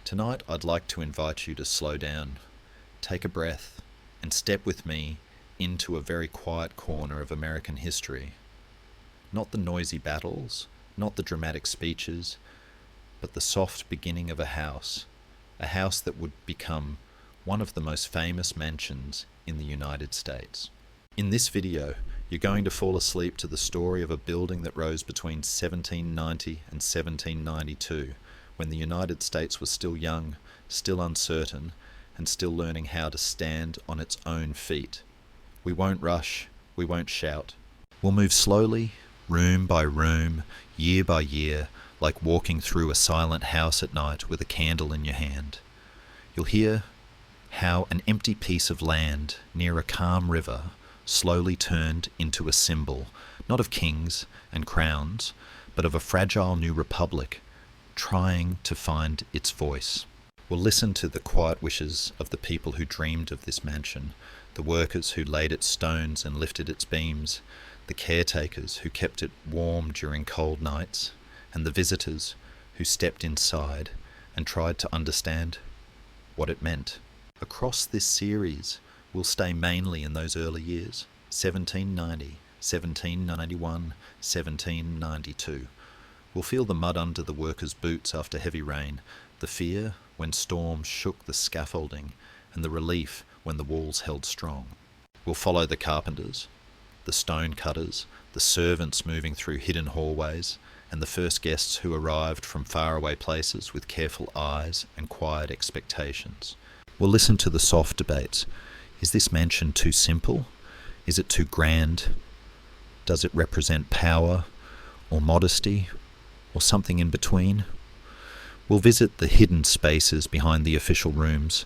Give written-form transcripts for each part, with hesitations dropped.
Tonight I'd like to invite you to slow down, take a breath, and step with me into a very quiet corner of American history. Not the noisy battles, not the dramatic speeches, but the soft beginning of a house that would become one of the most famous mansions in the United States. In this video, you're going to fall asleep to the story of a building that rose between 1790 and 1792, when the United States was still young, still uncertain, and still learning how to stand on its own feet. We won't rush, we won't shout. We'll move slowly, room by room, year by year, like walking through a silent house at night with a candle in your hand. You'll hear how an empty piece of land near a calm river slowly turned into a symbol, not of kings and crowns, but of a fragile new republic trying to find its voice. We'll listen to the quiet wishes of the people who dreamed of this mansion, the workers who laid its stones and lifted its beams, the caretakers who kept it warm during cold nights, and the visitors who stepped inside and tried to understand what it meant. Across this series, we'll stay mainly in those early years, 1790, 1791, 1792. We'll feel the mud under the workers' boots after heavy rain, the fear when storms shook the scaffolding, and the relief when the walls held strong. We'll follow the carpenters, the stone cutters, the servants moving through hidden hallways, and the first guests who arrived from faraway places with careful eyes and quiet expectations. We'll listen to the soft debates. Is this mansion too simple? Is it too grand? Does it represent power or modesty or something in between? We'll visit the hidden spaces behind the official rooms,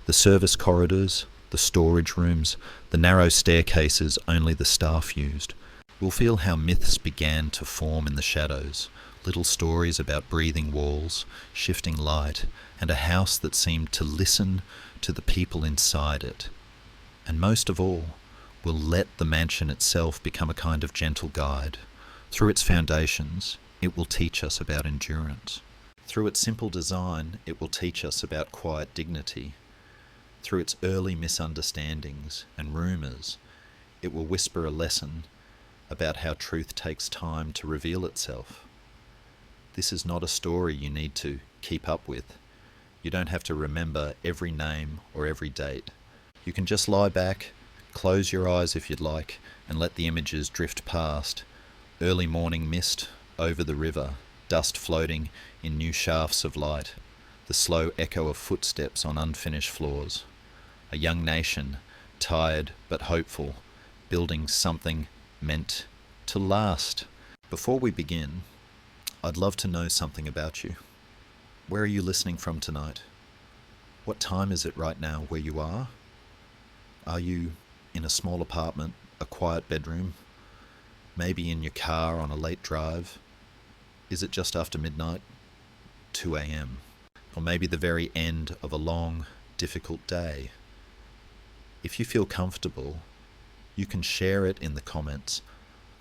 the service corridors, the storage rooms, the narrow staircases only the staff used. We'll feel how myths began to form in the shadows, little stories about breathing walls, shifting light, and a house that seemed to listen to the people inside it. And most of all, we'll let the mansion itself become a kind of gentle guide. Through its foundations, it will teach us about endurance. Through its simple design, it will teach us about quiet dignity. Through its early misunderstandings and rumours, it will whisper a lesson about how truth takes time to reveal itself. This is not a story you need to keep up with. You don't have to remember every name or every date. You can just lie back, close your eyes if you'd like, and let the images drift past. Early morning mist over the river, dust floating in new shafts of light, the slow echo of footsteps on unfinished floors. A young nation, tired but hopeful, building something meant to last. Before we begin, I'd love to know something about you. Where are you listening from tonight? What time is it right now where you are? Are you in a small apartment, a quiet bedroom, maybe in your car on a late drive? Is it just after midnight, 2 a.m., or maybe the very end of a long, difficult day? If you feel comfortable, you can share it in the comments.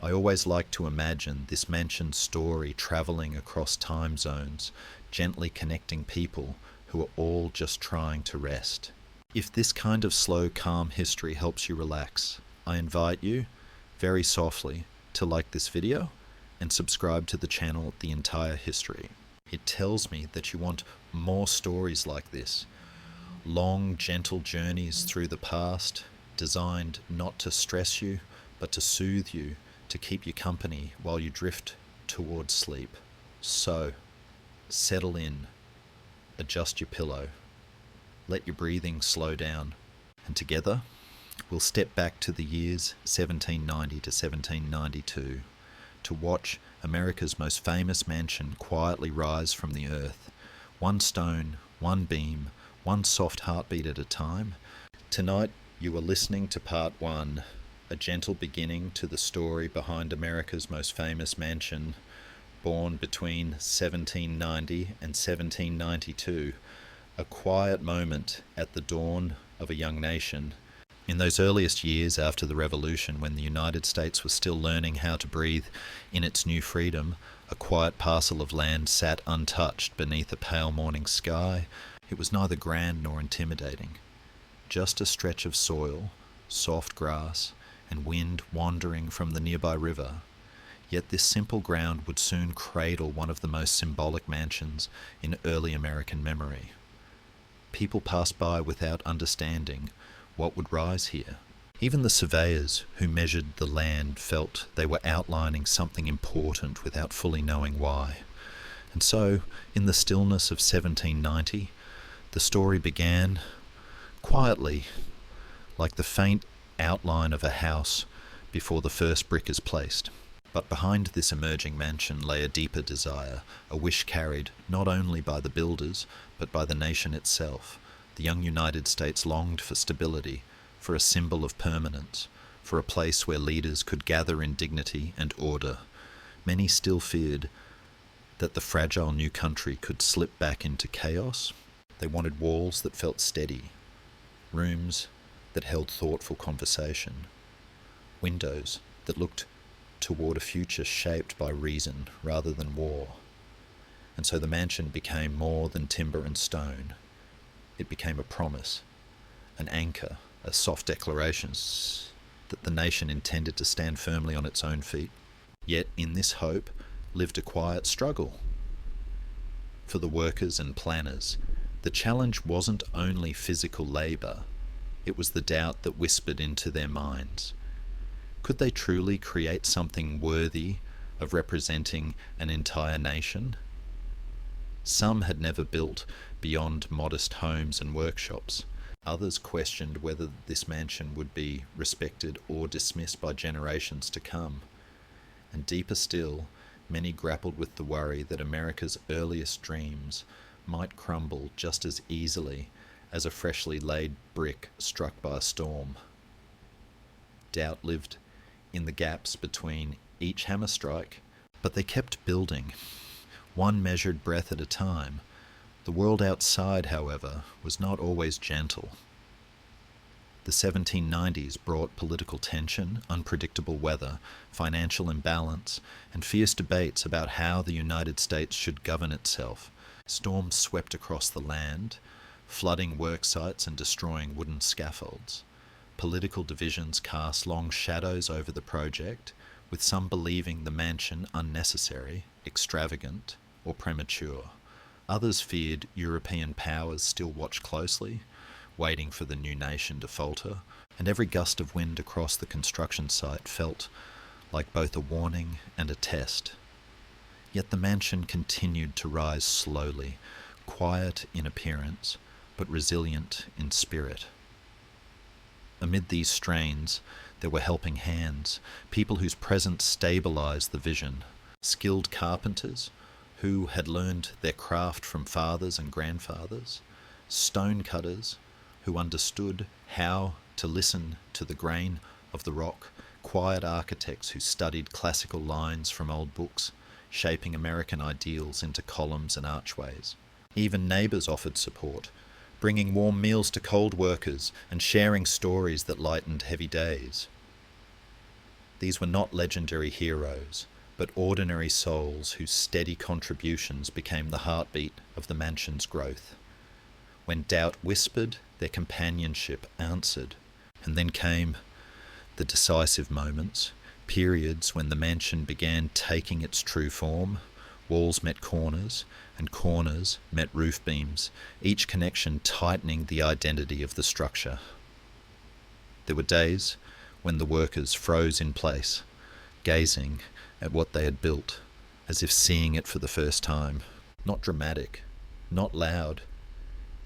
I always like to imagine this mansion story travelling across time zones, gently connecting people who are all just trying to rest. If this kind of slow, calm history helps you relax, I invite you, very softly, to like this video and subscribe to the channel The Entire History. It tells me that you want more stories like this. Long, gentle journeys through the past, designed not to stress you, but to soothe you, to keep you company while you drift towards sleep. So, settle in, adjust your pillow, let your breathing slow down, and together, we'll step back to the years 1790 to 1792 to watch America's most famous mansion quietly rise from the earth, one stone, one beam, one soft heartbeat at a time. Tonight, you are listening to part one, a gentle beginning to the story behind America's most famous mansion, born between 1790 and 1792, a quiet moment at the dawn of a young nation, In those earliest years after the Revolution, when the United States was still learning how to breathe in its new freedom, a quiet parcel of land sat untouched beneath a pale morning sky. It was neither grand nor intimidating. Just a stretch of soil, soft grass, and wind wandering from the nearby river. Yet this simple ground would soon cradle one of the most symbolic mansions in early American memory. People passed by without understanding what would rise here. Even the surveyors who measured the land felt they were outlining something important without fully knowing why. And so, in the stillness of 1790, the story began quietly, like the faint outline of a house before the first brick is placed. But behind this emerging mansion lay a deeper desire, a wish carried not only by the builders, but by the nation itself. The young United States longed for stability, for a symbol of permanence, for a place where leaders could gather in dignity and order. Many still feared that the fragile new country could slip back into chaos. They wanted walls that felt steady, rooms that held thoughtful conversation, windows that looked toward a future shaped by reason rather than war. And so the mansion became more than timber and stone. It became a promise, an anchor, a soft declaration that the nation intended to stand firmly on its own feet. Yet in this hope lived a quiet struggle. For the workers and planners, the challenge wasn't only physical labour, it was the doubt that whispered into their minds. Could they truly create something worthy of representing an entire nation? Some had never built beyond modest homes and workshops. Others questioned whether this mansion would be respected or dismissed by generations to come. And deeper still, many grappled with the worry that America's earliest dreams might crumble just as easily as a freshly laid brick struck by a storm. Doubt lived in the gaps between each hammer strike, but they kept building, one measured breath at a time. The world outside, however, was not always gentle. The 1790s brought political tension, unpredictable weather, financial imbalance, and fierce debates about how the United States should govern itself. Storms swept across the land, flooding work sites and destroying wooden scaffolds. Political divisions cast long shadows over the project, with some believing the mansion unnecessary, extravagant, or premature. Others feared European powers still watched closely, waiting for the new nation to falter, and every gust of wind across the construction site felt like both a warning and a test. Yet the mansion continued to rise slowly, quiet in appearance, but resilient in spirit. Amid these strains, there were helping hands, people whose presence stabilized the vision, skilled carpenters who had learned their craft from fathers and grandfathers, stone cutters who understood how to listen to the grain of the rock, quiet architects who studied classical lines from old books, shaping American ideals into columns and archways. Even neighbours offered support, bringing warm meals to cold workers and sharing stories that lightened heavy days. These were not legendary heroes, but ordinary souls whose steady contributions became the heartbeat of the mansion's growth. When doubt whispered, their companionship answered, and then came the decisive moments, periods when the mansion began taking its true form. Walls met corners, and corners met roof beams, each connection tightening the identity of the structure. There were days when the workers froze in place, gazing at what they had built, as if seeing it for the first time. Not dramatic, not loud,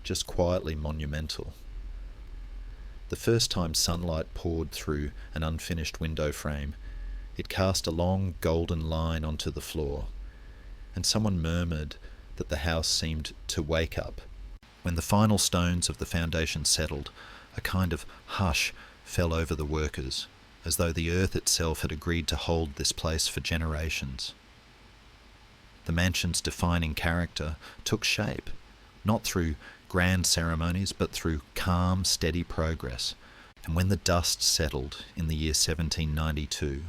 just quietly monumental. The first time sunlight poured through an unfinished window frame, it cast a long golden line onto the floor, and someone murmured that the house seemed to wake up. When the final stones of the foundation settled, a kind of hush fell over the workers, as though the earth itself had agreed to hold this place for generations. The mansion's defining character took shape, not through grand ceremonies, but through calm, steady progress. And when the dust settled in the year 1792,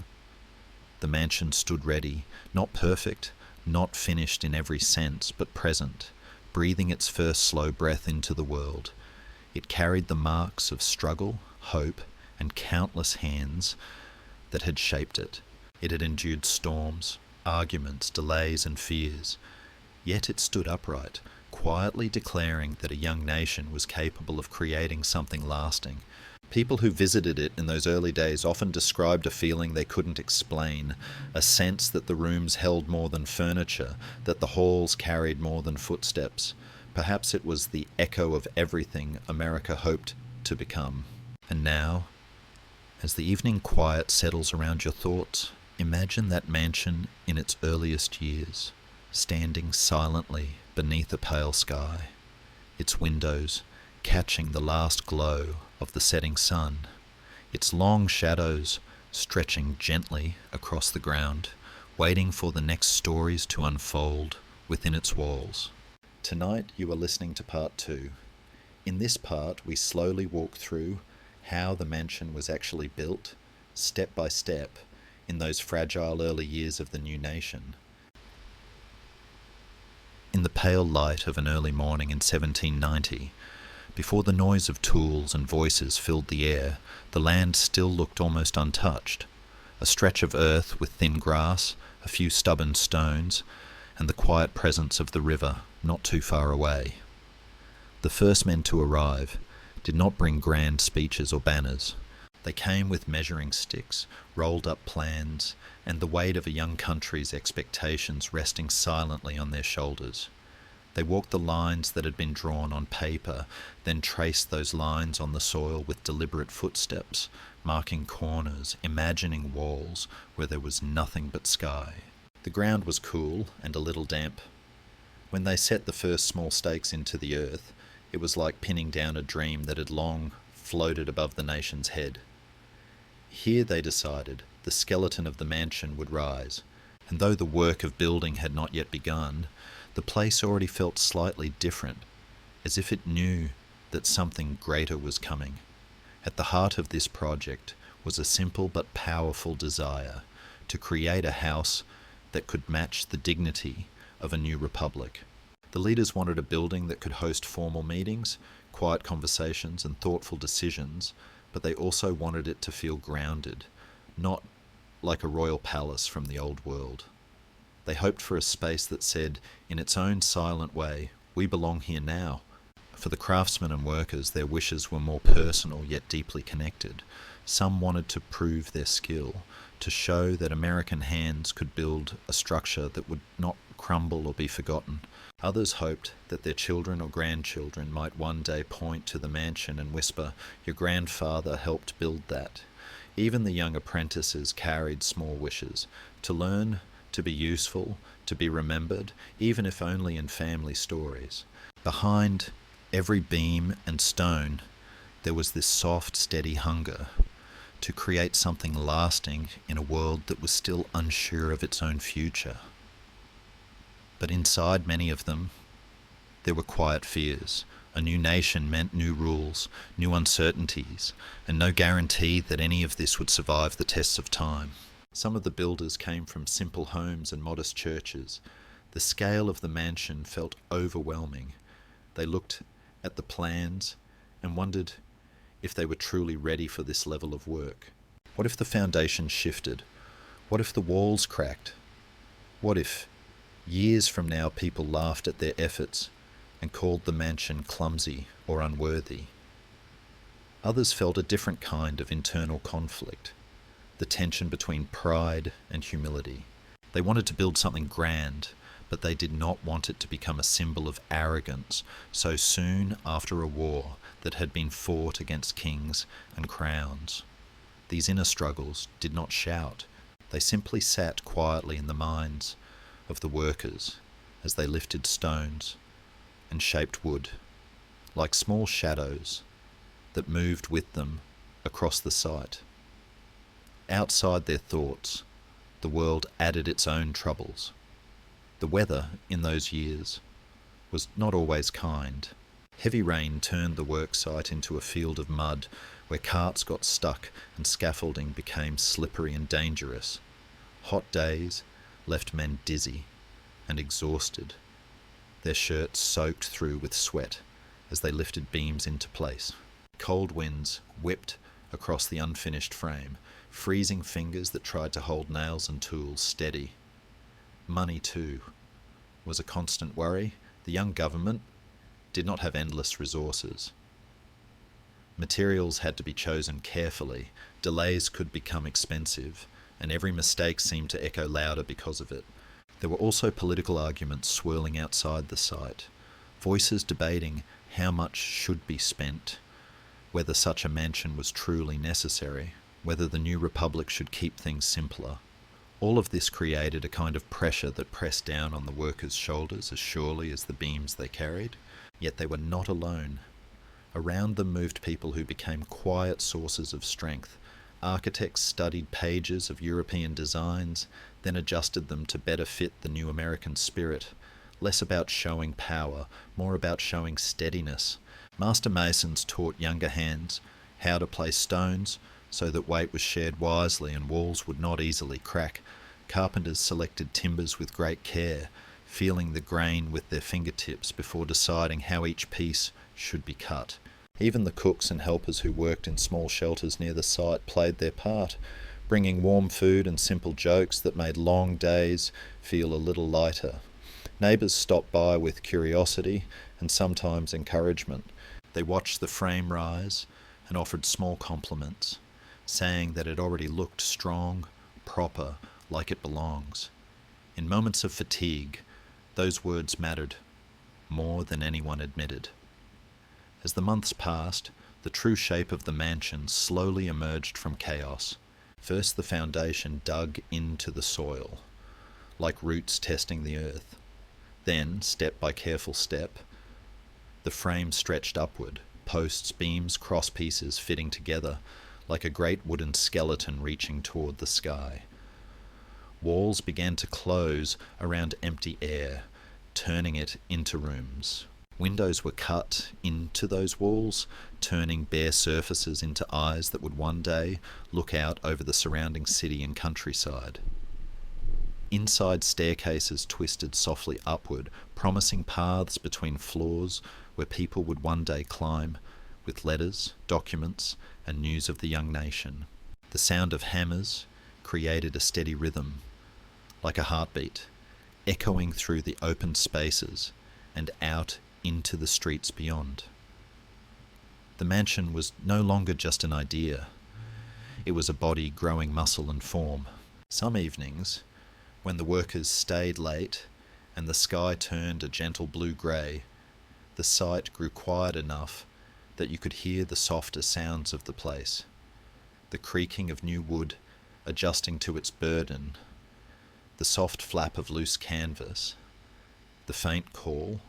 the mansion stood ready, not perfect, not finished in every sense, but present, breathing its first slow breath into the world. It carried the marks of struggle, hope, and countless hands that had shaped it. It had endured storms, arguments, delays, and fears. Yet it stood upright, quietly declaring that a young nation was capable of creating something lasting. People who visited it in those early days often described a feeling they couldn't explain, a sense that the rooms held more than furniture, that the halls carried more than footsteps. Perhaps it was the echo of everything America hoped to become. And now, as the evening quiet settles around your thoughts, imagine that mansion in its earliest years, standing silently beneath a pale sky, its windows catching the last glow of the setting sun, its long shadows stretching gently across the ground, waiting for the next stories to unfold within its walls. Tonight you are listening to part 2. In this part we slowly walk through how the mansion was actually built, step by step, in those fragile early years of the new nation. In the pale light of an early morning in 1790, before the noise of tools and voices filled the air, the land still looked almost untouched. A stretch of earth with thin grass, a few stubborn stones, and the quiet presence of the river not too far away. The first men to arrive did not bring grand speeches or banners. They came with measuring sticks, rolled up plans, and the weight of a young country's expectations resting silently on their shoulders. They walked the lines that had been drawn on paper, then traced those lines on the soil with deliberate footsteps, marking corners, imagining walls where there was nothing but sky. The ground was cool and a little damp. When they set the first small stakes into the earth, it was like pinning down a dream that had long floated above the nation's head. Here, they decided, the skeleton of the mansion would rise, and though the work of building had not yet begun, the place already felt slightly different, as if it knew that something greater was coming. At the heart of this project was a simple but powerful desire to create a house that could match the dignity of a new republic. The leaders wanted a building that could host formal meetings, quiet conversations, and thoughtful decisions, but they also wanted it to feel grounded, not like a royal palace from the old world. They hoped for a space that said, in its own silent way, "We belong here now." For the craftsmen and workers, their wishes were more personal yet deeply connected. Some wanted to prove their skill, to show that American hands could build a structure that would not crumble or be forgotten. Others hoped that their children or grandchildren might one day point to the mansion and whisper, "Your grandfather helped build that." Even the young apprentices carried small wishes, to learn, to be useful, to be remembered, even if only in family stories. Behind every beam and stone, there was this soft, steady hunger to create something lasting in a world that was still unsure of its own future. But inside many of them, there were quiet fears. A new nation meant new rules, new uncertainties, and no guarantee that any of this would survive the tests of time. Some of the builders came from simple homes and modest churches. The scale of the mansion felt overwhelming. They looked at the plans and wondered if they were truly ready for this level of work. What if the foundation shifted? What if the walls cracked? What if, years from now, people laughed at their efforts and called the mansion clumsy or unworthy? Others felt a different kind of internal conflict, the tension between pride and humility. They wanted to build something grand, but they did not want it to become a symbol of arrogance so soon after a war that had been fought against kings and crowns. These inner struggles did not shout. They simply sat quietly in the minds of the workers as they lifted stones and shaped wood, like small shadows that moved with them across the site. Outside their thoughts, the world added its own troubles. The weather in those years was not always kind. Heavy rain turned the worksite into a field of mud where carts got stuck and scaffolding became slippery and dangerous. Hot days left men dizzy and exhausted, their shirts soaked through with sweat as they lifted beams into place. Cold winds whipped across the unfinished frame, freezing fingers that tried to hold nails and tools steady. Money, too, was a constant worry. The young government did not have endless resources. Materials had to be chosen carefully, delays could become expensive, and every mistake seemed to echo louder because of it. There were also political arguments swirling outside the site, voices debating how much should be spent, whether such a mansion was truly necessary, whether the new republic should keep things simpler. All of this created a kind of pressure that pressed down on the workers' shoulders as surely as the beams they carried. Yet they were not alone. Around them moved people who became quiet sources of strength. Architects studied pages of European designs, then adjusted them to better fit the new American spirit. Less about showing power, more about showing steadiness. Master masons taught younger hands how to place stones so that weight was shared wisely and walls would not easily crack. Carpenters selected timbers with great care, feeling the grain with their fingertips before deciding how each piece should be cut. Even the cooks and helpers who worked in small shelters near the site played their part, bringing warm food and simple jokes that made long days feel a little lighter. Neighbours stopped by with curiosity and sometimes encouragement. They watched the frame rise and offered small compliments, saying that it already looked strong, proper, like it belongs. In moments of fatigue, those words mattered more than anyone admitted. As the months passed, the true shape of the mansion slowly emerged from chaos. First, the foundation dug into the soil, like roots testing the earth. Then, step by careful step, the frame stretched upward, posts, beams, crosspieces fitting together, like a great wooden skeleton reaching toward the sky. Walls began to close around empty air, turning it into rooms. Windows were cut into those walls, turning bare surfaces into eyes that would one day look out over the surrounding city and countryside. Inside staircases twisted softly upward, promising paths between floors where people would one day climb, with letters, documents, and news of the young nation. The sound of hammers created a steady rhythm, like a heartbeat, echoing through the open spaces and out into the streets beyond. The mansion was no longer just an idea. It was a body growing muscle and form. Some evenings, when the workers stayed late and the sky turned a gentle blue-grey, the site grew quiet enough that you could hear the softer sounds of the place, the creaking of new wood adjusting to its burden, the soft flap of loose canvas, the faint call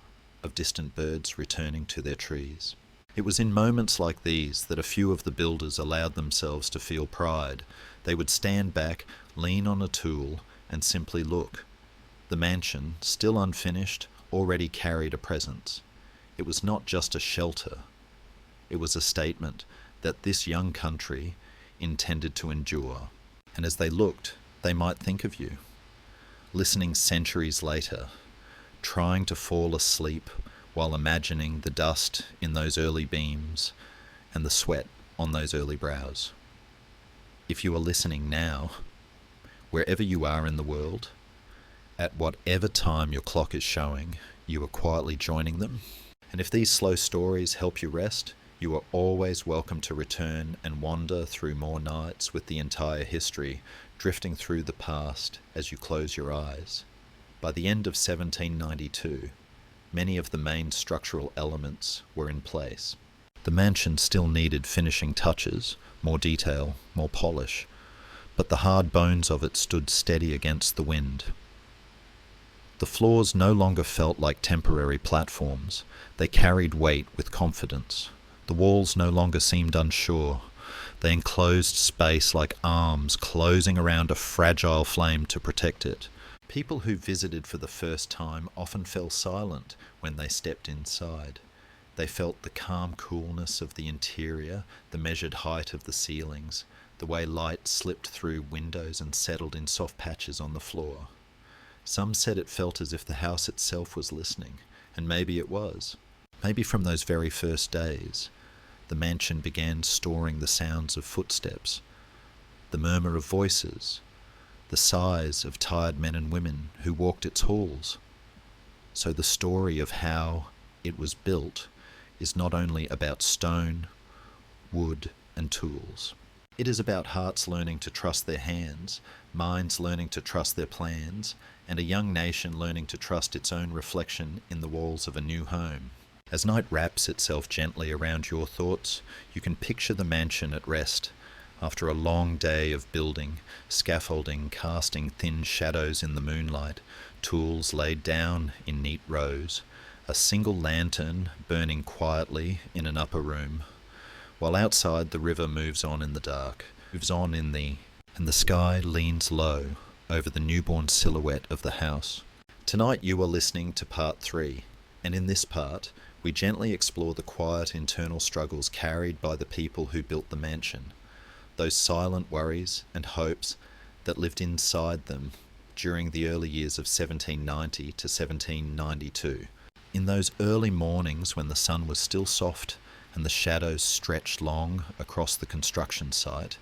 of distant birds returning to their trees. It was in moments like these that a few of the builders allowed themselves to feel pride. They would stand back, lean on a tool, and simply look. The mansion, still unfinished, already carried a presence. It was not just a shelter. It was a statement that this young country intended to endure. And as they looked, they might think of you, listening centuries later, trying to fall asleep while imagining the dust in those early beams and the sweat on those early brows. If you are listening now, wherever you are in the world, at whatever time your clock is showing, you are quietly joining them. And if these slow stories help you rest, you are always welcome to return and wander through more nights with the entire history, drifting through the past as you close your eyes. By the end of 1792, many of the main structural elements were in place. The mansion still needed finishing touches, more detail, more polish, but the hard bones of it stood steady against the wind. The floors no longer felt like temporary platforms. They carried weight with confidence. The walls no longer seemed unsure. They enclosed space like arms closing around a fragile flame to protect it. People who visited for the first time often fell silent when they stepped inside. They felt the calm coolness of the interior, the measured height of the ceilings, the way light slipped through windows and settled in soft patches on the floor. Some said it felt as if the house itself was listening, and maybe it was. Maybe from those very first days, the mansion began storing the sounds of footsteps, the murmur of voices, the sighs of tired men and women who walked its halls. So the story of how it was built is not only about stone, wood, and tools. It is about hearts learning to trust their hands, minds learning to trust their plans, and a young nation learning to trust its own reflection in the walls of a new home. As night wraps itself gently around your thoughts, you can picture the mansion at rest, after a long day of building, scaffolding casting thin shadows in the moonlight, tools laid down in neat rows, a single lantern burning quietly in an upper room, while outside the river moves on in the dark, and the sky leans low over the newborn silhouette of the house. Tonight you are listening to part 3, and in this part, we gently explore the quiet internal struggles carried by the people who built the mansion, those silent worries and hopes that lived inside them during the early years of 1790 to 1792. In those early mornings when the sun was still soft and the shadows stretched long across the construction site,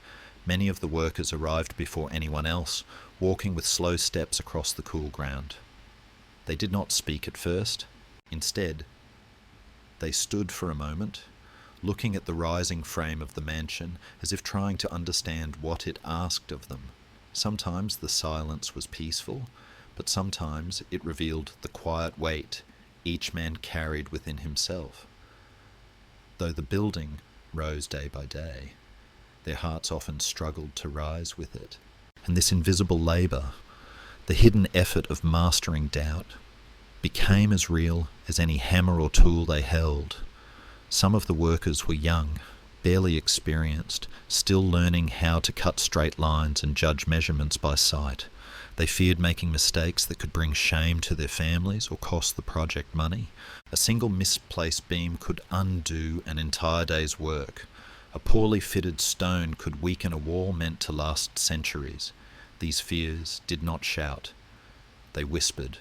many of the workers arrived before anyone else, walking with slow steps across the cool ground. They did not speak at first. Instead, they stood for a moment, looking at the rising frame of the mansion as if trying to understand what it asked of them. Sometimes the silence was peaceful, but sometimes it revealed the quiet weight each man carried within himself. Though the building rose day by day, their hearts often struggled to rise with it. And this invisible labour, the hidden effort of mastering doubt, became as real as any hammer or tool they held. Some of the workers were young, barely experienced, still learning how to cut straight lines and judge measurements by sight. They feared making mistakes that could bring shame to their families or cost the project money. A single misplaced beam could undo an entire day's work. A poorly fitted stone could weaken a wall meant to last centuries. These fears did not shout. They whispered.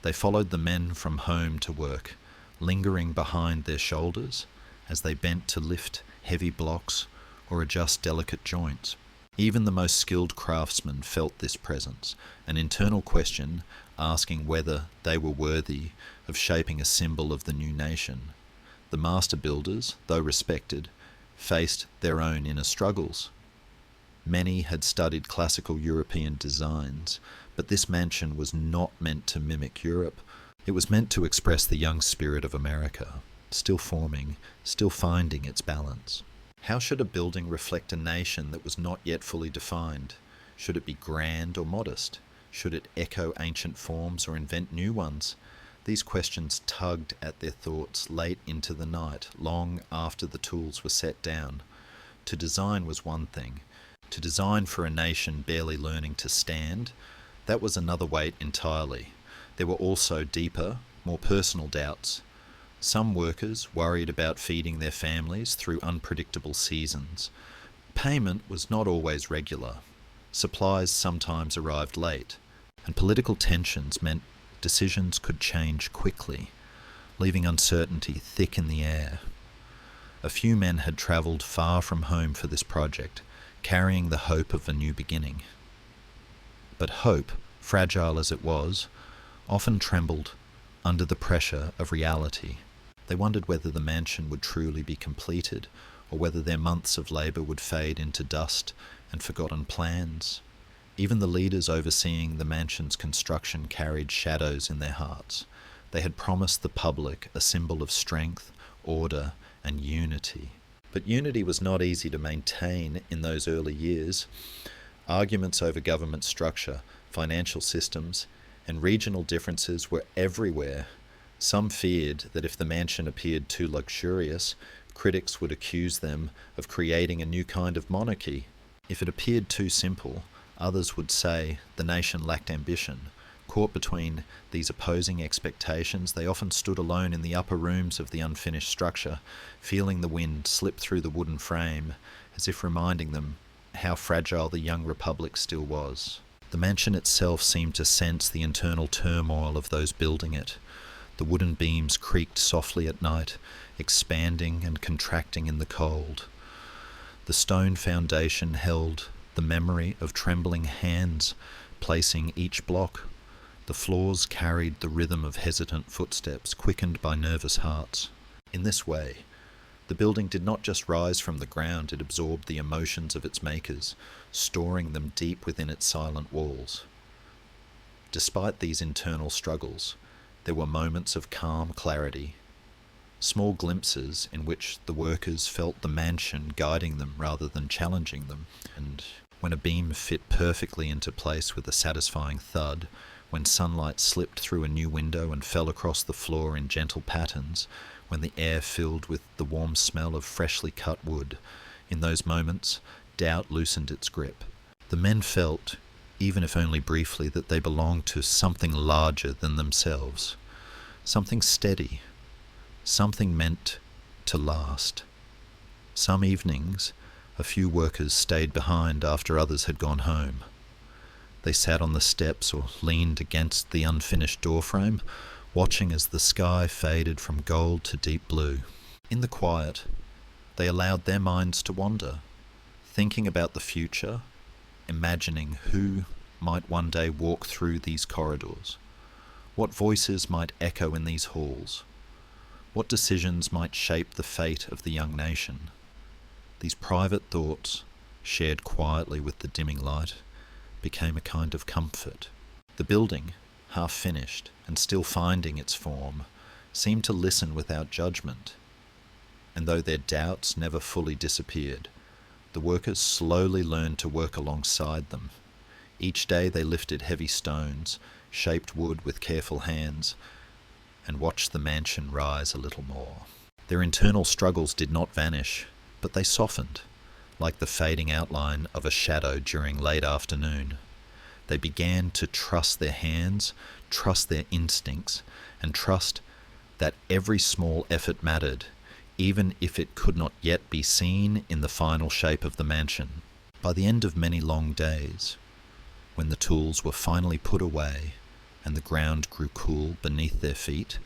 They followed the men from home to work, lingering behind their shoulders as they bent to lift heavy blocks or adjust delicate joints. Even the most skilled craftsmen felt this presence, an internal question asking whether they were worthy of shaping a symbol of the new nation. The master builders, though respected, faced their own inner struggles. Many had studied classical European designs, but this mansion was not meant to mimic Europe. It was meant to express the young spirit of America, still forming, still finding its balance. How should a building reflect a nation that was not yet fully defined? Should it be grand or modest? Should it echo ancient forms or invent new ones? These questions tugged at their thoughts late into the night, long after the tools were set down. To design was one thing. To design for a nation barely learning to stand, that was another weight entirely. There were also deeper, more personal doubts. Some workers worried about feeding their families through unpredictable seasons. Payment was not always regular. Supplies sometimes arrived late, and political tensions meant decisions could change quickly, leaving uncertainty thick in the air. A few men had travelled far from home for this project, carrying the hope of a new beginning. But hope, fragile as it was, often trembled under the pressure of reality. They wondered whether the mansion would truly be completed, or whether their months of labour would fade into dust and forgotten plans. Even the leaders overseeing the mansion's construction carried shadows in their hearts. They had promised the public a symbol of strength, order, and unity. But unity was not easy to maintain in those early years. Arguments over government structure, financial systems, and regional differences were everywhere. Some feared that if the mansion appeared too luxurious, critics would accuse them of creating a new kind of monarchy. If it appeared too simple, others would say the nation lacked ambition. Caught between these opposing expectations, they often stood alone in the upper rooms of the unfinished structure, feeling the wind slip through the wooden frame, as if reminding them how fragile the young republic still was. The mansion itself seemed to sense the internal turmoil of those building it. The wooden beams creaked softly at night, expanding and contracting in the cold. The stone foundation held the memory of trembling hands placing each block. The floors carried the rhythm of hesitant footsteps, quickened by nervous hearts. In this way, the building did not just rise from the ground, it absorbed the emotions of its makers, storing them deep within its silent walls. Despite these internal struggles, there were moments of calm clarity, small glimpses in which the workers felt the mansion guiding them rather than challenging them, and when a beam fit perfectly into place with a satisfying thud, when sunlight slipped through a new window and fell across the floor in gentle patterns, when the air filled with the warm smell of freshly cut wood, in those moments, doubt loosened its grip. The men felt, even if only briefly, that they belonged to something larger than themselves, something steady, something meant to last. Some evenings, a few workers stayed behind after others had gone home. They sat on the steps or leaned against the unfinished doorframe, watching as the sky faded from gold to deep blue. In the quiet, they allowed their minds to wander, thinking about the future, imagining who might one day walk through these corridors, what voices might echo in these halls, what decisions might shape the fate of the young nation. These private thoughts, shared quietly with the dimming light, became a kind of comfort. The building, half finished and still finding its form, seemed to listen without judgment. And though their doubts never fully disappeared, the workers slowly learned to work alongside them. Each day they lifted heavy stones, shaped wood with careful hands, and watched the mansion rise a little more. Their internal struggles did not vanish, but they softened, like the fading outline of a shadow during late afternoon. They began to trust their hands, trust their instincts, and trust that every small effort mattered, even if it could not yet be seen in the final shape of the mansion. By the end of many long days, when the tools were finally put away and the ground grew cool beneath their feet,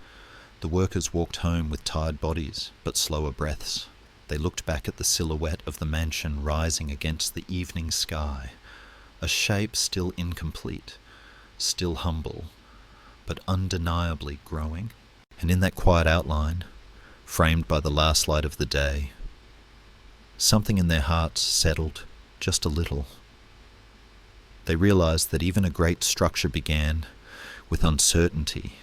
the workers walked home with tired bodies but slower breaths. They looked back at the silhouette of the mansion rising against the evening sky, a shape still incomplete, still humble, but undeniably growing. And in that quiet outline, framed by the last light of the day, something in their hearts settled just a little. They realized that even a great structure began with uncertainty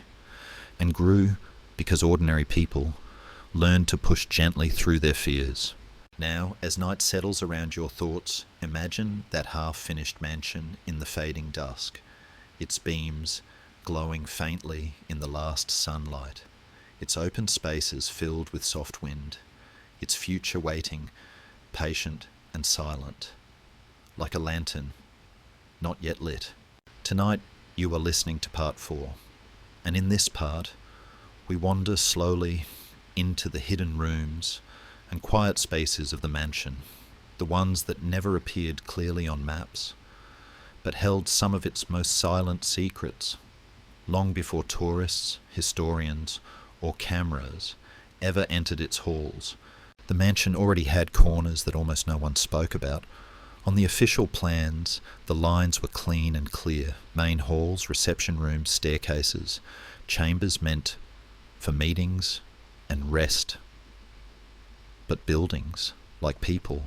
and grew because ordinary people learned to push gently through their fears. Now, as night settles around your thoughts, imagine that half-finished mansion in the fading dusk, its beams glowing faintly in the last sunlight, its open spaces filled with soft wind, its future waiting, patient and silent, like a lantern, not yet lit. Tonight, you are listening to part 4, and in this part, we wander slowly into the hidden rooms and quiet spaces of the mansion, the ones that never appeared clearly on maps, but held some of its most silent secrets, long before tourists, historians, or cameras ever entered its halls. The mansion already had corners that almost no one spoke about. On the official plans, the lines were clean and clear: main halls, reception rooms, staircases, chambers meant for meetings and rest. But buildings, like people,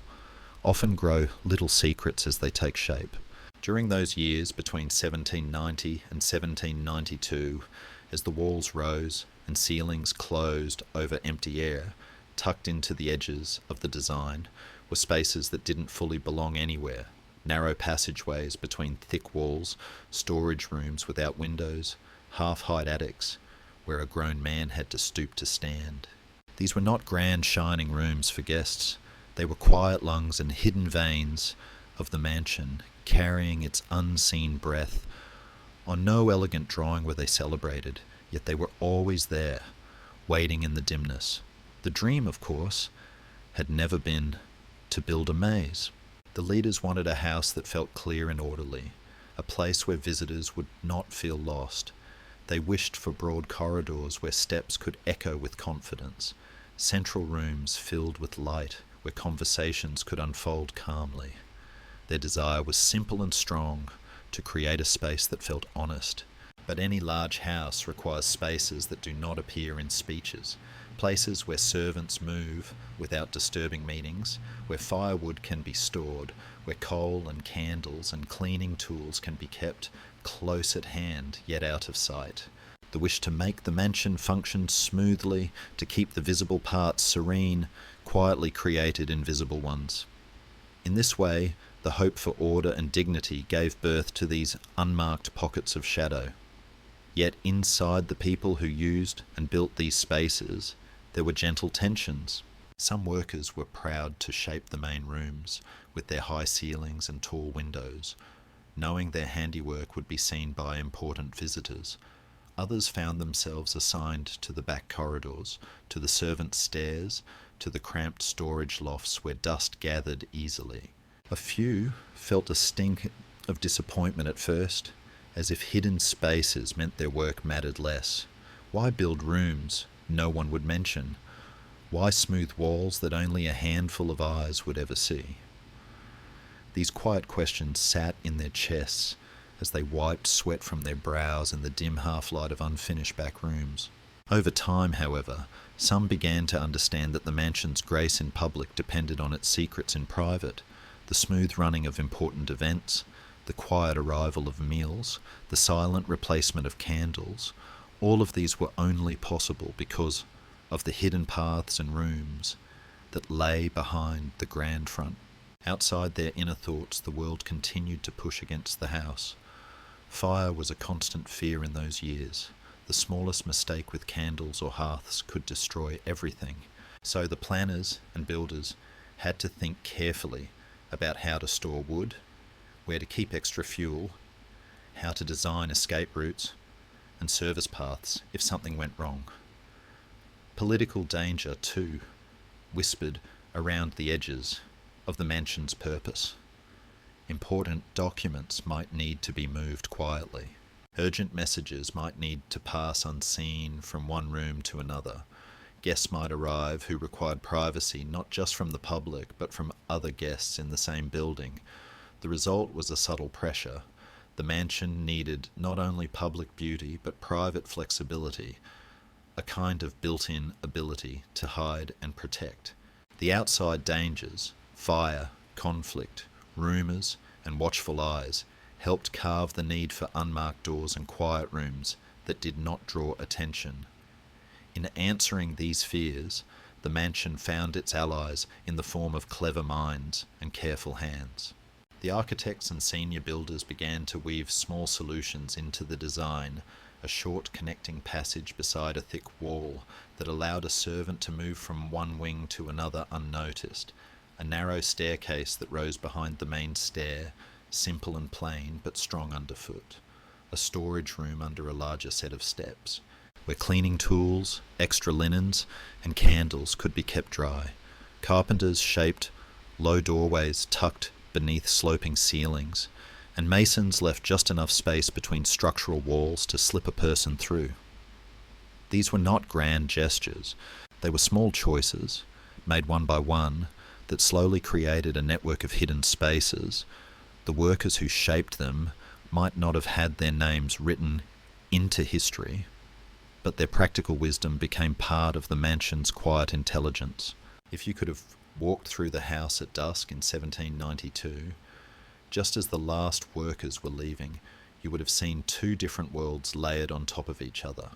often grow little secrets as they take shape. During those years between 1790 and 1792, as the walls rose and ceilings closed over empty air, tucked into the edges of the design were spaces that didn't fully belong anywhere. Narrow passageways between thick walls, storage rooms without windows, half-height attics where a grown man had to stoop to stand. These were not grand shining rooms for guests. They were quiet lungs and hidden veins of the mansion, carrying its unseen breath On no elegant drawing were they celebrated, yet they were always there, waiting in the dimness. The dream, of course, had never been to build a maze. The leaders wanted a house that felt clear and orderly, a place where visitors would not feel lost. They wished for broad corridors where steps could echo with confidence, central rooms filled with light where conversations could unfold calmly. Their desire was simple and strong, to create a space that felt honest. But any large house requires spaces that do not appear in speeches, places where servants move without disturbing meetings, where firewood can be stored, where coal and candles and cleaning tools can be kept close at hand yet out of sight. The wish to make the mansion function smoothly, to keep the visible parts serene, quietly created invisible ones. In this way, the hope for order and dignity gave birth to these unmarked pockets of shadow. Yet inside the people who used and built these spaces, there were gentle tensions. Some workers were proud to shape the main rooms with their high ceilings and tall windows, knowing their handiwork would be seen by important visitors. Others found themselves assigned to the back corridors, to the servants' stairs, to the cramped storage lofts where dust gathered easily. A few felt a sting of disappointment at first, as if hidden spaces meant their work mattered less. Why build rooms no one would mention? Why smooth walls that only a handful of eyes would ever see? These quiet questions sat in their chests as they wiped sweat from their brows in the dim half-light of unfinished back rooms. Over time, however, some began to understand that the mansion's grace in public depended on its secrets in private. The smooth running of important events, the quiet arrival of meals, the silent replacement of candles, all of these were only possible because of the hidden paths and rooms that lay behind the grand front. Outside their inner thoughts, the world continued to push against the house. Fire was a constant fear in those years. The smallest mistake with candles or hearths could destroy everything. So the planners and builders had to think carefully about how to store wood, where to keep extra fuel, how to design escape routes and service paths if something went wrong. Political danger, too, whispered around the edges of the mansion's purpose. Important documents might need to be moved quietly. Urgent messages might need to pass unseen from one room to another. Guests might arrive who required privacy not just from the public but from other guests in the same building. The result was a subtle pressure. The mansion needed not only public beauty but private flexibility, a kind of built-in ability to hide and protect. The outside dangers, fire, conflict, rumours and watchful eyes helped carve the need for unmarked doors and quiet rooms that did not draw attention. In answering these fears, the mansion found its allies in the form of clever minds and careful hands. The architects and senior builders began to weave small solutions into the design, a short connecting passage beside a thick wall that allowed a servant to move from one wing to another unnoticed, a narrow staircase that rose behind the main stair, simple and plain but strong underfoot, a storage room under a larger set of steps, where cleaning tools, extra linens, and candles could be kept dry. Carpenters shaped low doorways tucked beneath sloping ceilings, and masons left just enough space between structural walls to slip a person through. These were not grand gestures. They were small choices, made one by one, that slowly created a network of hidden spaces. The workers who shaped them might not have had their names written into history, but their practical wisdom became part of the mansion's quiet intelligence. If you could have walked through the house at dusk in 1792, just as the last workers were leaving, you would have seen two different worlds layered on top of each other.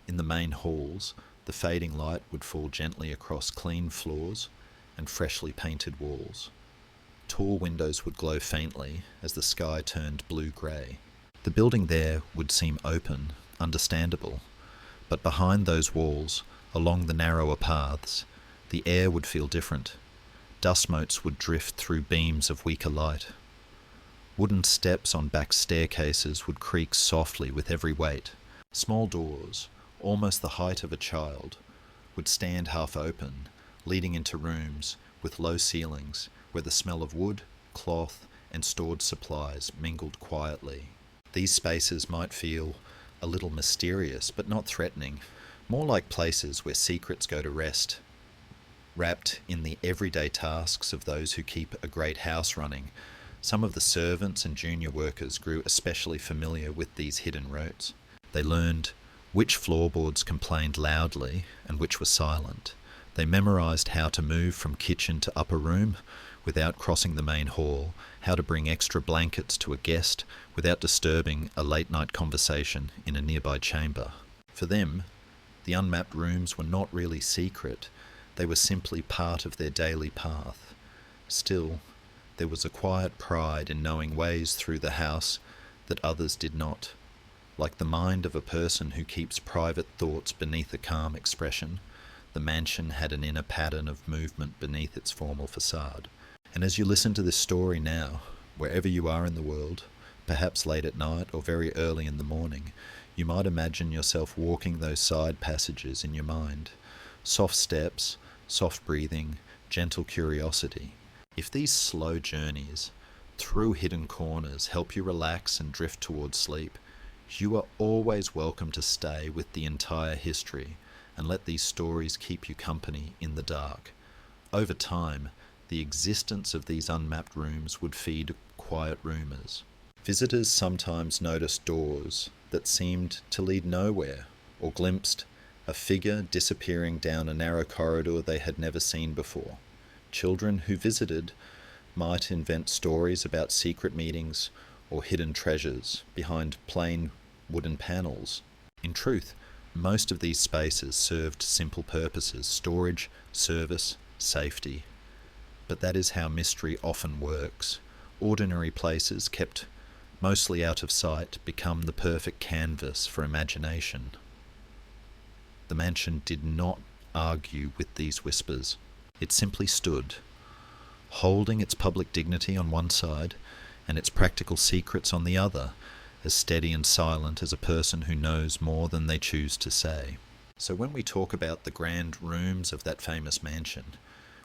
In the main halls, the fading light would fall gently across clean floors and freshly painted walls. Tall windows would glow faintly as the sky turned blue-grey. The building there would seem open, understandable, but behind those walls, along the narrower paths, the air would feel different. Dust motes would drift through beams of weaker light. Wooden steps on back staircases would creak softly with every weight. Small doors, almost the height of a child, would stand half open, leading into rooms with low ceilings where the smell of wood, cloth, and stored supplies mingled quietly. These spaces might feel a little mysterious but not threatening, more like places where secrets go to rest, wrapped in the everyday tasks of those who keep a great house running. Some of the servants and junior workers grew especially familiar with these hidden routes. They learned which floorboards complained loudly and which were silent. They memorized how to move from kitchen to upper room without crossing the main hall, how to bring extra blankets to a guest without disturbing a late-night conversation in a nearby chamber. For them, the unmapped rooms were not really secret. They were simply part of their daily path. Still, there was a quiet pride in knowing ways through the house that others did not. Like the mind of a person who keeps private thoughts beneath a calm expression, the mansion had an inner pattern of movement beneath its formal facade. And as you listen to this story now, wherever you are in the world, perhaps late at night or very early in the morning, you might imagine yourself walking those side passages in your mind. Soft steps, soft breathing, gentle curiosity. If these slow journeys through hidden corners help you relax and drift towards sleep, you are always welcome to stay with the entire history and let these stories keep you company in the dark. Over time, the existence of these unmapped rooms would feed quiet rumours. Visitors sometimes noticed doors that seemed to lead nowhere, or glimpsed a figure disappearing down a narrow corridor they had never seen before. Children who visited might invent stories about secret meetings or hidden treasures behind plain wooden panels. In truth, most of these spaces served simple purposes: storage, service, safety. But that is how mystery often works. Ordinary places, kept mostly out of sight, become the perfect canvas for imagination. The mansion did not argue with these whispers. It simply stood, holding its public dignity on one side and its practical secrets on the other, as steady and silent as a person who knows more than they choose to say. So when we talk about the grand rooms of that famous mansion,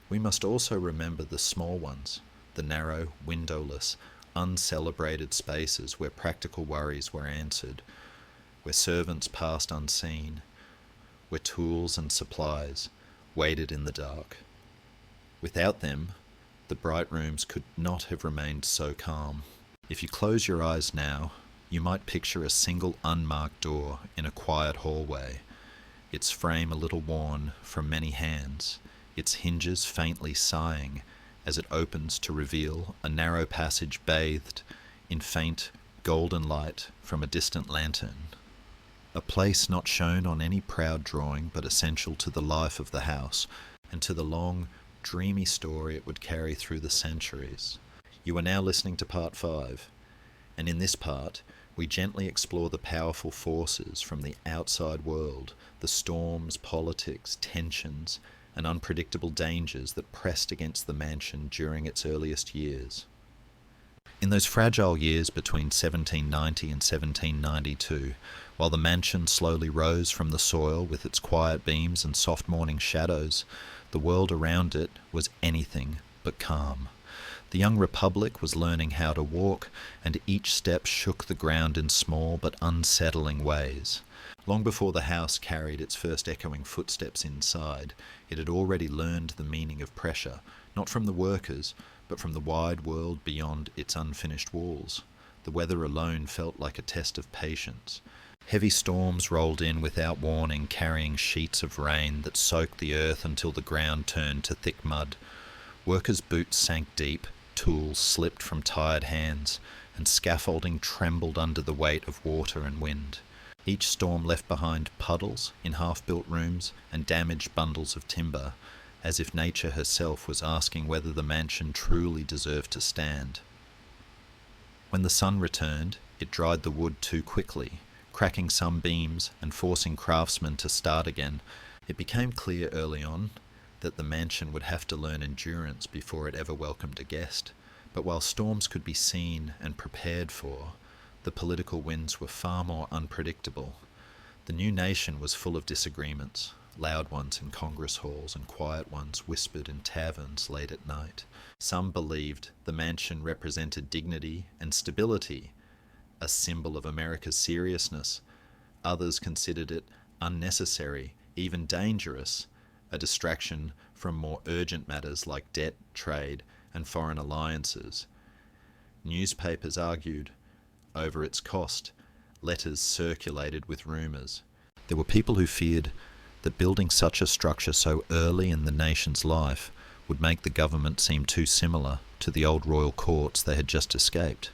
we must also remember the small ones, the narrow, windowless, uncelebrated spaces where practical worries were answered, where servants passed unseen, where tools and supplies waited in the dark. Without them, the bright rooms could not have remained so calm. If you close your eyes now, you might picture a single unmarked door in a quiet hallway, its frame a little worn from many hands, its hinges faintly sighing as it opens to reveal a narrow passage bathed in faint golden light from a distant lantern. A place not shown on any proud drawing, but essential to the life of the house and to the long, dreamy story it would carry through the centuries. You are now listening to part 5, and in this part, we gently explore the powerful forces from the outside world, the storms, politics, tensions, and unpredictable dangers that pressed against the mansion during its earliest years. In those fragile years between 1790 and 1792, while the mansion slowly rose from the soil with its quiet beams and soft morning shadows, the world around it was anything but calm. The young republic was learning how to walk, and each step shook the ground in small but unsettling ways. Long before the house carried its first echoing footsteps inside, it had already learned the meaning of pressure, not from the workers, but from the wide world beyond its unfinished walls. The weather alone felt like a test of patience. Heavy storms rolled in without warning, carrying sheets of rain that soaked the earth until the ground turned to thick mud. Workers' boots sank deep, tools slipped from tired hands, and scaffolding trembled under the weight of water and wind. Each storm left behind puddles in half-built rooms and damaged bundles of timber, as if nature herself was asking whether the mansion truly deserved to stand. When the sun returned, it dried the wood too quickly, cracking some beams and forcing craftsmen to start again. It became clear early on that the mansion would have to learn endurance before it ever welcomed a guest. But while storms could be seen and prepared for, the political winds were far more unpredictable. The new nation was full of disagreements, loud ones in Congress halls and quiet ones whispered in taverns late at night. Some believed the mansion represented dignity and stability, a symbol of America's seriousness. Others considered it unnecessary, even dangerous, a distraction from more urgent matters like debt, trade, and foreign alliances. Newspapers argued over its cost. Letters circulated with rumours. There were people who feared that building such a structure so early in the nation's life would make the government seem too similar to the old royal courts they had just escaped.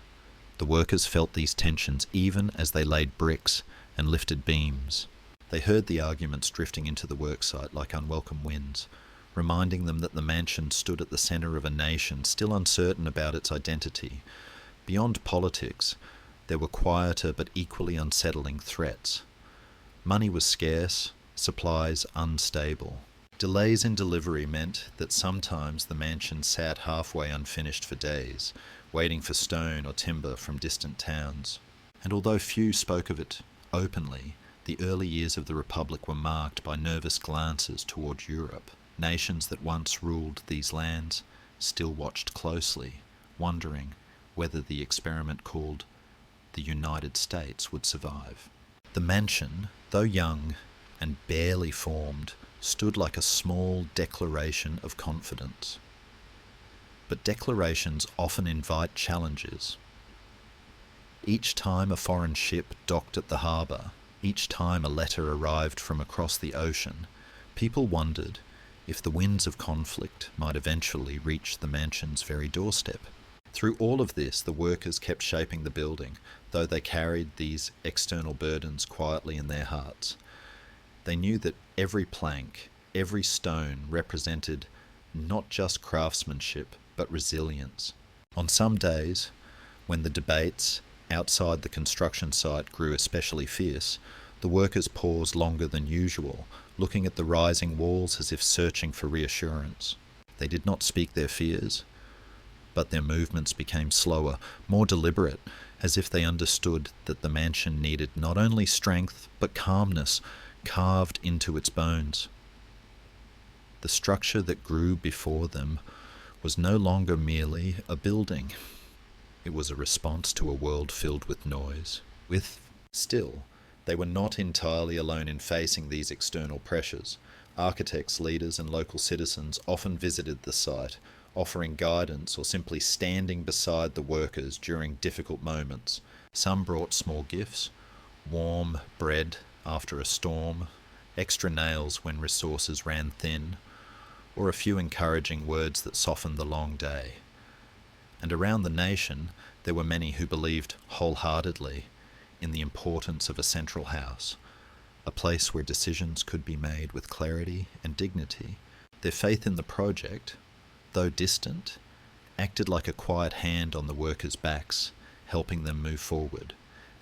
The workers felt these tensions even as they laid bricks and lifted beams. They heard the arguments drifting into the worksite like unwelcome winds, reminding them that the mansion stood at the centre of a nation still uncertain about its identity. Beyond politics, there were quieter but equally unsettling threats. Money was scarce, supplies unstable. Delays in delivery meant that sometimes the mansion sat halfway unfinished for days, waiting for stone or timber from distant towns. And although few spoke of it openly, the early years of the Republic were marked by nervous glances toward Europe. Nations that once ruled these lands still watched closely, wondering whether the experiment called the United States would survive. The mansion, though young and barely formed, stood like a small declaration of confidence. But declarations often invite challenges. Each time a foreign ship docked at the harbour, each time a letter arrived from across the ocean, people wondered if the winds of conflict might eventually reach the mansion's very doorstep. Through all of this, the workers kept shaping the building, though they carried these external burdens quietly in their hearts. They knew that every plank, every stone represented not just craftsmanship, but resilience. On some days, when the debates outside the construction site grew especially fierce, the workers paused longer than usual, looking at the rising walls as if searching for reassurance. They did not speak their fears, but their movements became slower, more deliberate, as if they understood that the mansion needed not only strength, but calmness carved into its bones. The structure that grew before them was no longer merely a building. It was a response to a world filled with noise. Still, they were not entirely alone in facing these external pressures. Architects, leaders, and local citizens often visited the site, offering guidance or simply standing beside the workers during difficult moments. Some brought small gifts, warm bread after a storm, extra nails when resources ran thin, or a few encouraging words that softened the long day. And around the nation, there were many who believed wholeheartedly in the importance of a central house, a place where decisions could be made with clarity and dignity. Their faith in the project, though distant, acted like a quiet hand on the workers' backs, helping them move forward.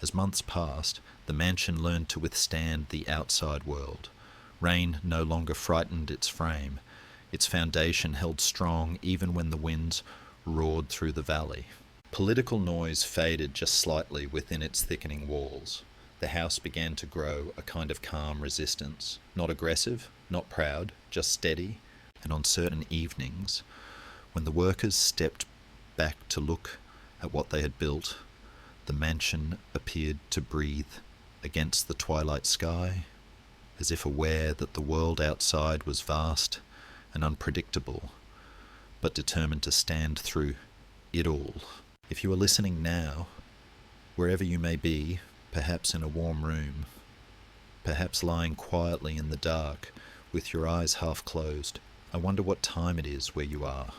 As months passed, the mansion learned to withstand the outside world. Rain no longer frightened its frame. Its foundation held strong even when the winds roared through the valley. Political noise faded just slightly within its thickening walls. The house began to grow a kind of calm resistance, not aggressive, not proud, just steady. And on certain evenings, when the workers stepped back to look at what they had built, the mansion appeared to breathe against the twilight sky, as if aware that the world outside was vast and unpredictable, but determined to stand through it all. If you are listening now, wherever you may be, perhaps in a warm room, perhaps lying quietly in the dark with your eyes half closed, I wonder what time it is where you are.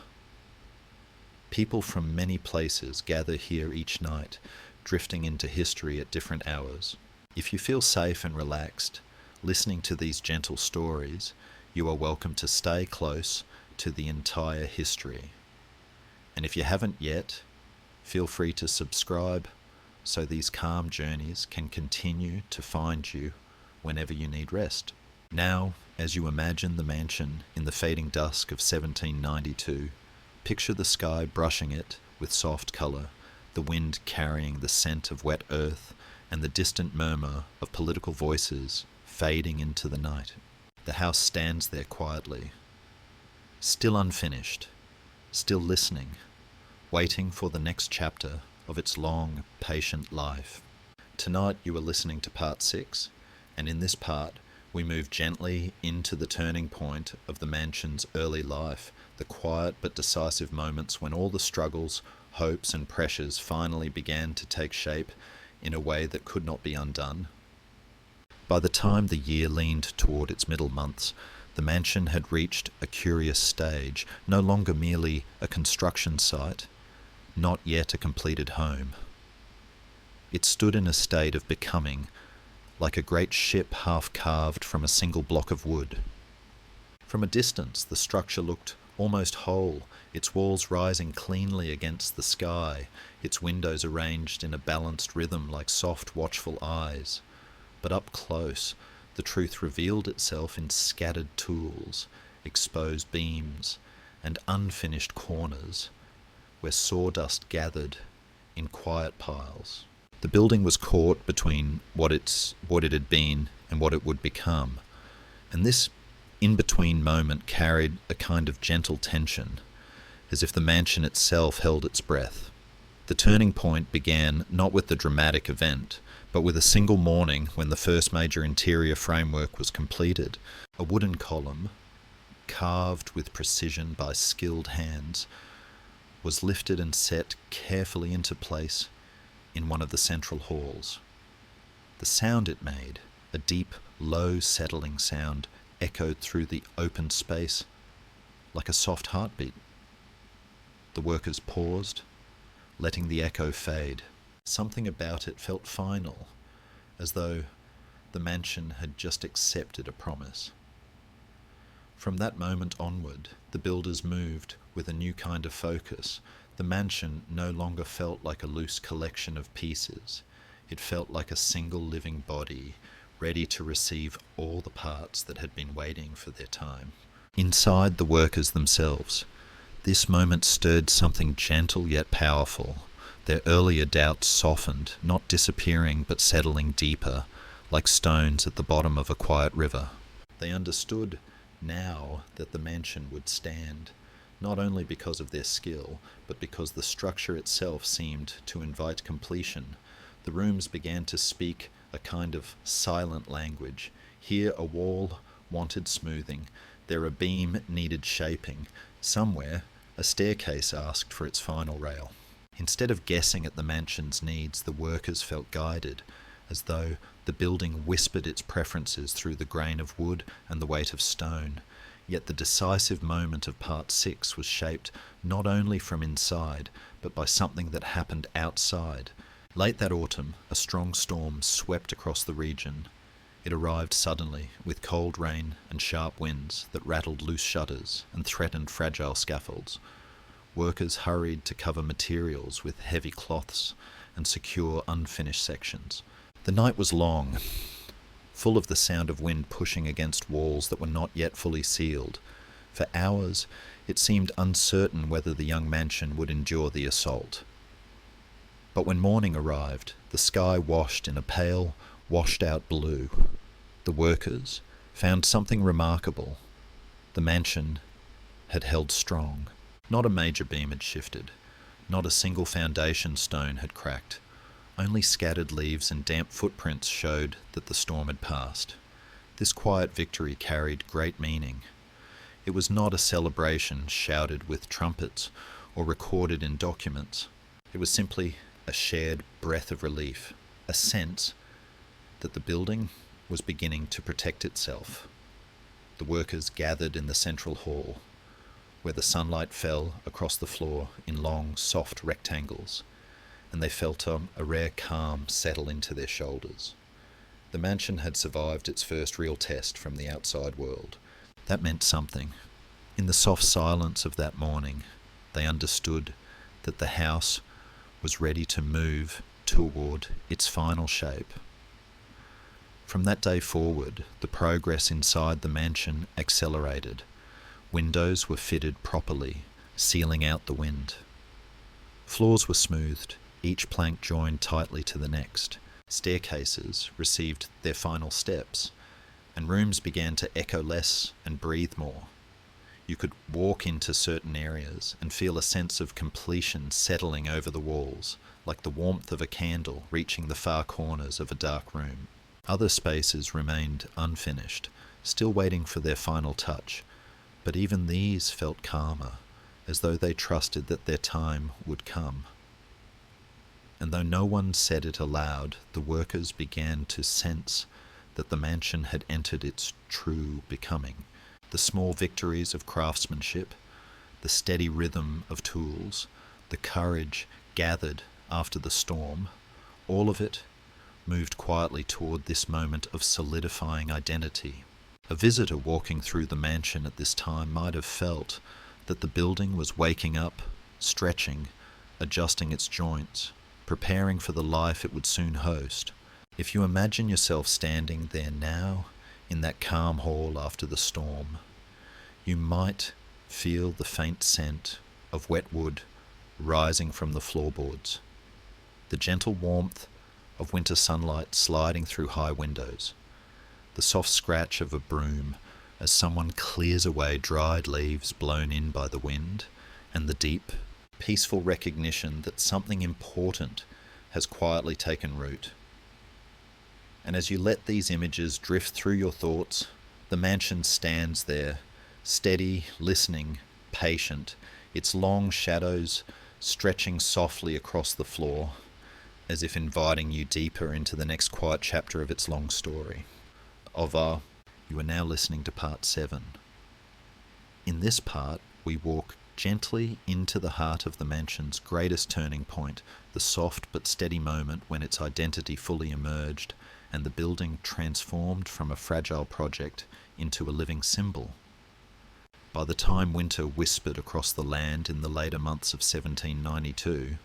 People from many places gather here each night, drifting into history at different hours. If you feel safe and relaxed, listening to these gentle stories, you are welcome to stay close to the entire history. And if you haven't yet, feel free to subscribe so these calm journeys can continue to find you whenever you need rest. Now, as you imagine the mansion in the fading dusk of 1792, picture the sky brushing it with soft colour, the wind carrying the scent of wet earth, and the distant murmur of political voices fading into the night. The house stands there quietly, still unfinished, still listening, waiting for the next chapter of its long, patient life. Tonight you are listening to part 6, and in this part we move gently into the turning point of the mansion's early life, the quiet but decisive moments when all the struggles, hopes and pressures finally began to take shape in a way that could not be undone. By the time the year leaned toward its middle months, the mansion had reached a curious stage, no longer merely a construction site, not yet a completed home. It stood in a state of becoming, like a great ship half carved from a single block of wood. From a distance, the structure looked almost whole, its walls rising cleanly against the sky, its windows arranged in a balanced rhythm like soft, watchful eyes. But up close, the truth revealed itself in scattered tools, exposed beams, and unfinished corners, where sawdust gathered in quiet piles. The building was caught between what it had been and what it would become, and this in-between moment carried a kind of gentle tension, as if the mansion itself held its breath. The turning point began not with the dramatic event, but with a single morning when the first major interior framework was completed. A wooden column, carved with precision by skilled hands, was lifted and set carefully into place in one of the central halls. The sound it made, a deep, low, settling sound, echoed through the open space like a soft heartbeat. The workers paused, letting the echo fade. Something about it felt final, as though the mansion had just accepted a promise. From that moment onward, the builders moved with a new kind of focus. The mansion no longer felt like a loose collection of pieces. It felt like a single living body, ready to receive all the parts that had been waiting for their time. Inside the workers themselves, this moment stirred something gentle yet powerful. Their earlier doubts softened, not disappearing but settling deeper, like stones at the bottom of a quiet river. They understood now that the mansion would stand, not only because of their skill, but because the structure itself seemed to invite completion. The rooms began to speak a kind of silent language. Here a wall wanted smoothing, there a beam needed shaping, somewhere a staircase asked for its final rail. Instead of guessing at the mansion's needs, the workers felt guided, as though the building whispered its preferences through the grain of wood and the weight of stone. Yet the decisive moment of part 6 was shaped not only from inside, but by something that happened outside. Late that autumn, a strong storm swept across the region. It arrived suddenly, with cold rain and sharp winds that rattled loose shutters and threatened fragile scaffolds. Workers hurried to cover materials with heavy cloths and secure unfinished sections. The night was long, full of the sound of wind pushing against walls that were not yet fully sealed. For hours, it seemed uncertain whether the young mansion would endure the assault. But when morning arrived, the sky washed in a pale, washed-out blue. The workers found something remarkable. The mansion had held strong. Not a major beam had shifted. Not a single foundation stone had cracked. Only scattered leaves and damp footprints showed that the storm had passed. This quiet victory carried great meaning. It was not a celebration shouted with trumpets or recorded in documents. It was simply a shared breath of relief, a sense that the building was beginning to protect itself. The workers gathered in the central hall, where the sunlight fell across the floor in long, soft rectangles, and they felt a rare calm settle into their shoulders. The mansion had survived its first real test from the outside world. That meant something. In the soft silence of that morning, they understood that the house was ready to move toward its final shape. From that day forward, the progress inside the mansion accelerated. Windows were fitted properly, sealing out the wind. Floors were smoothed, each plank joined tightly to the next. Staircases received their final steps, and rooms began to echo less and breathe more. You could walk into certain areas and feel a sense of completion settling over the walls, like the warmth of a candle reaching the far corners of a dark room. Other spaces remained unfinished, still waiting for their final touch, but even these felt calmer, as though they trusted that their time would come. And though no one said it aloud, the workers began to sense that the mansion had entered its true becoming. The small victories of craftsmanship, the steady rhythm of tools, the courage gathered after the storm, all of it moved quietly toward this moment of solidifying identity. A visitor walking through the mansion at this time might have felt that the building was waking up, stretching, adjusting its joints, preparing for the life it would soon host. If you imagine yourself standing there now, in that calm hall after the storm, you might feel the faint scent of wet wood rising from the floorboards, the gentle warmth of winter sunlight sliding through high windows, the soft scratch of a broom as someone clears away dried leaves blown in by the wind, and the deep, peaceful recognition that something important has quietly taken root. And as you let these images drift through your thoughts, the mansion stands there, steady, listening, patient, its long shadows stretching softly across the floor, as if inviting you deeper into the next quiet chapter of its long story. You are now listening to part 7. In this part, we walk gently into the heart of the mansion's greatest turning point, the soft but steady moment when its identity fully emerged and the building transformed from a fragile project into a living symbol. By the time winter whispered across the land in the later months of 1792,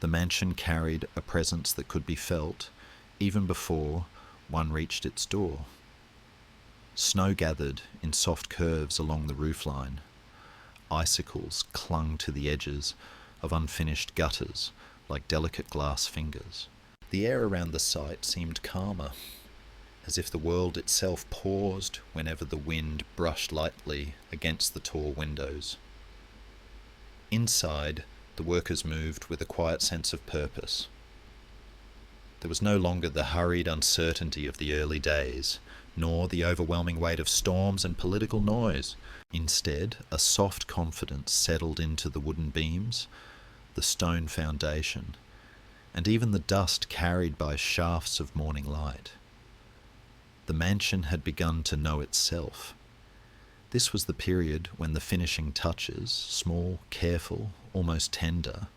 the mansion carried a presence that could be felt even before one reached its door. Snow gathered in soft curves along the roofline. Icicles clung to the edges of unfinished gutters like delicate glass fingers. The air around the site seemed calmer, as if the world itself paused whenever the wind brushed lightly against the tall windows. Inside, the workers moved with a quiet sense of purpose. There was no longer the hurried uncertainty of the early days, nor the overwhelming weight of storms and political noise. Instead, a soft confidence settled into the wooden beams, the stone foundation, and even the dust carried by shafts of morning light. The mansion had begun to know itself. This was the period when the finishing touches, small, careful, almost tender,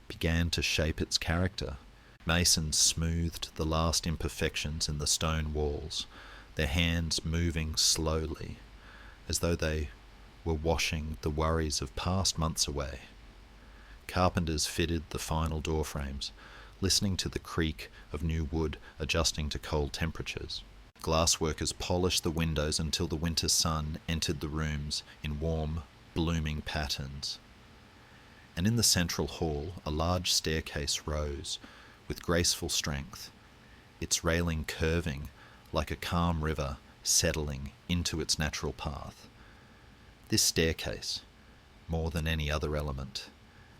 began to shape its character. Masons smoothed the last imperfections in the stone walls, their hands moving slowly, as though they were washing the worries of past months away. Carpenters fitted the final door frames, listening to the creak of new wood adjusting to cold temperatures. Glassworkers polished the windows until the winter sun entered the rooms in warm, blooming patterns. And in the central hall, a large staircase rose with graceful strength, its railing curving like a calm river settling into its natural path. This staircase, more than any other element,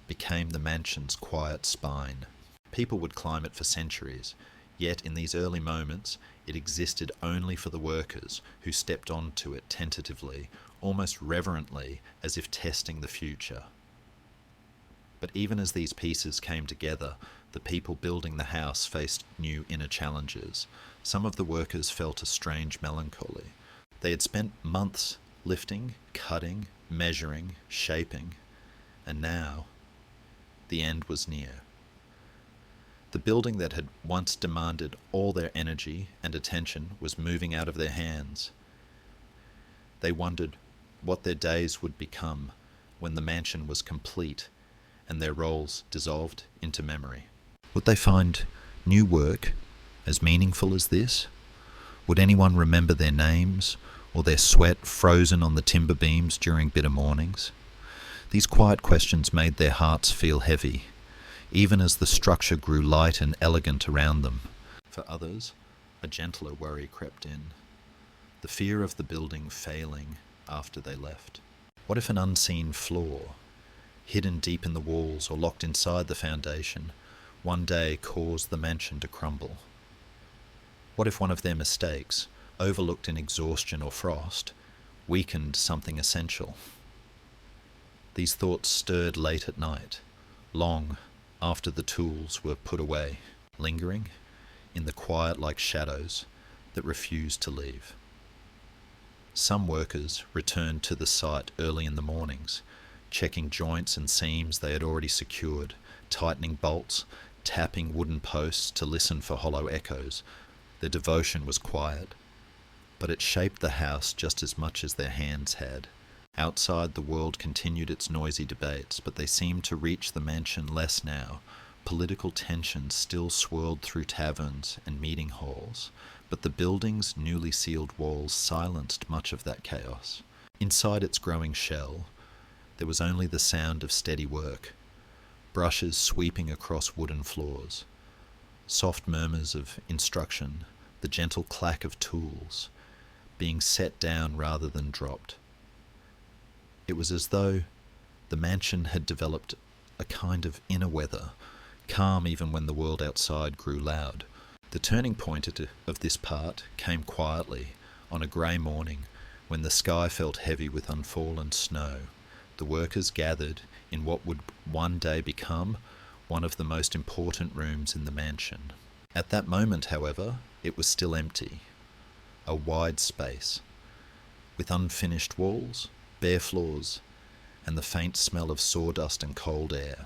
became the mansion's quiet spine. People would climb it for centuries, yet in these early moments it existed only for the workers who stepped onto it tentatively, almost reverently, as if testing the future. But even as these pieces came together, the people building the house faced new inner challenges. Some of the workers felt a strange melancholy. They had spent months lifting, cutting, measuring, shaping, and now the end was near. The building that had once demanded all their energy and attention was moving out of their hands. They wondered what their days would become when the mansion was complete and their roles dissolved into memory. Would they find new work as meaningful as this? Would anyone remember their names or their sweat frozen on the timber beams during bitter mornings? These quiet questions made their hearts feel heavy, even as the structure grew light and elegant around them. For others, a gentler worry crept in, the fear of the building failing after they left. What if an unseen flaw, hidden deep in the walls or locked inside the foundation, one day caused the mansion to crumble? What if one of their mistakes, overlooked in exhaustion or frost, weakened something essential? These thoughts stirred late at night, long after the tools were put away, lingering in the quiet like shadows that refused to leave. Some workers returned to the site early in the mornings, checking joints and seams they had already secured, tightening bolts, tapping wooden posts to listen for hollow echoes. Their devotion was quiet, but it shaped the house just as much as their hands had. Outside, the world continued its noisy debates, but they seemed to reach the mansion less now. Political tensions still swirled through taverns and meeting halls, but the building's newly sealed walls silenced much of that chaos. Inside its growing shell, there was only the sound of steady work, brushes sweeping across wooden floors, soft murmurs of instruction, the gentle clack of tools being set down rather than dropped. It was as though the mansion had developed a kind of inner weather, calm even when the world outside grew loud. The turning point of this part came quietly on a grey morning when the sky felt heavy with unfallen snow. The workers gathered in what would one day become one of the most important rooms in the mansion. At that moment, however, it was still empty, a wide space, with unfinished walls, bare floors, and the faint smell of sawdust and cold air.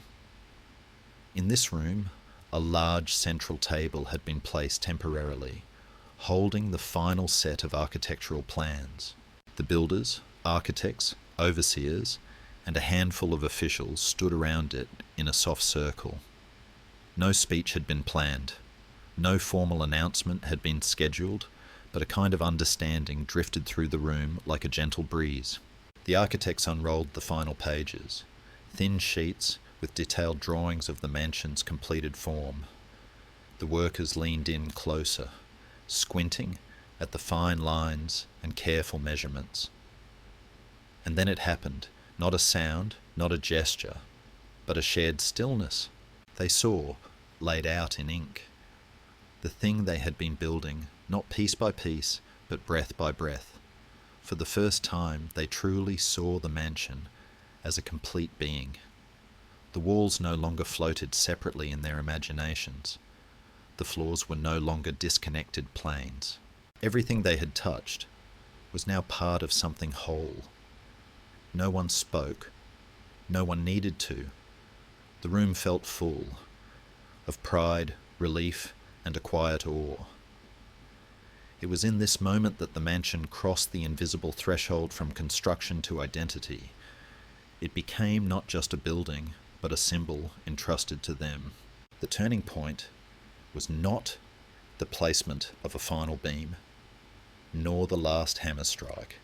In this room, a large central table had been placed temporarily, holding the final set of architectural plans. The builders, architects, overseers, and a handful of officials stood around it in a soft circle. No speech had been planned. No formal announcement had been scheduled, but a kind of understanding drifted through the room like a gentle breeze. The architects unrolled the final pages, thin sheets with detailed drawings of the mansion's completed form. The workers leaned in closer, squinting at the fine lines and careful measurements. And then it happened, not a sound, not a gesture, but a shared stillness. They saw, laid out in ink, the thing they had been building, not piece by piece, but breath by breath. For the first time, they truly saw the mansion as a complete being. The walls no longer floated separately in their imaginations. The floors were no longer disconnected planes. Everything they had touched was now part of something whole. No one spoke. No one needed to. The room felt full of pride, relief, and a quiet awe. It was in this moment that the mansion crossed the invisible threshold from construction to identity. It became not just a building, but a symbol entrusted to them. The turning point was not the placement of a final beam, nor the last hammer strike.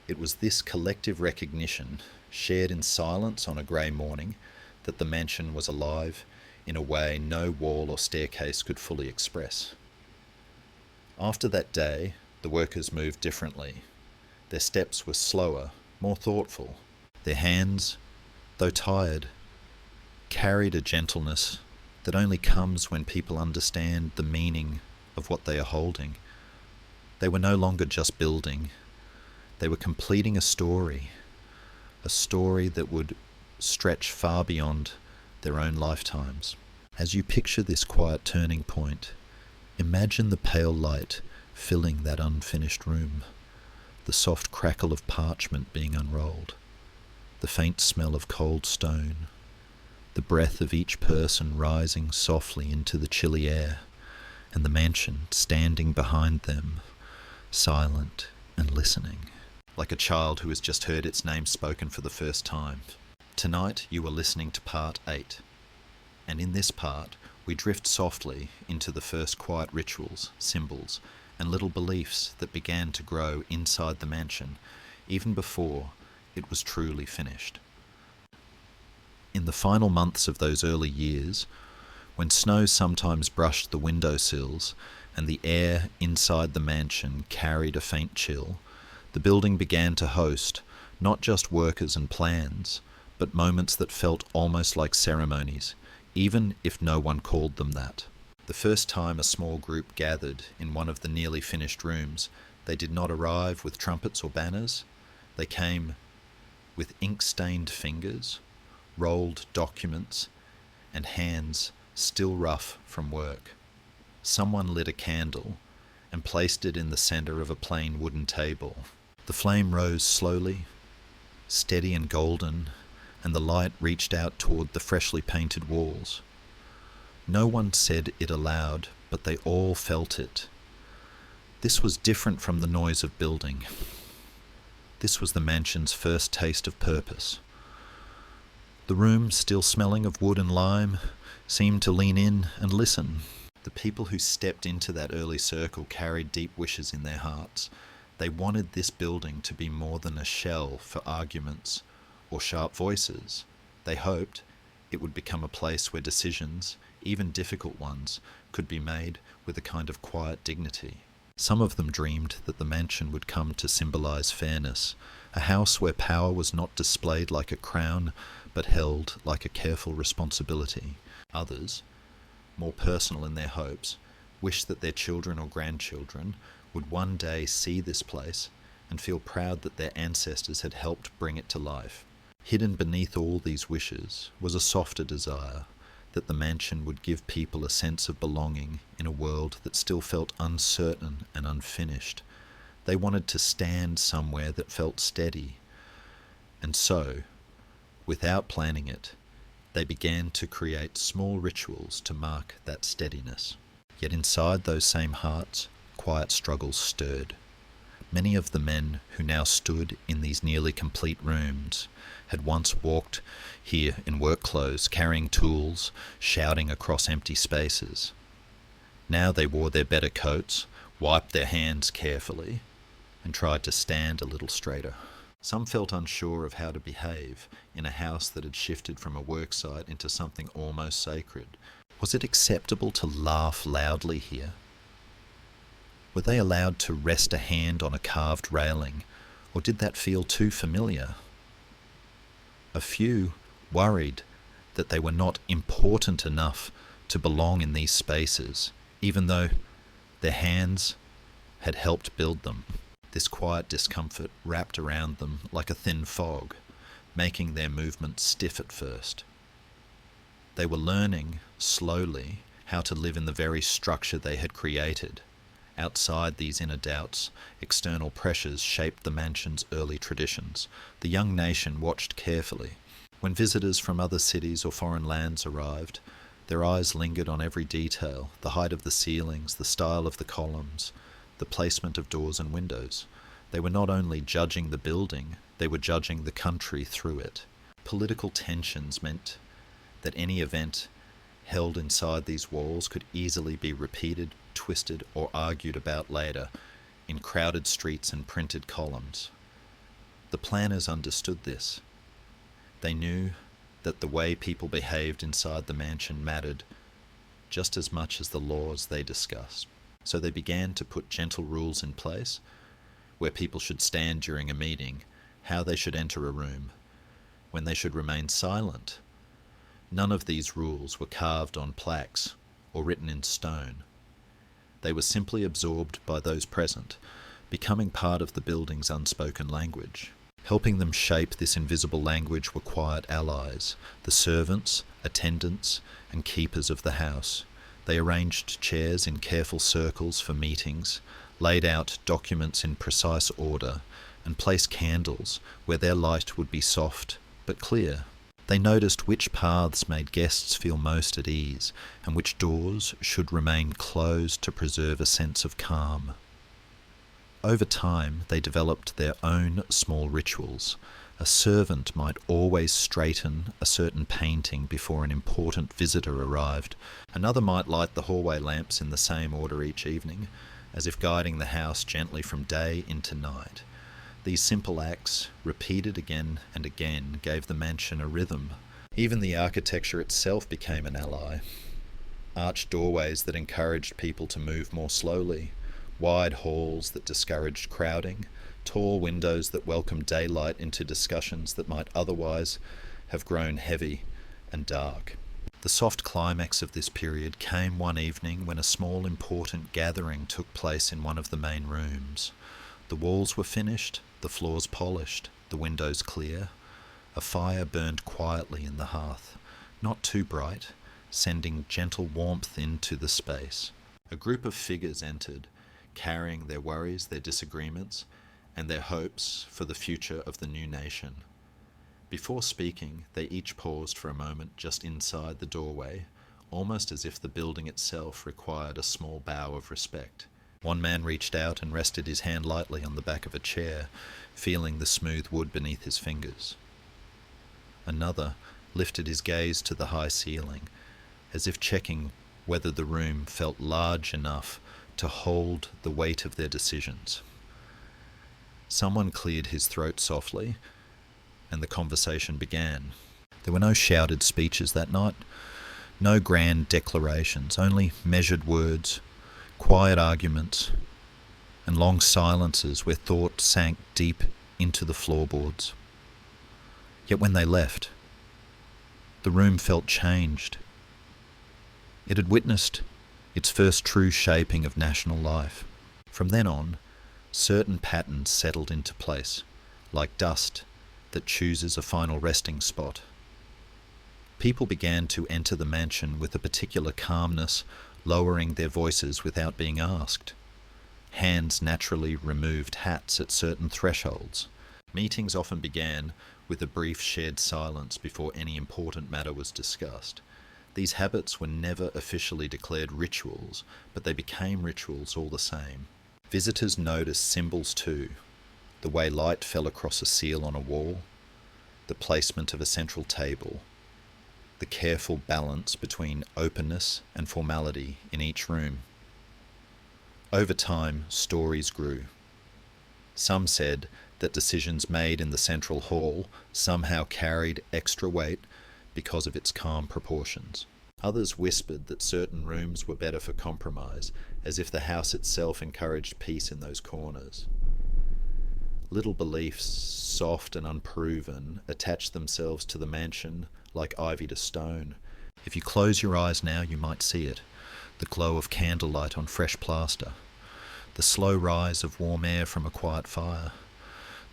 It was this collective recognition, shared in silence on a grey morning, that the mansion was alive in a way no wall or staircase could fully express. After that day, the workers moved differently. Their steps were slower, more thoughtful. Their hands, though tired, carried a gentleness that only comes when people understand the meaning of what they are holding. They were no longer just building. They were completing a story that would stretch far beyond their own lifetimes. As you picture this quiet turning point, imagine the pale light filling that unfinished room, the soft crackle of parchment being unrolled, the faint smell of cold stone, the breath of each person rising softly into the chilly air, and the mansion standing behind them, silent and listening, like a child who has just heard its name spoken for the first time. Tonight you are listening to part 8, and in this part we drift softly into the first quiet rituals, symbols, and little beliefs that began to grow inside the mansion, even before it was truly finished. In the final months of those early years, when snow sometimes brushed the windowsills and the air inside the mansion carried a faint chill, the building began to host not just workers and plans, but moments that felt almost like ceremonies, even if no one called them that. The first time a small group gathered in one of the nearly finished rooms, they did not arrive with trumpets or banners. They came with ink-stained fingers, rolled documents, and hands still rough from work. Someone lit a candle and placed it in the center of a plain wooden table. The flame rose slowly, steady and golden, and the light reached out toward the freshly painted walls. No one said it aloud, but they all felt it. This was different from the noise of building. This was the mansion's first taste of purpose. The room, still smelling of wood and lime, seemed to lean in and listen. The people who stepped into that early circle carried deep wishes in their hearts. They wanted this building to be more than a shell for arguments or sharp voices. They hoped it would become a place where decisions, even difficult ones, could be made with a kind of quiet dignity. Some of them dreamed that the mansion would come to symbolize fairness, a house where power was not displayed like a crown, but held like a careful responsibility. Others, more personal in their hopes, wished that their children or grandchildren would one day see this place and feel proud that their ancestors had helped bring it to life. Hidden beneath all these wishes was a softer desire that the mansion would give people a sense of belonging in a world that still felt uncertain and unfinished. They wanted to stand somewhere that felt steady. And so, without planning it, they began to create small rituals to mark that steadiness. Yet inside those same hearts, quiet struggles stirred. Many of the men who now stood in these nearly complete rooms had once walked here in work clothes, carrying tools, shouting across empty spaces. Now they wore their better coats, wiped their hands carefully, and tried to stand a little straighter. Some felt unsure of how to behave in a house that had shifted from a worksite into something almost sacred. Was it acceptable to laugh loudly here? Were they allowed to rest a hand on a carved railing, or did that feel too familiar? A few worried that they were not important enough to belong in these spaces, even though their hands had helped build them. This quiet discomfort wrapped around them like a thin fog, making their movements stiff at first. They were learning, slowly, how to live in the very structure they had created. Outside these inner doubts, external pressures shaped the mansion's early traditions. The young nation watched carefully. When visitors from other cities or foreign lands arrived, their eyes lingered on every detail, the height of the ceilings, the style of the columns, the placement of doors and windows. They were not only judging the building, they were judging the country through it. Political tensions meant that any event held inside these walls could easily be repeated, twisted, or argued about later in crowded streets and printed columns. The planners understood this. They knew that the way people behaved inside the mansion mattered just as much as the laws they discussed. So they began to put gentle rules in place, where people should stand during a meeting, how they should enter a room, when they should remain silent. None of these rules were carved on plaques or written in stone. They were simply absorbed by those present, becoming part of the building's unspoken language. Helping them shape this invisible language were quiet allies, the servants, attendants, and keepers of the house. They arranged chairs in careful circles for meetings, laid out documents in precise order, and placed candles where their light would be soft but clear. They noticed which paths made guests feel most at ease, and which doors should remain closed to preserve a sense of calm. Over time, they developed their own small rituals. A servant might always straighten a certain painting before an important visitor arrived. Another might light the hallway lamps in the same order each evening, as if guiding the house gently from day into night. These simple acts, repeated again and again, gave the mansion a rhythm, Even the architecture itself became an ally. Arched doorways that encouraged people to move more slowly, wide halls that discouraged crowding, tall windows that welcomed daylight into discussions that might otherwise have grown heavy and dark. The soft climax of this period came one evening when a small important gathering took place in one of the main rooms. The walls were finished, the floors polished, the windows clear. A fire burned quietly in the hearth, not too bright, sending gentle warmth into the space. A group of figures entered, carrying their worries, their disagreements, and their hopes for the future of the new nation. Before speaking, they each paused for a moment just inside the doorway, almost as if the building itself required a small bow of respect. One man reached out and rested his hand lightly on the back of a chair, feeling the smooth wood beneath his fingers. Another lifted his gaze to the high ceiling, as if checking whether the room felt large enough to hold the weight of their decisions. Someone cleared his throat softly, and the conversation began. There were no shouted speeches that night, no grand declarations, only measured words, quiet arguments, and long silences where thought sank deep into the floorboards. Yet when they left, the room felt changed. It had witnessed its first true shaping of national life. From then on, certain patterns settled into place, like dust that chooses a final resting spot. People began to enter the mansion with a particular calmness, lowering their voices without being asked. Hands naturally removed hats at certain thresholds. Meetings often began with a brief shared silence before any important matter was discussed. These habits were never officially declared rituals, but they became rituals all the same. Visitors noticed symbols too, the way light fell across a seal on a wall, the placement of a central table, the careful balance between openness and formality in each room. Over time, stories grew. Some said that decisions made in the central hall somehow carried extra weight because of its calm proportions. Others whispered that certain rooms were better for compromise, as if the house itself encouraged peace in those corners. Little beliefs, soft and unproven, attached themselves to the mansion like ivy to stone. If you close your eyes now, you might see it. The glow of candlelight on fresh plaster. The slow rise of warm air from a quiet fire.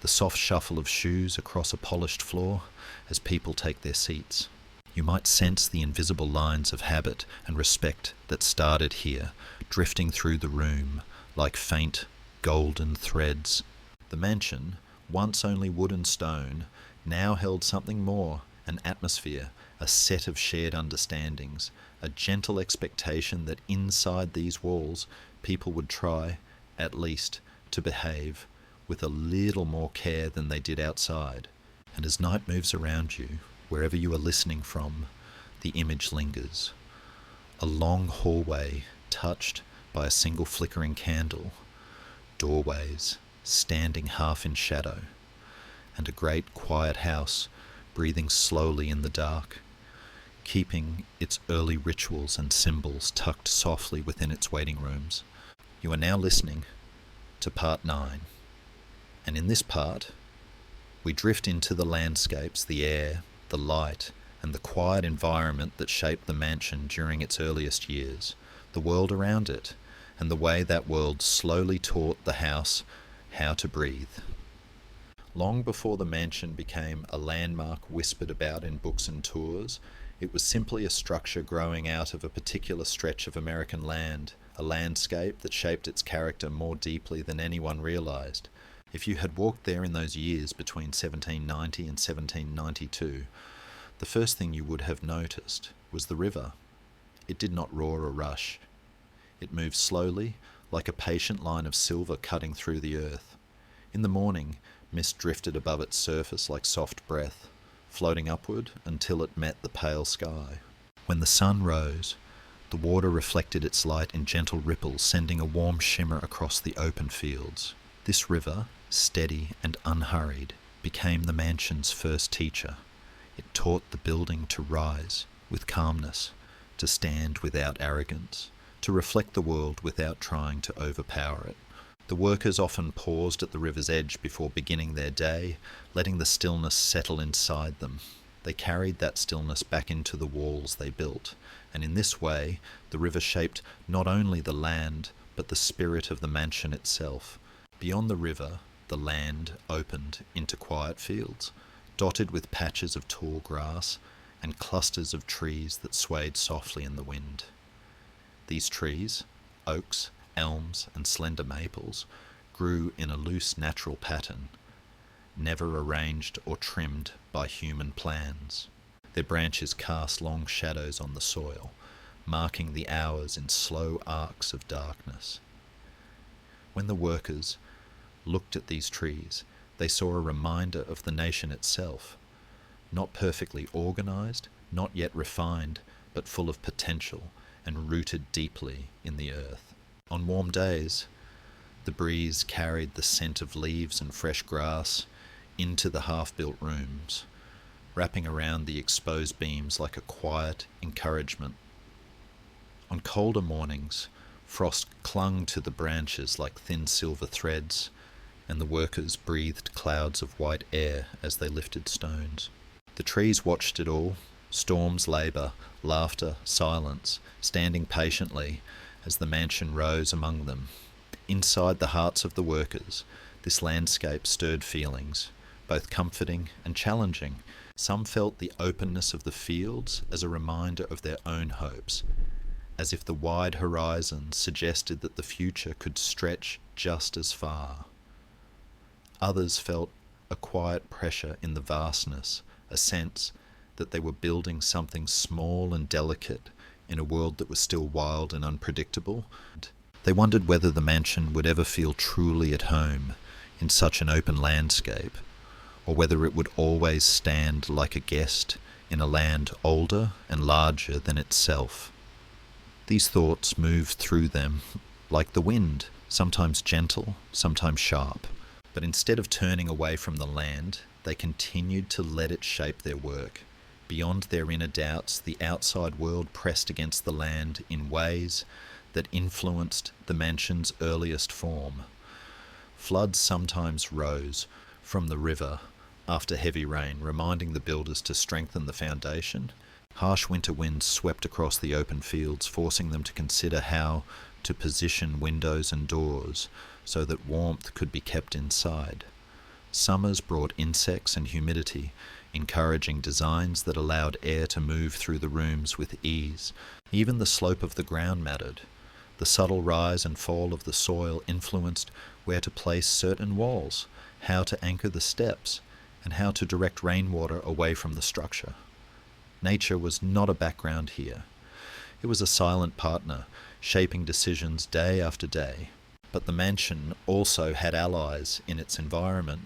The soft shuffle of shoes across a polished floor as people take their seats. You might sense the invisible lines of habit and respect that started here, drifting through the room like faint, golden threads. The mansion, once only wood and stone, now held something more, an atmosphere, a set of shared understandings, a gentle expectation that inside these walls people would try, at least, to behave with a little more care than they did outside. And as night moves around you, wherever you are listening from, the image lingers. A long hallway touched by a single flickering candle, doorways standing half in shadow, and a great quiet house breathing slowly in the dark, keeping its early rituals and symbols tucked softly within its waiting rooms. You are now listening to part 9, and in this part, we drift into the landscapes, the air, the light, and the quiet environment that shaped the mansion during its earliest years, the world around it, and the way that world slowly taught the house how to breathe. Long before the mansion became a landmark whispered about in books and tours, it was simply a structure growing out of a particular stretch of American land, a landscape that shaped its character more deeply than anyone realized. If you had walked there in those years between 1790 and 1792, the first thing you would have noticed was the river. It did not roar or rush. It moved slowly, like a patient line of silver cutting through the earth. In the morning, mist drifted above its surface like soft breath, floating upward until it met the pale sky. When the sun rose, the water reflected its light in gentle ripples, sending a warm shimmer across the open fields. This river, steady and unhurried, became the mansion's first teacher. It taught the building to rise with calmness, to stand without arrogance, to reflect the world without trying to overpower it. The workers often paused at the river's edge before beginning their day, letting the stillness settle inside them. They carried that stillness back into the walls they built, and in this way the river shaped not only the land, but the spirit of the mansion itself. Beyond the river, the land opened into quiet fields, dotted with patches of tall grass and clusters of trees that swayed softly in the wind. These trees, oaks, elms, and slender maples, grew in a loose natural pattern, never arranged or trimmed by human plans. Their branches cast long shadows on the soil, marking the hours in slow arcs of darkness. When the workers looked at these trees, they saw a reminder of the nation itself, not perfectly organized, not yet refined, but full of potential and rooted deeply in the earth. On warm days, the breeze carried the scent of leaves and fresh grass into the half-built rooms, wrapping around the exposed beams like a quiet encouragement. On colder mornings, frost clung to the branches like thin silver threads, and the workers breathed clouds of white air as they lifted stones. The trees watched it all, storms, labour, laughter, silence, standing patiently as the mansion rose among them. Inside the hearts of the workers, this landscape stirred feelings, both comforting and challenging. Some felt the openness of the fields as a reminder of their own hopes, as if the wide horizon suggested that the future could stretch just as far. Others felt a quiet pressure in the vastness, a sense that they were building something small and delicate in a world that was still wild and unpredictable. They wondered whether the mansion would ever feel truly at home in such an open landscape, or whether it would always stand like a guest in a land older and larger than itself. These thoughts moved through them like the wind, sometimes gentle, sometimes sharp. But instead of turning away from the land, they continued to let it shape their work. Beyond their inner doubts, the outside world pressed against the land in ways that influenced the mansion's earliest form. Floods sometimes rose from the river after heavy rain, reminding the builders to strengthen the foundation. Harsh winter winds swept across the open fields, forcing them to consider how to position windows and doors so that warmth could be kept inside. Summers brought insects and humidity, encouraging designs that allowed air to move through the rooms with ease. Even the slope of the ground mattered. The subtle rise and fall of the soil influenced where to place certain walls, how to anchor the steps, and how to direct rainwater away from the structure. Nature was not a background here. It was a silent partner, shaping decisions day after day. But the mansion also had allies in its environment.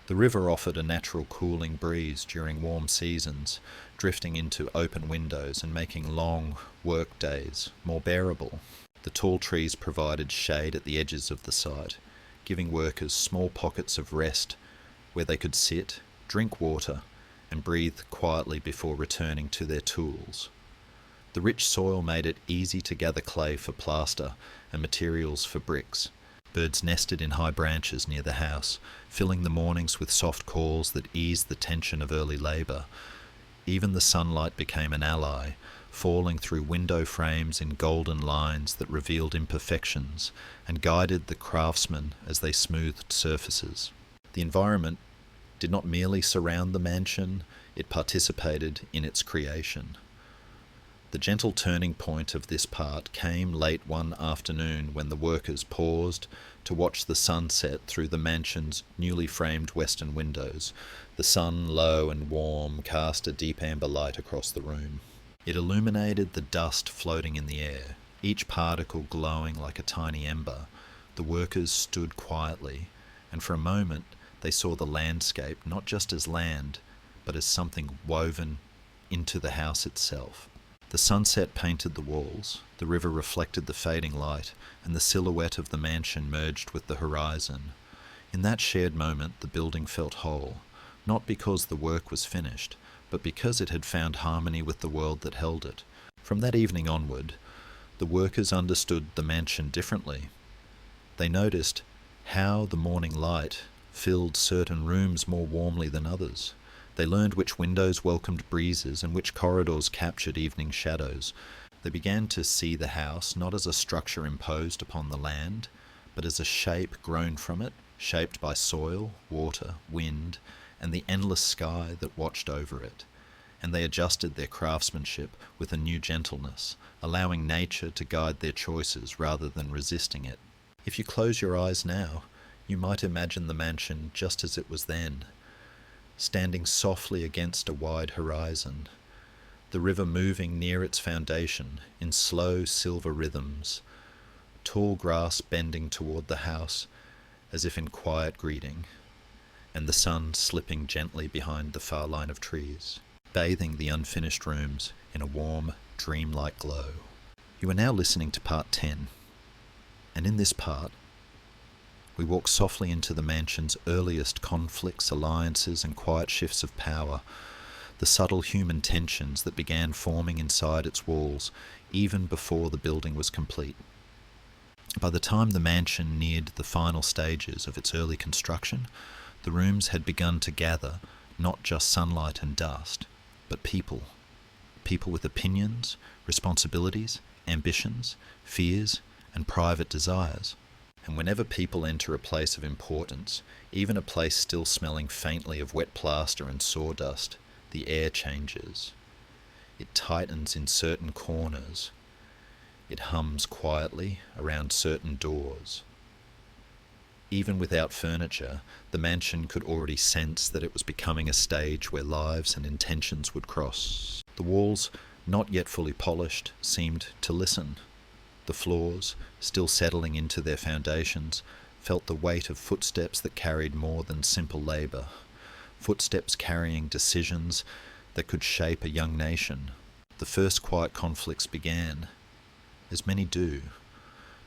The river offered a natural cooling breeze during warm seasons, drifting into open windows and making long work days more bearable. The tall trees provided shade at the edges of the site, giving workers small pockets of rest where they could sit, drink water, and breathe quietly before returning to their tools. The rich soil made it easy to gather clay for plaster and materials for bricks. Birds nested in high branches near the house, filling the mornings with soft calls that eased the tension of early labour. Even the sunlight became an ally, falling through window frames in golden lines that revealed imperfections and guided the craftsmen as they smoothed surfaces. The environment did not merely surround the mansion, it participated in its creation. The gentle turning point of this part came late one afternoon when the workers paused to watch the sunset through the mansion's newly framed western windows. The sun, low and warm, cast a deep amber light across the room. It illuminated the dust floating in the air, each particle glowing like a tiny ember. The workers stood quietly, and for a moment they saw the landscape not just as land, but as something woven into the house itself. The sunset painted the walls, the river reflected the fading light, and the silhouette of the mansion merged with the horizon. In that shared moment, the building felt whole, not because the work was finished, but because it had found harmony with the world that held it. From that evening onward, the workers understood the mansion differently. They noticed how the morning light filled certain rooms more warmly than others. They learned which windows welcomed breezes and which corridors captured evening shadows. They began to see the house not as a structure imposed upon the land, but as a shape grown from it, shaped by soil, water, wind, and the endless sky that watched over it. And they adjusted their craftsmanship with a new gentleness, allowing nature to guide their choices rather than resisting it. If you close your eyes now, you might imagine the mansion just as it was then, standing softly against a wide horizon, the river moving near its foundation in slow silver rhythms, tall grass bending toward the house as if in quiet greeting, and the sun slipping gently behind the far line of trees, bathing the unfinished rooms in a warm, dreamlike glow. You are now listening to part 10, and in this part, we walk softly into the mansion's earliest conflicts, alliances, and quiet shifts of power, the subtle human tensions that began forming inside its walls even before the building was complete. By the time the mansion neared the final stages of its early construction, the rooms had begun to gather not just sunlight and dust, but people. People with opinions, responsibilities, ambitions, fears, and private desires. And whenever people enter a place of importance, even a place still smelling faintly of wet plaster and sawdust, the air changes. It tightens in certain corners. It hums quietly around certain doors. Even without furniture, the mansion could already sense that it was becoming a stage where lives and intentions would cross. The walls, not yet fully polished, seemed to listen. The floors, still settling into their foundations, felt the weight of footsteps that carried more than simple labour, footsteps carrying decisions that could shape a young nation. The first quiet conflicts began, as many do,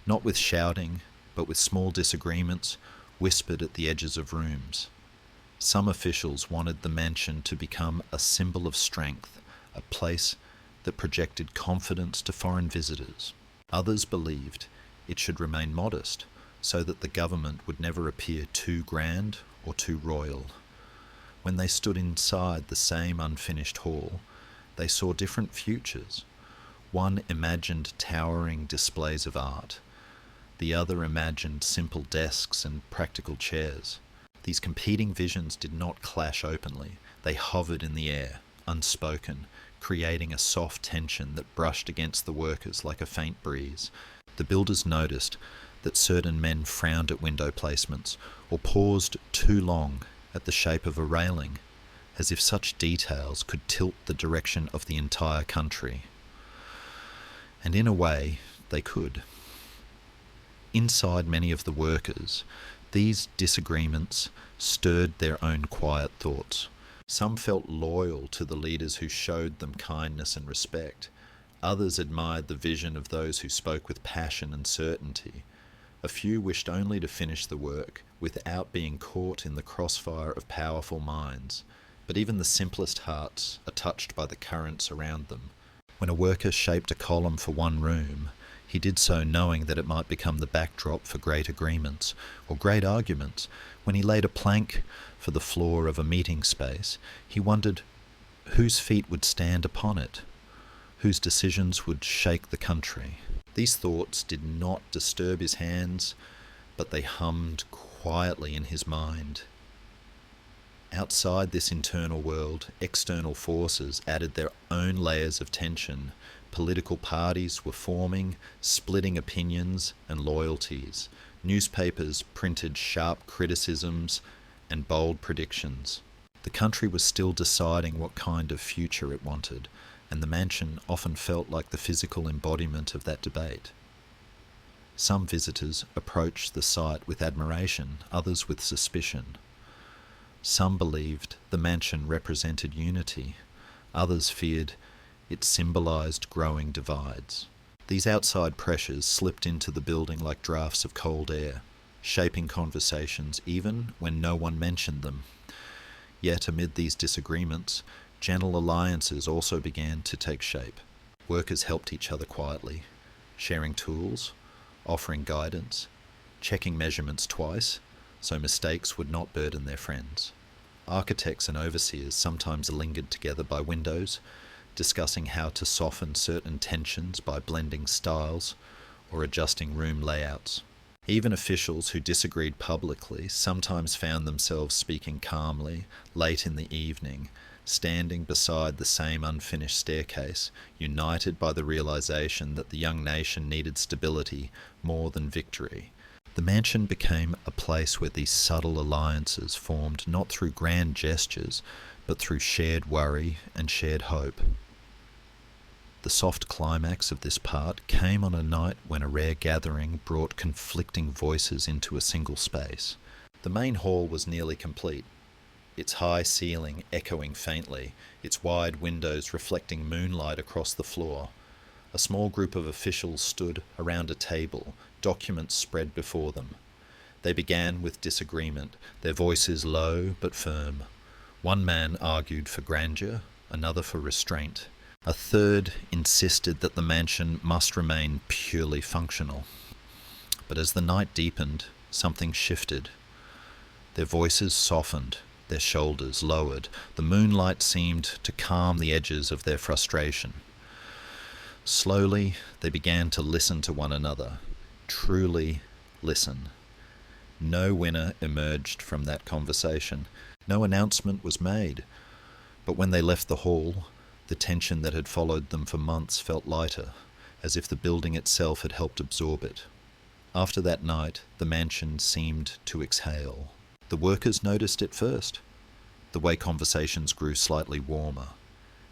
not with shouting, but with small disagreements whispered at the edges of rooms. Some officials wanted the mansion to become a symbol of strength, a place that projected confidence to foreign visitors. Others believed it should remain modest, so that the government would never appear too grand or too royal. When they stood inside the same unfinished hall, they saw different futures. One imagined towering displays of art. The other imagined simple desks and practical chairs. These competing visions did not clash openly. They hovered in the air, unspoken, creating a soft tension that brushed against the workers like a faint breeze. The builders noticed that certain men frowned at window placements or paused too long at the shape of a railing, as if such details could tilt the direction of the entire country. And in a way, they could. Inside many of the workers, these disagreements stirred their own quiet thoughts. Some felt loyal to the leaders who showed them kindness and respect. Others admired the vision of those who spoke with passion and certainty. A few wished only to finish the work without being caught in the crossfire of powerful minds. But even the simplest hearts are touched by the currents around them. When a worker shaped a column for one room, he did so knowing that it might become the backdrop for great agreements or great arguments. When he laid a plank for the floor of a meeting space, he wondered whose feet would stand upon it, whose decisions would shake the country. These thoughts did not disturb his hands, but they hummed quietly in his mind. Outside this internal world, external forces added their own layers of tension. Political parties were forming, splitting opinions and loyalties. Newspapers printed sharp criticisms and bold predictions. The country was still deciding what kind of future it wanted, and the mansion often felt like the physical embodiment of that debate. Some visitors approached the site with admiration, others with suspicion. Some believed the mansion represented unity, others feared it symbolized growing divides. These outside pressures slipped into the building like drafts of cold air, shaping conversations even when no one mentioned them. Yet amid these disagreements, Gentle alliances also began to take shape. Workers helped each other quietly, sharing tools, offering guidance, checking measurements twice so mistakes would not burden their friends. Architects and overseers sometimes lingered together by windows, discussing how to soften certain tensions by blending styles or adjusting room layouts. Even officials who disagreed publicly sometimes found themselves speaking calmly late in the evening, standing beside the same unfinished staircase, united by the realization that the young nation needed stability more than victory. The mansion became a place where these subtle alliances formed not through grand gestures, but through shared worry and shared hope. The soft climax of this part came on a night when a rare gathering brought conflicting voices into a single space. The main hall was nearly complete, its high ceiling echoing faintly, its wide windows reflecting moonlight across the floor. A small group of officials stood around a table, documents spread before them. They began with disagreement, their voices low but firm. One man argued for grandeur, another for restraint. A third insisted that the mansion must remain purely functional. But as the night deepened, something shifted. Their voices softened, their shoulders lowered. The moonlight seemed to calm the edges of their frustration. Slowly, they began to listen to one another, truly listen. No winner emerged from that conversation. No announcement was made. But when they left the hall, the tension that had followed them for months felt lighter, as if the building itself had helped absorb it. After that night, the mansion seemed to exhale. The workers noticed it first. The way conversations grew slightly warmer,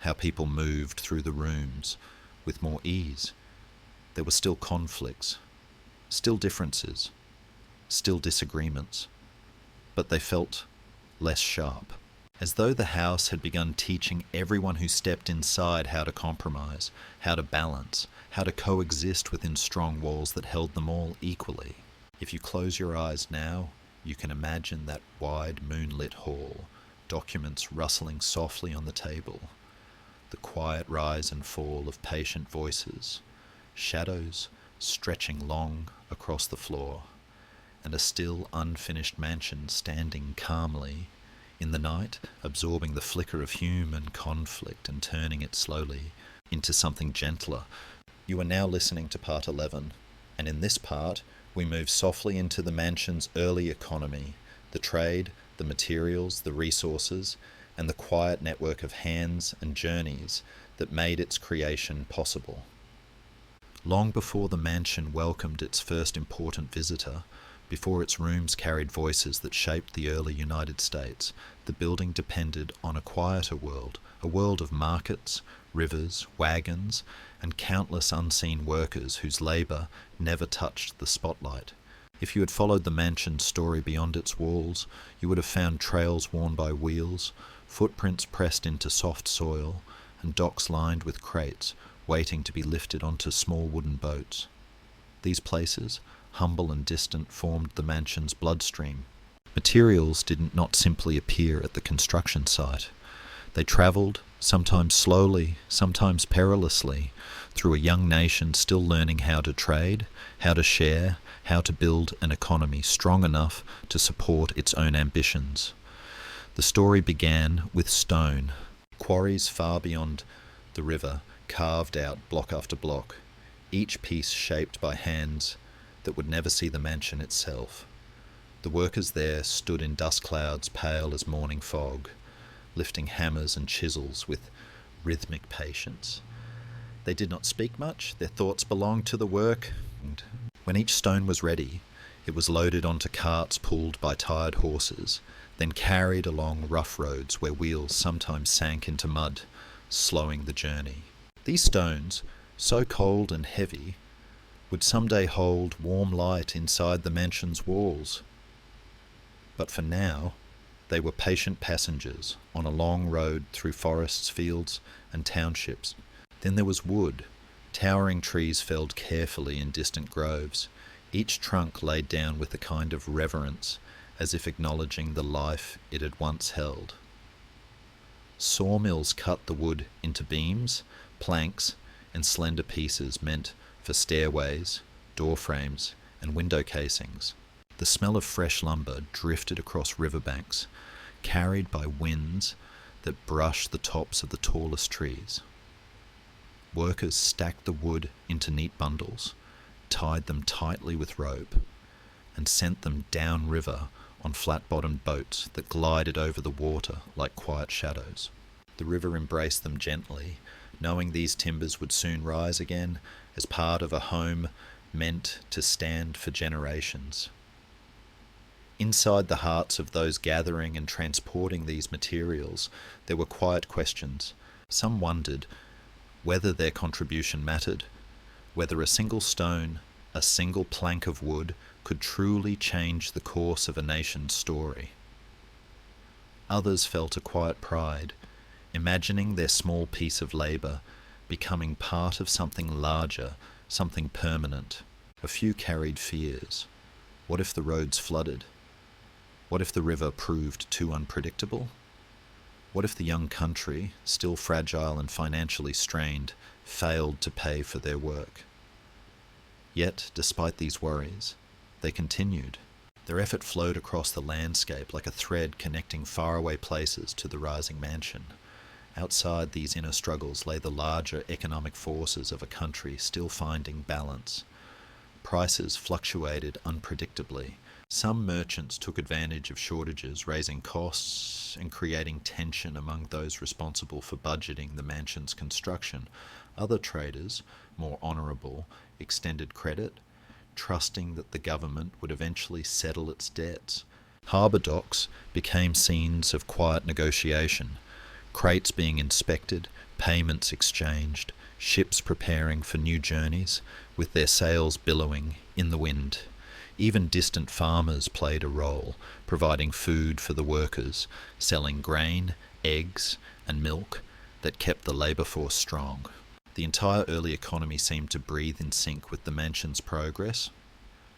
how people moved through the rooms with more ease. There were still conflicts, still differences, still disagreements, but they felt less sharp. As though the house had begun teaching everyone who stepped inside how to compromise, how to balance, how to coexist within strong walls that held them all equally. If you close your eyes now, you can imagine that wide moonlit hall, documents rustling softly on the table, the quiet rise and fall of patient voices, shadows stretching long across the floor, and a still unfinished mansion standing calmly in the night, absorbing the flicker of human conflict and turning it slowly into something gentler. You are now listening to part 11, and in this part, we move softly into the mansion's early economy, the trade, the materials, the resources, and the quiet network of hands and journeys that made its creation possible. Long before the mansion welcomed its first important visitor, before its rooms carried voices that shaped the early United States, the building depended on a quieter world, a world of markets, rivers, wagons, and countless unseen workers whose labour never touched the spotlight. If you had followed the mansion's story beyond its walls, you would have found trails worn by wheels, footprints pressed into soft soil, and docks lined with crates waiting to be lifted onto small wooden boats. These places, humble and distant, formed the mansion's bloodstream. Materials did not simply appear at the construction site. They travelled, sometimes slowly, sometimes perilously, through a young nation still learning how to trade, how to share, how to build an economy strong enough to support its own ambitions. The story began with stone, quarries far beyond the river, carved out block after block, each piece shaped by hands that would never see the mansion itself. The workers there stood in dust clouds pale as morning fog, lifting hammers and chisels with rhythmic patience. They did not speak much, their thoughts belonged to the work. And when each stone was ready, it was loaded onto carts pulled by tired horses, then carried along rough roads where wheels sometimes sank into mud, slowing the journey. These stones, so cold and heavy, would someday hold warm light inside the mansion's walls. But for now, they were patient passengers on a long road through forests, fields, and townships. Then there was wood, towering trees felled carefully in distant groves, each trunk laid down with a kind of reverence, as if acknowledging the life it had once held. Sawmills cut the wood into beams, planks, and slender pieces meant for stairways, door frames, and window casings. The smell of fresh lumber drifted across riverbanks, carried by winds that brushed the tops of the tallest trees. Workers stacked the wood into neat bundles, tied them tightly with rope, and sent them downriver on flat-bottomed boats that glided over the water like quiet shadows. The river embraced them gently, knowing these timbers would soon rise again as part of a home meant to stand for generations. Inside the hearts of those gathering and transporting these materials, there were quiet questions. Some wondered whether their contribution mattered, whether a single stone, a single plank of wood could truly change the course of a nation's story. Others felt a quiet pride, imagining their small piece of labour becoming part of something larger, something permanent. A few carried fears. What if the roads flooded? What if the river proved too unpredictable? What if the young country, still fragile and financially strained, failed to pay for their work? Yet, despite these worries, they continued. Their effort flowed across the landscape like a thread connecting faraway places to the rising mansion. Outside these inner struggles lay the larger economic forces of a country still finding balance. Prices fluctuated unpredictably. Some merchants took advantage of shortages, raising costs and creating tension among those responsible for budgeting the mansion's construction. Other traders, more honourable, extended credit, trusting that the government would eventually settle its debts. Harbour docks became scenes of quiet negotiation, crates being inspected, payments exchanged, ships preparing for new journeys, with their sails billowing in the wind. Even distant farmers played a role, providing food for the workers, selling grain, eggs, and milk that kept the labour force strong. The entire early economy seemed to breathe in sync with the mansion's progress.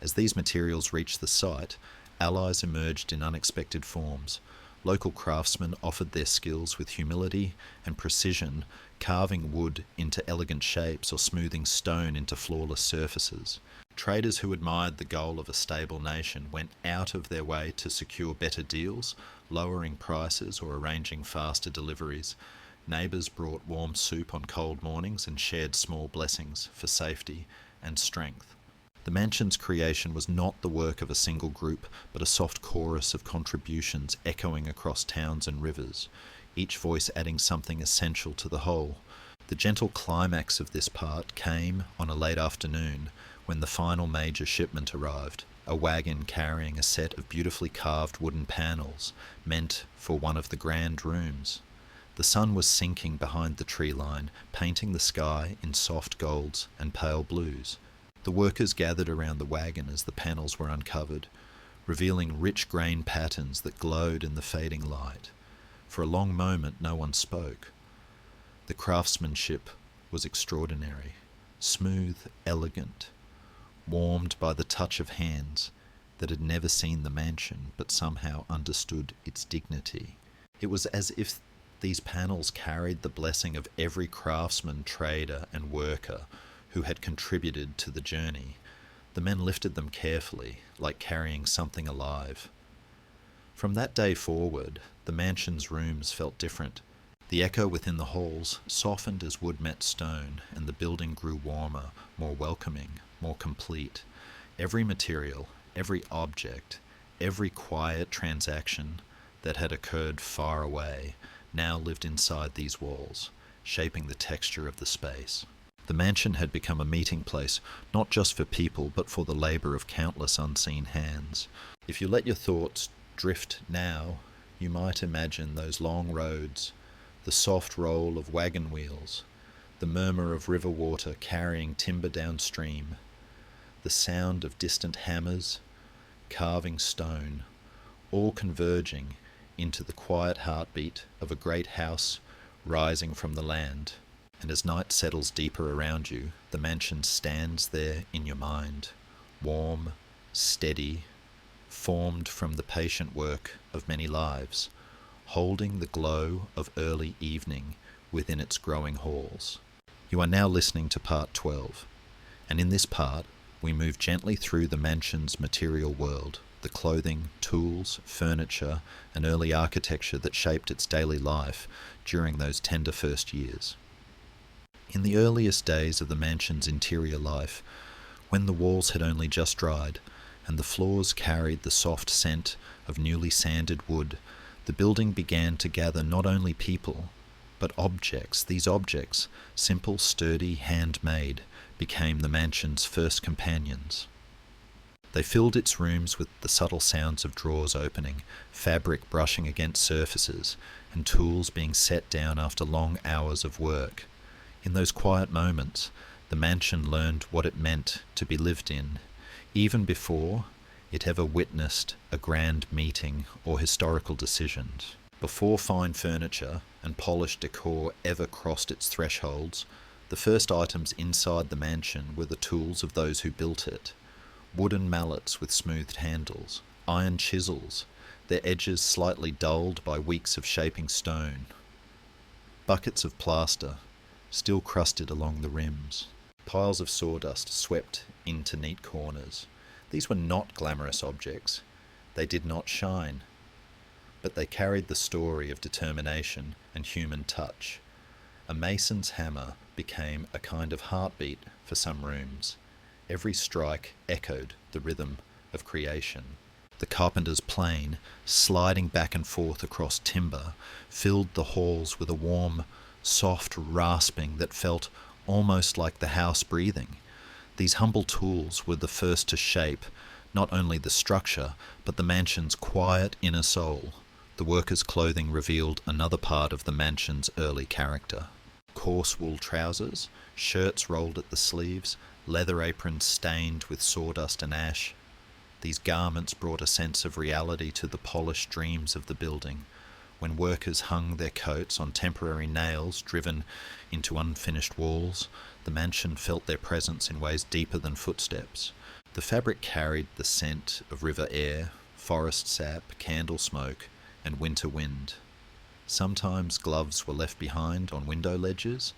As these materials reached the site, allies emerged in unexpected forms. Local craftsmen offered their skills with humility and precision, carving wood into elegant shapes or smoothing stone into flawless surfaces. Traders who admired the goal of a stable nation went out of their way to secure better deals, lowering prices or arranging faster deliveries. Neighbours brought warm soup on cold mornings and shared small blessings for safety and strength. The mansion's creation was not the work of a single group, but a soft chorus of contributions echoing across towns and rivers, each voice adding something essential to the whole. The gentle climax of this part came on a late afternoon when the final major shipment arrived, a wagon carrying a set of beautifully carved wooden panels meant for one of the grand rooms. The sun was sinking behind the tree line, painting the sky in soft golds and pale blues. The workers gathered around the wagon as the panels were uncovered, revealing rich grain patterns that glowed in the fading light. For a long moment no one spoke. The craftsmanship was extraordinary, smooth, elegant, warmed by the touch of hands that had never seen the mansion but somehow understood its dignity. It was as if these panels carried the blessing of every craftsman, trader, and worker who had contributed to the journey. The men lifted them carefully, like carrying something alive. From that day forward, the mansion's rooms felt different. The echo within the halls softened as wood met stone, and the building grew warmer, more welcoming, more complete. Every material, every object, every quiet transaction that had occurred far away now lived inside these walls, shaping the texture of the space. The mansion had become a meeting place, not just for people, but for the labour of countless unseen hands. If you let your thoughts drift now, you might imagine those long roads, the soft roll of wagon wheels, the murmur of river water carrying timber downstream, the sound of distant hammers carving stone, all converging into the quiet heartbeat of a great house rising from the land. And as night settles deeper around you, the mansion stands there in your mind, warm, steady, formed from the patient work of many lives, holding the glow of early evening within its growing halls. You are now listening to part 12, and in this part, we move gently through the mansion's material world, the clothing, tools, furniture, and early architecture that shaped its daily life during those tender first years. In the earliest days of the mansion's interior life, when the walls had only just dried, and the floors carried the soft scent of newly sanded wood, the building began to gather not only people, but objects. These objects, simple, sturdy, handmade, became the mansion's first companions. They filled its rooms with the subtle sounds of drawers opening, fabric brushing against surfaces, and tools being set down after long hours of work. In those quiet moments, the mansion learned what it meant to be lived in, even before it ever witnessed a grand meeting or historical decisions. Before fine furniture and polished decor ever crossed its thresholds, the first items inside the mansion were the tools of those who built it. Wooden mallets with smoothed handles, iron chisels, their edges slightly dulled by weeks of shaping stone. Buckets of plaster, still crusted along the rims. Piles of sawdust swept into neat corners. These were not glamorous objects. They did not shine, but they carried the story of determination and human touch. A mason's hammer became a kind of heartbeat for some rooms. Every strike echoed the rhythm of creation. The carpenter's plane, sliding back and forth across timber, filled the halls with a warm, soft rasping that felt almost like the house breathing. These humble tools were the first to shape not only the structure, but the mansion's quiet inner soul. The workers' clothing revealed another part of the mansion's early character. Coarse wool trousers, shirts rolled at the sleeves, leather aprons stained with sawdust and ash. These garments brought a sense of reality to the polished dreams of the building. When workers hung their coats on temporary nails driven into unfinished walls, the mansion felt their presence in ways deeper than footsteps. The fabric carried the scent of river air, forest sap, candle smoke, and winter wind. Sometimes gloves were left behind on window ledges,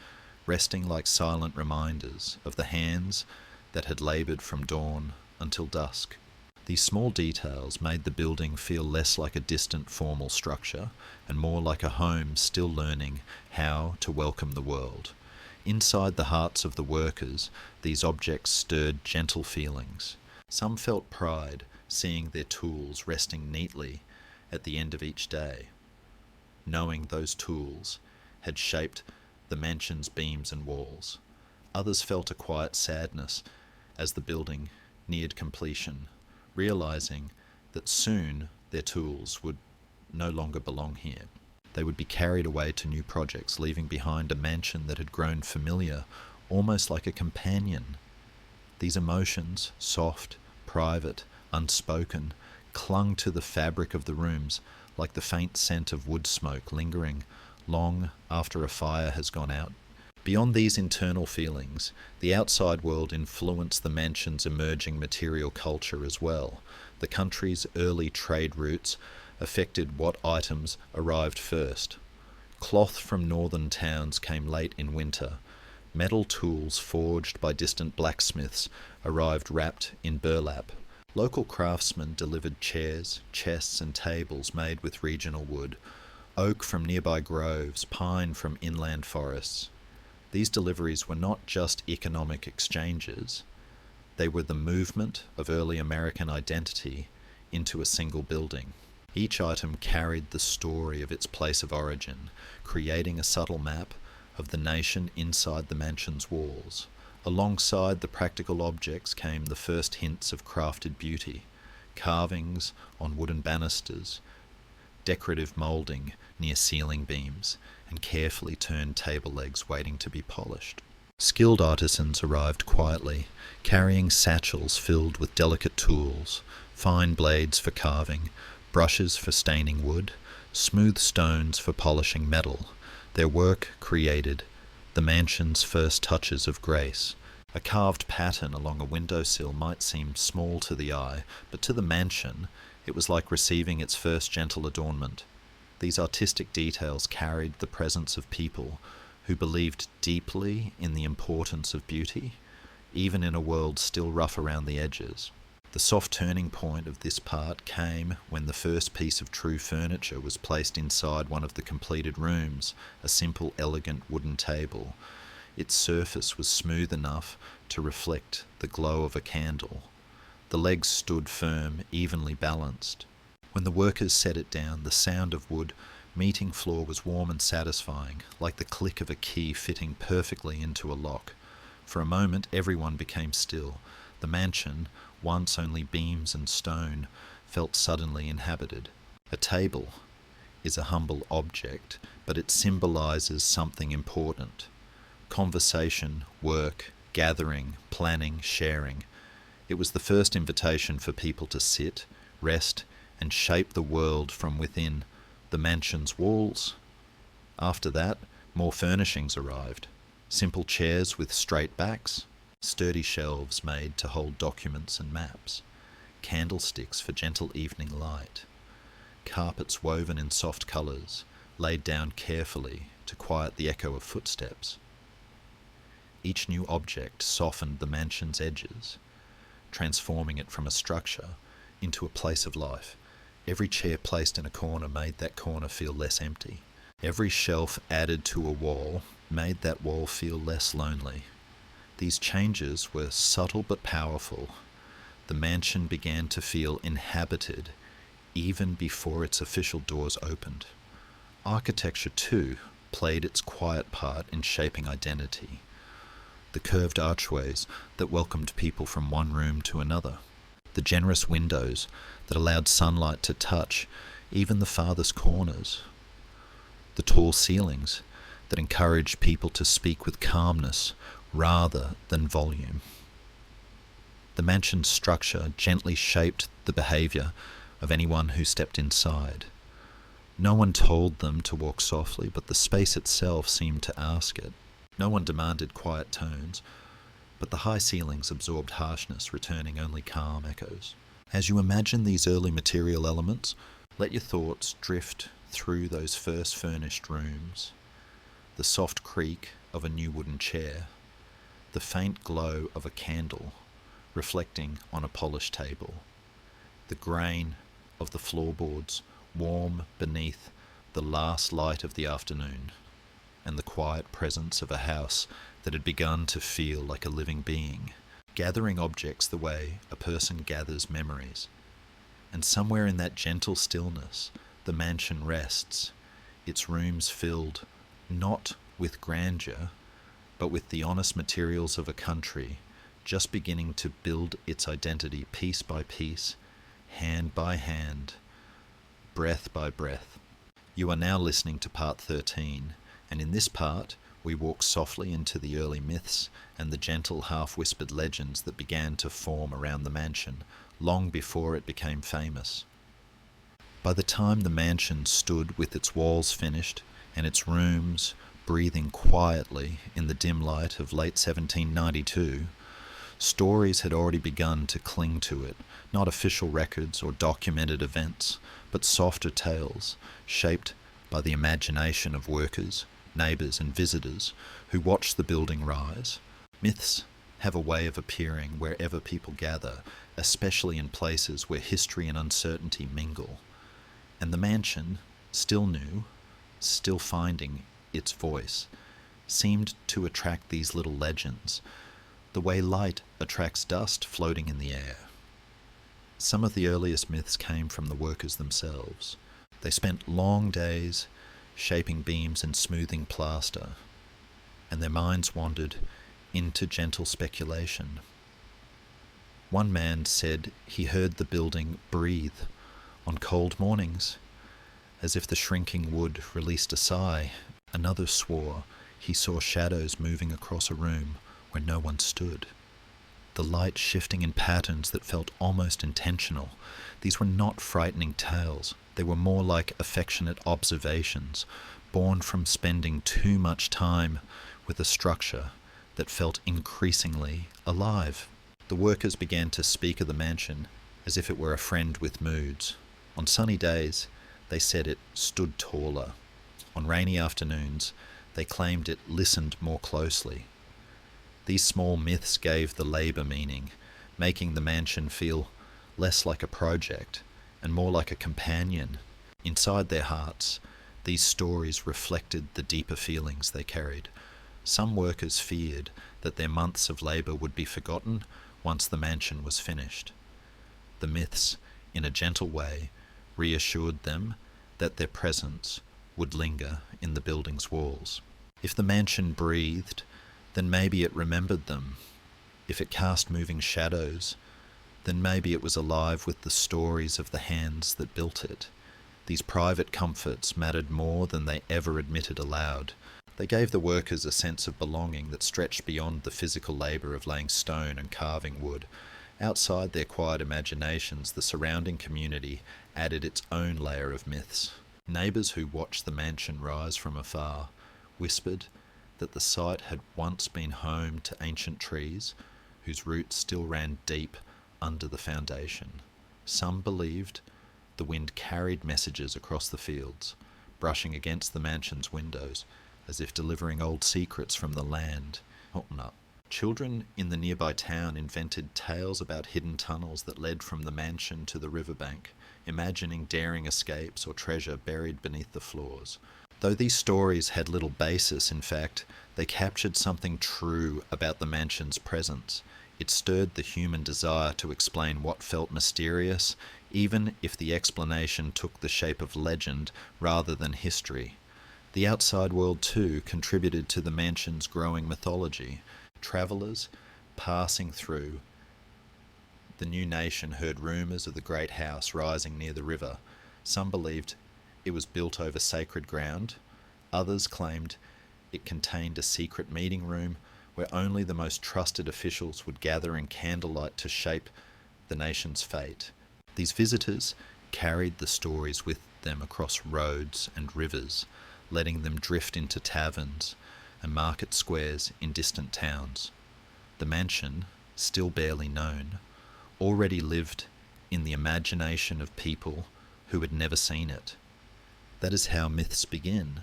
resting like silent reminders of the hands that had laboured from dawn until dusk. These small details made the building feel less like a distant formal structure and more like a home still learning how to welcome the world. Inside the hearts of the workers, these objects stirred gentle feelings. Some felt pride, seeing their tools resting neatly at the end of each day, knowing those tools had shaped the mansion's beams and walls. Others felt a quiet sadness as the building neared completion, realizing that soon their tools would no longer belong here. They would be carried away to new projects, leaving behind a mansion that had grown familiar, almost like a companion. These emotions, soft, private, unspoken, clung to the fabric of the rooms like the faint scent of wood smoke lingering long after a fire has gone out. Beyond these internal feelings, the outside world influenced the mansion's emerging material culture as well. The country's early trade routes affected what items arrived first. Cloth from northern towns came late in winter. Metal tools forged by distant blacksmiths arrived wrapped in burlap. Local craftsmen delivered chairs, chests, and tables made with regional wood, oak from nearby groves, pine from inland forests. These deliveries were not just economic exchanges, they were the movement of early American identity into a single building. Each item carried the story of its place of origin, creating a subtle map of the nation inside the mansion's walls. Alongside the practical objects came the first hints of crafted beauty, carvings on wooden banisters, decorative moulding near ceiling beams, and carefully turned table legs waiting to be polished. Skilled artisans arrived quietly, carrying satchels filled with delicate tools, fine blades for carving, brushes for staining wood, smooth stones for polishing metal. Their work created the mansion's first touches of grace. A carved pattern along a windowsill might seem small to the eye, but to the mansion it was like receiving its first gentle adornment. These artistic details carried the presence of people who believed deeply in the importance of beauty, even in a world still rough around the edges. The soft turning point of this part came when the first piece of true furniture was placed inside one of the completed rooms, a simple, elegant wooden table. Its surface was smooth enough to reflect the glow of a candle. The legs stood firm, evenly balanced. When the workers set it down, the sound of wood meeting floor was warm and satisfying, like the click of a key fitting perfectly into a lock. For a moment, everyone became still. The mansion, once only beams and stone, felt suddenly inhabited. A table is a humble object, but it symbolizes something important. Conversation, work, gathering, planning, sharing. It was the first invitation for people to sit, rest, and shape the world from within the mansion's walls. After that, more furnishings arrived. Simple chairs with straight backs, sturdy shelves made to hold documents and maps, candlesticks for gentle evening light, carpets woven in soft colours, laid down carefully to quiet the echo of footsteps. Each new object softened the mansion's edges, transforming it from a structure into a place of life. Every chair placed in a corner made that corner feel less empty. Every shelf added to a wall made that wall feel less lonely. These changes were subtle but powerful. The mansion began to feel inhabited even before its official doors opened. Architecture, too, played its quiet part in shaping identity. The curved archways that welcomed people from one room to another. The generous windows that allowed sunlight to touch even the farthest corners. The tall ceilings that encouraged people to speak with calmness rather than volume. The mansion's structure gently shaped the behaviour of anyone who stepped inside. No one told them to walk softly, but the space itself seemed to ask it. No one demanded quiet tones, but the high ceilings absorbed harshness, returning only calm echoes. As you imagine these early material elements, let your thoughts drift through those first furnished rooms. The soft creak of a new wooden chair, the faint glow of a candle reflecting on a polished table, the grain of the floorboards warm beneath the last light of the afternoon, and the quiet presence of a house that had begun to feel like a living being, gathering objects the way a person gathers memories. And somewhere in that gentle stillness, the mansion rests, its rooms filled not with grandeur, but with the honest materials of a country just beginning to build its identity piece by piece, hand by hand, breath by breath. You are now listening to part 13, and in this part we walk softly into the early myths and the gentle half-whispered legends that began to form around the mansion long before it became famous. By the time the mansion stood with its walls finished and its rooms breathing quietly in the dim light of late 1792, stories had already begun to cling to it, not official records or documented events, but softer tales shaped by the imagination of workers, neighbours and visitors who watched the building rise. Myths have a way of appearing wherever people gather, especially in places where history and uncertainty mingle. And the mansion, still new, still finding its voice, seemed to attract these little legends, the way light attracts dust floating in the air. Some of the earliest myths came from the workers themselves. They spent long days shaping beams and smoothing plaster, and their minds wandered into gentle speculation. One man said he heard the building breathe on cold mornings, as if the shrinking wood released a sigh. Another swore he saw shadows moving across a room where no one stood, the light shifting in patterns that felt almost intentional. These were not frightening tales. They were more like affectionate observations, born from spending too much time with a structure that felt increasingly alive. The workers began to speak of the mansion as if it were a friend with moods. On sunny days, They said it stood taller. On rainy afternoons, they claimed it listened more closely. These small myths gave the labour meaning, making the mansion feel less like a project and more like a companion. Inside their hearts, these stories reflected the deeper feelings they carried. Some workers feared that their months of labour would be forgotten once the mansion was finished. The myths, in a gentle way, reassured them that their presence would linger in the building's walls. If the mansion breathed, then maybe it remembered them. If it cast moving shadows, then maybe it was alive with the stories of the hands that built it. These private comforts mattered more than they ever admitted aloud. They gave the workers a sense of belonging that stretched beyond the physical labour of laying stone and carving wood. Outside their quiet imaginations, the surrounding community added its own layer of myths. Neighbours who watched the mansion rise from afar whispered that the site had once been home to ancient trees whose roots still ran deep under the foundation. Some believed the wind carried messages across the fields, brushing against the mansion's windows, as if delivering old secrets from the land. Children in the nearby town invented tales about hidden tunnels that led from the mansion to the riverbank, imagining daring escapes or treasure buried beneath the floors. Though these stories had little basis in fact, they captured something true about the mansion's presence. It stirred the human desire to explain what felt mysterious, even if the explanation took the shape of legend rather than history. The outside world too contributed to the mansion's growing mythology. Travellers passing through the new nation heard rumours of the great house rising near the river. Some believed it was built over sacred ground. Others claimed it contained a secret meeting room where only the most trusted officials would gather in candlelight to shape the nation's fate. These visitors carried the stories with them across roads and rivers, letting them drift into taverns and market squares in distant towns. The mansion, still barely known, already lived in the imagination of people who had never seen it. That is how myths begin,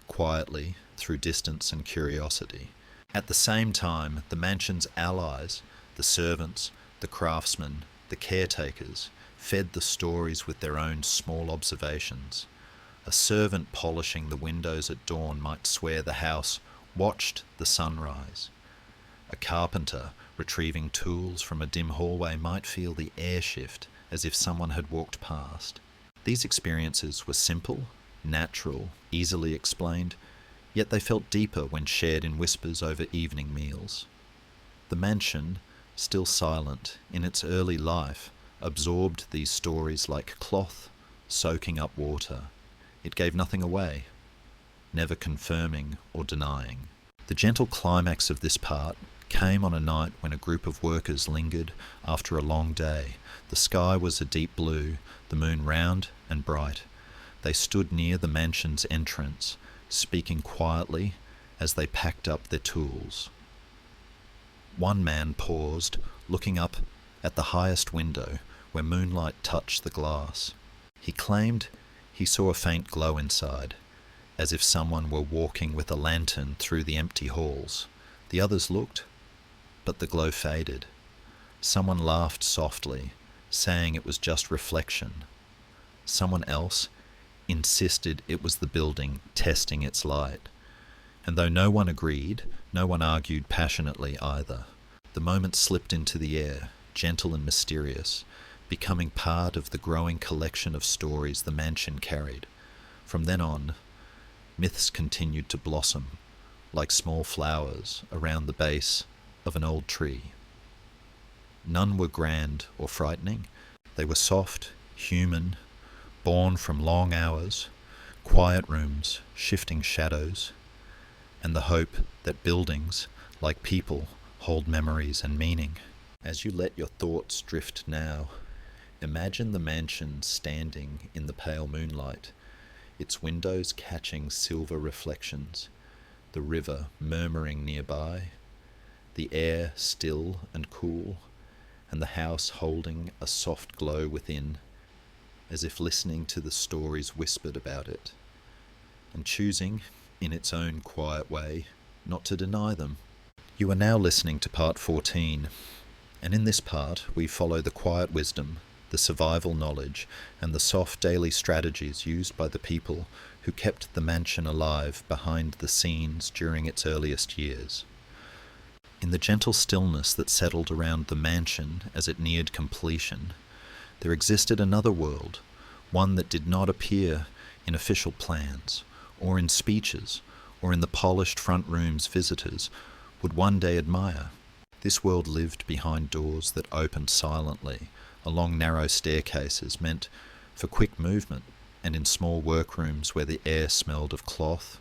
quietly, through distance and curiosity. At the same time, the mansion's allies, the servants, the craftsmen, the caretakers, fed the stories with their own small observations. A servant polishing the windows at dawn might swear the house watched the sunrise. A carpenter retrieving tools from a dim hallway might feel the air shift as if someone had walked past. These experiences were simple, natural, easily explained, yet they felt deeper when shared in whispers over evening meals. The mansion, still silent in its early life, absorbed these stories like cloth soaking up water. It gave nothing away, never confirming or denying. The gentle climax of this part came on a night when a group of workers lingered after a long day. The sky was a deep blue, the moon round and bright. They stood near the mansion's entrance, speaking quietly as they packed up their tools. One man paused, looking up at the highest window where moonlight touched the glass. He claimed he saw a faint glow inside, as if someone were walking with a lantern through the empty halls. The others looked, but the glow faded. Someone laughed softly, saying it was just reflection. Someone else insisted it was the building testing its light. And though no one agreed, no one argued passionately either. The moment slipped into the air, gentle and mysterious, becoming part of the growing collection of stories the mansion carried. From then on, myths continued to blossom, like small flowers around the base of an old tree. None were grand or frightening. They were soft, human, born from long hours, quiet rooms, shifting shadows, and the hope that buildings, like people, hold memories and meaning. As you let your thoughts drift now, imagine the mansion standing in the pale moonlight, its windows catching silver reflections, the river murmuring nearby, the air still and cool, and the house holding a soft glow within. as if listening to the stories whispered about it, and choosing, in its own quiet way, not to deny them. You are now listening to part 14, and in this part we follow the quiet wisdom, the survival knowledge, and the soft daily strategies used by the people who kept the mansion alive behind the scenes during its earliest years. In the gentle stillness that settled around the mansion as it neared completion, there existed another world, one that did not appear in official plans, or in speeches, or in the polished front rooms visitors would one day admire. This world lived behind doors that opened silently, along narrow staircases meant for quick movement, and in small workrooms where the air smelled of cloth,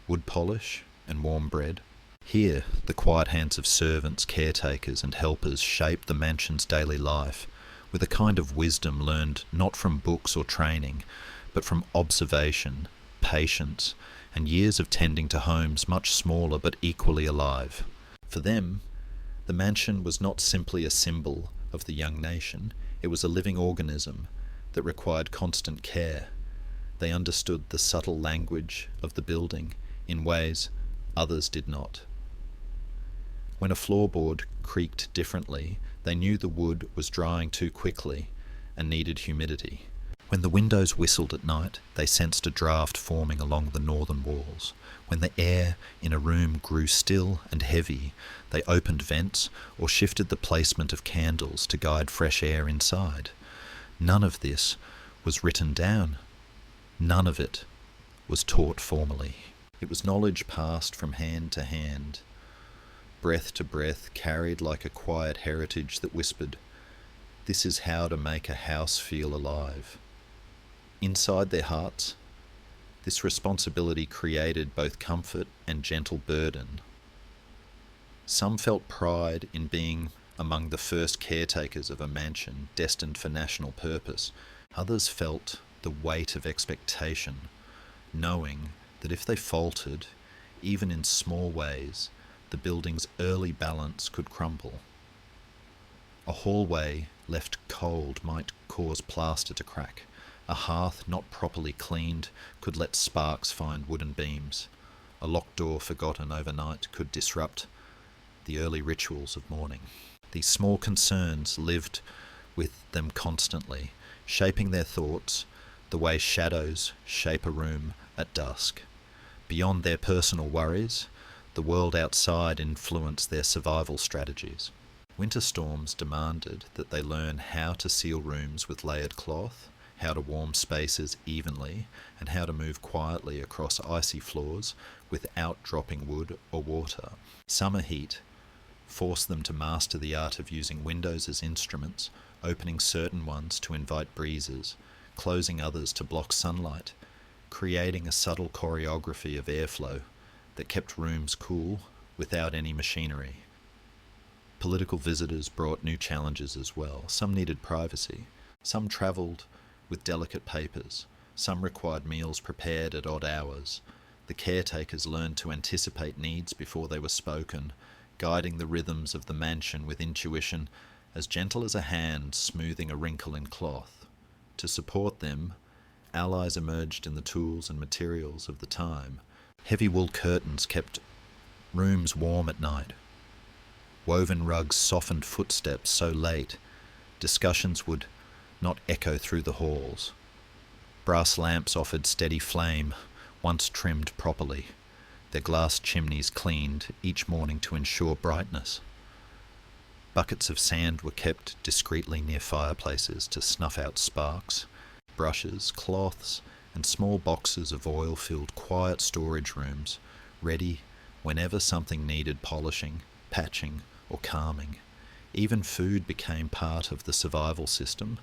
wood polish, and warm bread. Here, the quiet hands of servants, caretakers, and helpers shaped the mansion's daily life, with a kind of wisdom learned not from books or training, but from observation, patience, and years of tending to homes much smaller but equally alive. For them, the mansion was not simply a symbol of the young nation, it was a living organism that required constant care. They understood the subtle language of the building in ways others did not. When a floorboard creaked differently, they knew the wood was drying too quickly and needed humidity. When the windows whistled at night, they sensed a draft forming along the northern walls. When the air in a room grew still and heavy, they opened vents or shifted the placement of candles to guide fresh air inside. None of this was written down. None of it was taught formally. It was knowledge passed from hand to hand, breath to breath, carried like a quiet heritage that whispered, "This is how to make a house feel alive." Inside their hearts, this responsibility created both comfort and gentle burden. Some felt pride in being among the first caretakers of a mansion destined for national purpose. Others felt the weight of expectation, knowing that if they faltered, even in small ways, the building's early balance could crumble. A hallway left cold might cause plaster to crack. A hearth not properly cleaned could let sparks find wooden beams. A locked door forgotten overnight could disrupt the early rituals of morning. These small concerns lived with them constantly, shaping their thoughts the way shadows shape a room at dusk. Beyond their personal worries, the world outside influenced their survival strategies. Winter storms demanded that they learn how to seal rooms with layered cloth, how to warm spaces evenly, and how to move quietly across icy floors without dropping wood or water. Summer heat forced them to master the art of using windows as instruments, opening certain ones to invite breezes, closing others to block sunlight, creating a subtle choreography of airflow that kept rooms cool without any machinery. Political visitors brought new challenges as well. Some needed privacy. Some travelled with delicate papers. Some required meals prepared at odd hours. The caretakers learned to anticipate needs before they were spoken, guiding the rhythms of the mansion with intuition as gentle as a hand smoothing a wrinkle in cloth. To support them, allies emerged in the tools and materials of the time. Heavy wool curtains kept rooms warm at night. Woven rugs softened footsteps so late, discussions would not echo through the halls. Brass lamps offered steady flame, once trimmed properly, their glass chimneys cleaned each morning to ensure brightness. Buckets of sand were kept discreetly near fireplaces to snuff out sparks. Brushes, cloths, and small boxes of oil filled quiet storage rooms, ready whenever something needed polishing, patching, or calming. Even food became part of the survival system.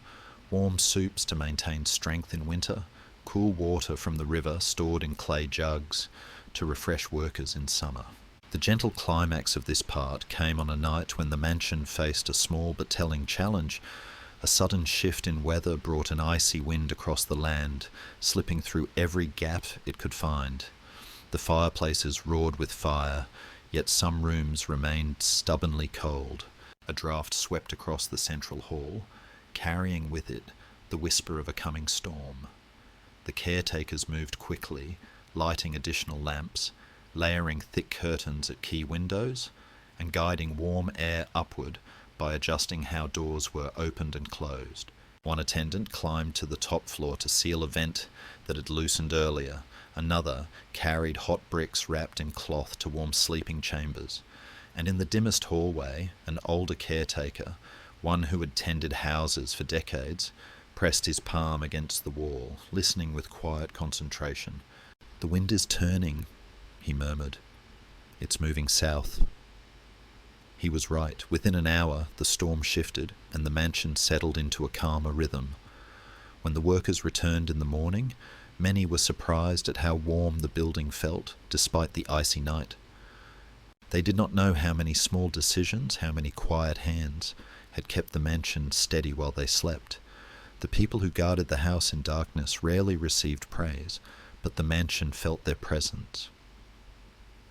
Warm soups to maintain strength in winter, cool water from the river stored in clay jugs to refresh workers in summer. The gentle climax of this part came on a night when the mansion faced a small but telling challenge. A sudden shift in weather brought an icy wind across the land, slipping through every gap it could find. The fireplaces roared with fire, yet some rooms remained stubbornly cold. A draught swept across the central hall, carrying with it the whisper of a coming storm. The caretakers moved quickly, lighting additional lamps, layering thick curtains at key windows, and guiding warm air upward by adjusting how doors were opened and closed. One attendant climbed to the top floor to seal a vent that had loosened earlier. Another carried hot bricks wrapped in cloth to warm sleeping chambers. And in the dimmest hallway, an older caretaker, one who had tended houses for decades, pressed his palm against the wall, listening with quiet concentration. "The wind is turning," he murmured. "It's moving south." He was right. Within an hour, the storm shifted, and the mansion settled into a calmer rhythm. When the workers returned in the morning, many were surprised at how warm the building felt, despite the icy night. They did not know how many small decisions, how many quiet hands, had kept the mansion steady while they slept. The people who guarded the house in darkness rarely received praise, but the mansion felt their presence.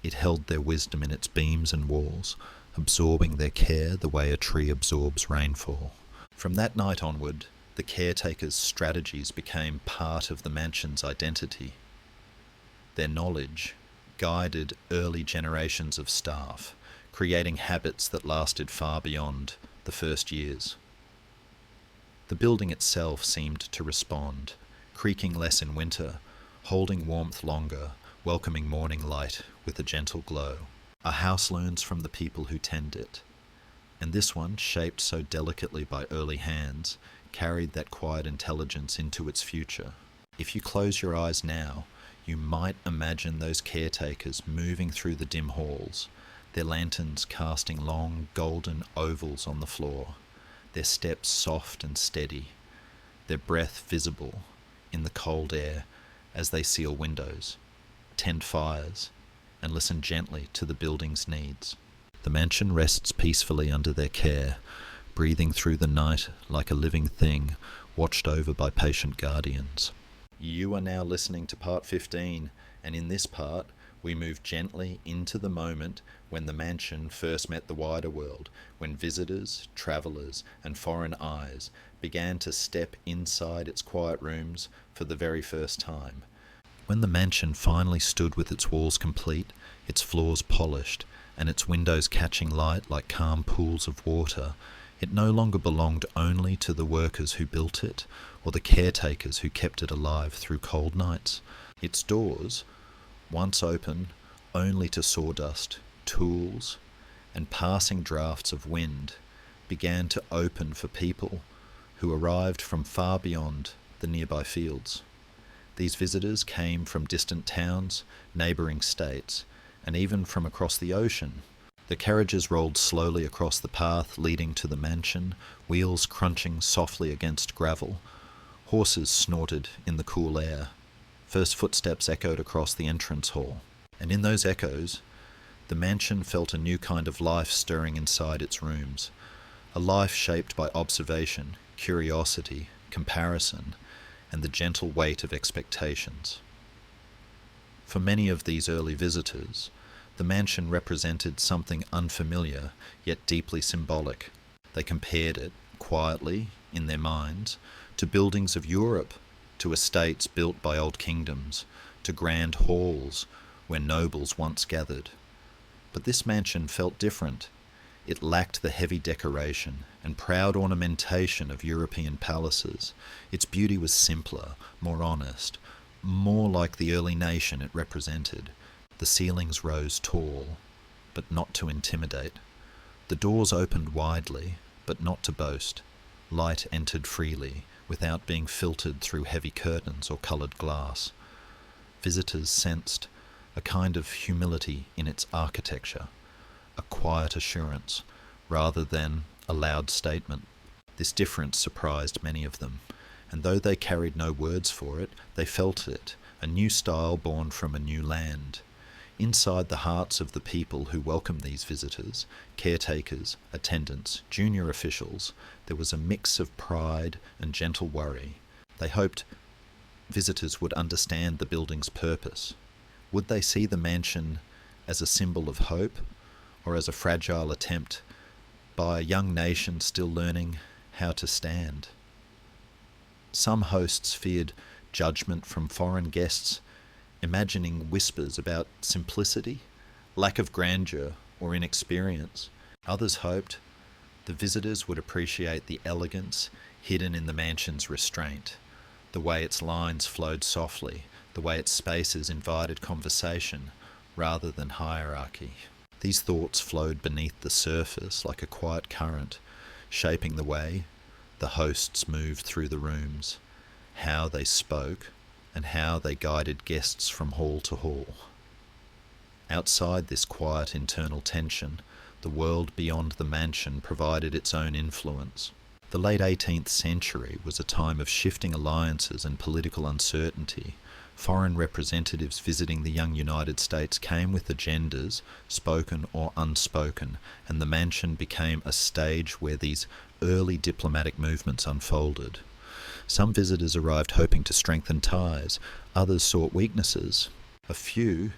It held their wisdom in its beams and walls, absorbing their care the way a tree absorbs rainfall. From that night onward, the caretakers' strategies became part of the mansion's identity. Their knowledge guided early generations of staff, creating habits that lasted far beyond the first years. The building itself seemed to respond, creaking less in winter, holding warmth longer, welcoming morning light with a gentle glow. A house learns from the people who tend it, and this one, shaped so delicately by early hands, carried that quiet intelligence into its future. If you close your eyes now, you might imagine those caretakers moving through the dim halls, their lanterns casting long golden ovals on the floor, their steps soft and steady, their breath visible in the cold air as they seal windows, tend fires, and listen gently to the building's needs. The mansion rests peacefully under their care, breathing through the night like a living thing, watched over by patient guardians. You are now listening to part 15, and in this part, we move gently into the moment when the mansion first met the wider world, when visitors, travellers, and foreign eyes began to step inside its quiet rooms for the very first time. When the mansion finally stood with its walls complete, its floors polished, and its windows catching light like calm pools of water, it no longer belonged only to the workers who built it, or the caretakers who kept it alive through cold nights. Its doors, once open only to sawdust, tools, and passing drafts of wind, began to open for people who arrived from far beyond the nearby fields. These visitors came from distant towns, neighbouring states, and even from across the ocean. The carriages rolled slowly across the path leading to the mansion, wheels crunching softly against gravel. Horses snorted in the cool air. First footsteps echoed across the entrance hall. And in those echoes, the mansion felt a new kind of life stirring inside its rooms. A life shaped by observation, curiosity, comparison, and the gentle weight of expectations. For many of these early visitors, the mansion represented something unfamiliar, yet deeply symbolic. They compared it, quietly, in their minds, to buildings of Europe, to estates built by old kingdoms, to grand halls where nobles once gathered. But this mansion felt different. It lacked the heavy decoration and proud ornamentation of European palaces. Its beauty was simpler, more honest, more like the early nation it represented. The ceilings rose tall, but not to intimidate. The doors opened widely, but not to boast. Light entered freely, without being filtered through heavy curtains or coloured glass. Visitors sensed a kind of humility in its architecture, a quiet assurance, rather than a loud statement. This difference surprised many of them, and though they carried no words for it, they felt it, a new style born from a new land. Inside the hearts of the people who welcomed these visitors, caretakers, attendants, junior officials, there was a mix of pride and gentle worry. They hoped visitors would understand the building's purpose. Would they see the mansion as a symbol of hope, or as a fragile attempt by a young nation still learning how to stand? Some hosts feared judgment from foreign guests, imagining whispers about simplicity, lack of grandeur, or inexperience. Others hoped the visitors would appreciate the elegance hidden in the mansion's restraint, the way its lines flowed softly, the way its spaces invited conversation rather than hierarchy. These thoughts flowed beneath the surface like a quiet current, shaping the way the hosts moved through the rooms, how they spoke, and how they guided guests from hall to hall. Outside this quiet internal tension, the world beyond the mansion provided its own influence. The late 18th century was a time of shifting alliances and political uncertainty. Foreign representatives visiting the young United States came with agendas, spoken or unspoken, and the mansion became a stage where these early diplomatic movements unfolded. Some visitors arrived hoping to strengthen ties, others sought weaknesses. A few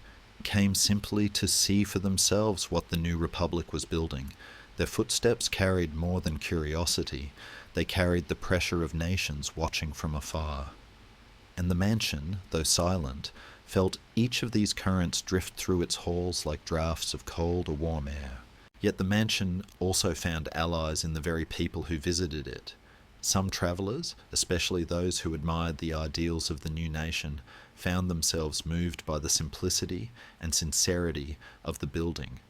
came simply to see for themselves what the new republic was building. Their footsteps carried more than curiosity, they carried the pressure of nations watching from afar. And the mansion, though silent, felt each of these currents drift through its halls like draughts of cold or warm air. Yet the mansion also found allies in the very people who visited it. Some travellers, especially those who admired the ideals of the new nation, found themselves moved by the simplicity and sincerity of the building.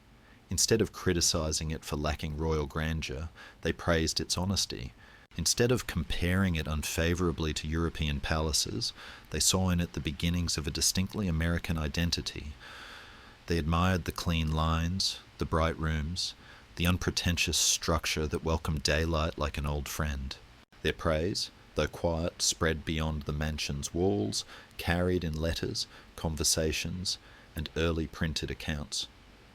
Instead of criticising it for lacking royal grandeur, they praised its honesty. Instead of comparing it unfavourably to European palaces, they saw in it the beginnings of a distinctly American identity. They admired the clean lines, the bright rooms, the unpretentious structure that welcomed daylight like an old friend. Their praise, though quiet, spread beyond the mansion's walls, carried in letters, conversations, and early printed accounts.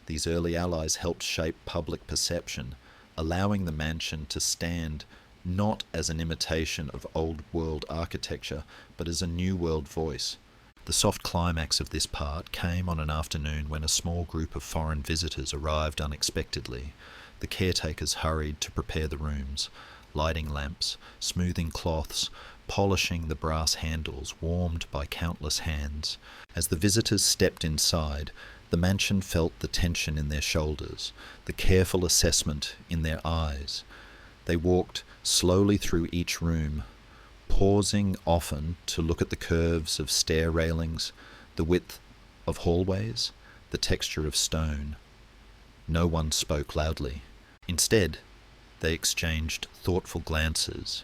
These early allies helped shape public perception, allowing the mansion to stand not as an imitation of old world architecture, but as a new world voice. The soft climax of this part came on an afternoon when a small group of foreign visitors arrived unexpectedly. The caretakers hurried to prepare the rooms, lighting lamps, smoothing cloths, polishing the brass handles warmed by countless hands. As the visitors stepped inside, the mansion felt the tension in their shoulders, the careful assessment in their eyes. They walked slowly through each room, pausing often to look at the curves of stair railings, the width of hallways, the texture of stone. No one spoke loudly. Instead, they exchanged thoughtful glances,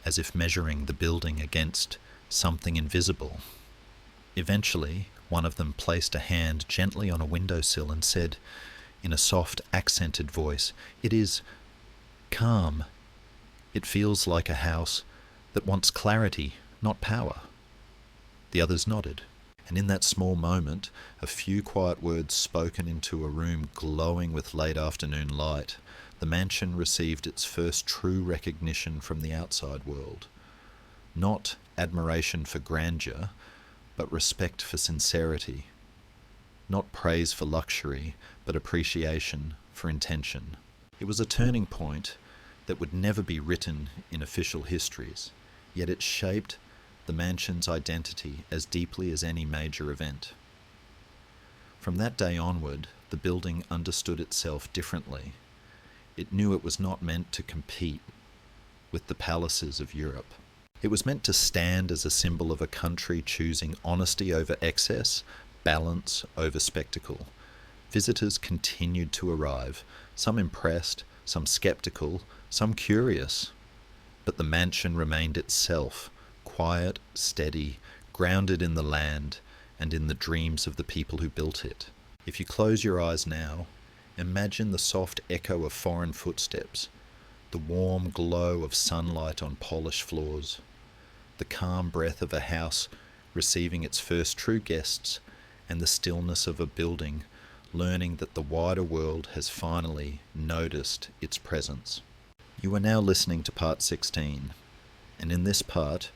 as if measuring the building against something invisible. Eventually, one of them placed a hand gently on a windowsill and said, in a soft, accented voice, "It is calm. It feels like a house that wants clarity, not power." The others nodded, and in that small moment, a few quiet words spoken into a room glowing with late afternoon light, the mansion received its first true recognition from the outside world. Not admiration for grandeur, but respect for sincerity. Not praise for luxury, but appreciation for intention. It was a turning point that would never be written in official histories, yet it shaped the mansion's identity as deeply as any major event. From that day onward, the building understood itself differently. It knew it was not meant to compete with the palaces of Europe. It was meant to stand as a symbol of a country choosing honesty over excess, balance over spectacle. Visitors continued to arrive, some impressed, some skeptical, some curious. But the mansion remained itself, quiet, steady, grounded in the land and in the dreams of the people who built it. If you close your eyes now, imagine the soft echo of foreign footsteps, the warm glow of sunlight on polished floors, the calm breath of a house receiving its first true guests, and the stillness of a building learning that the wider world has finally noticed its presence. You are now listening to part 16, and in this part,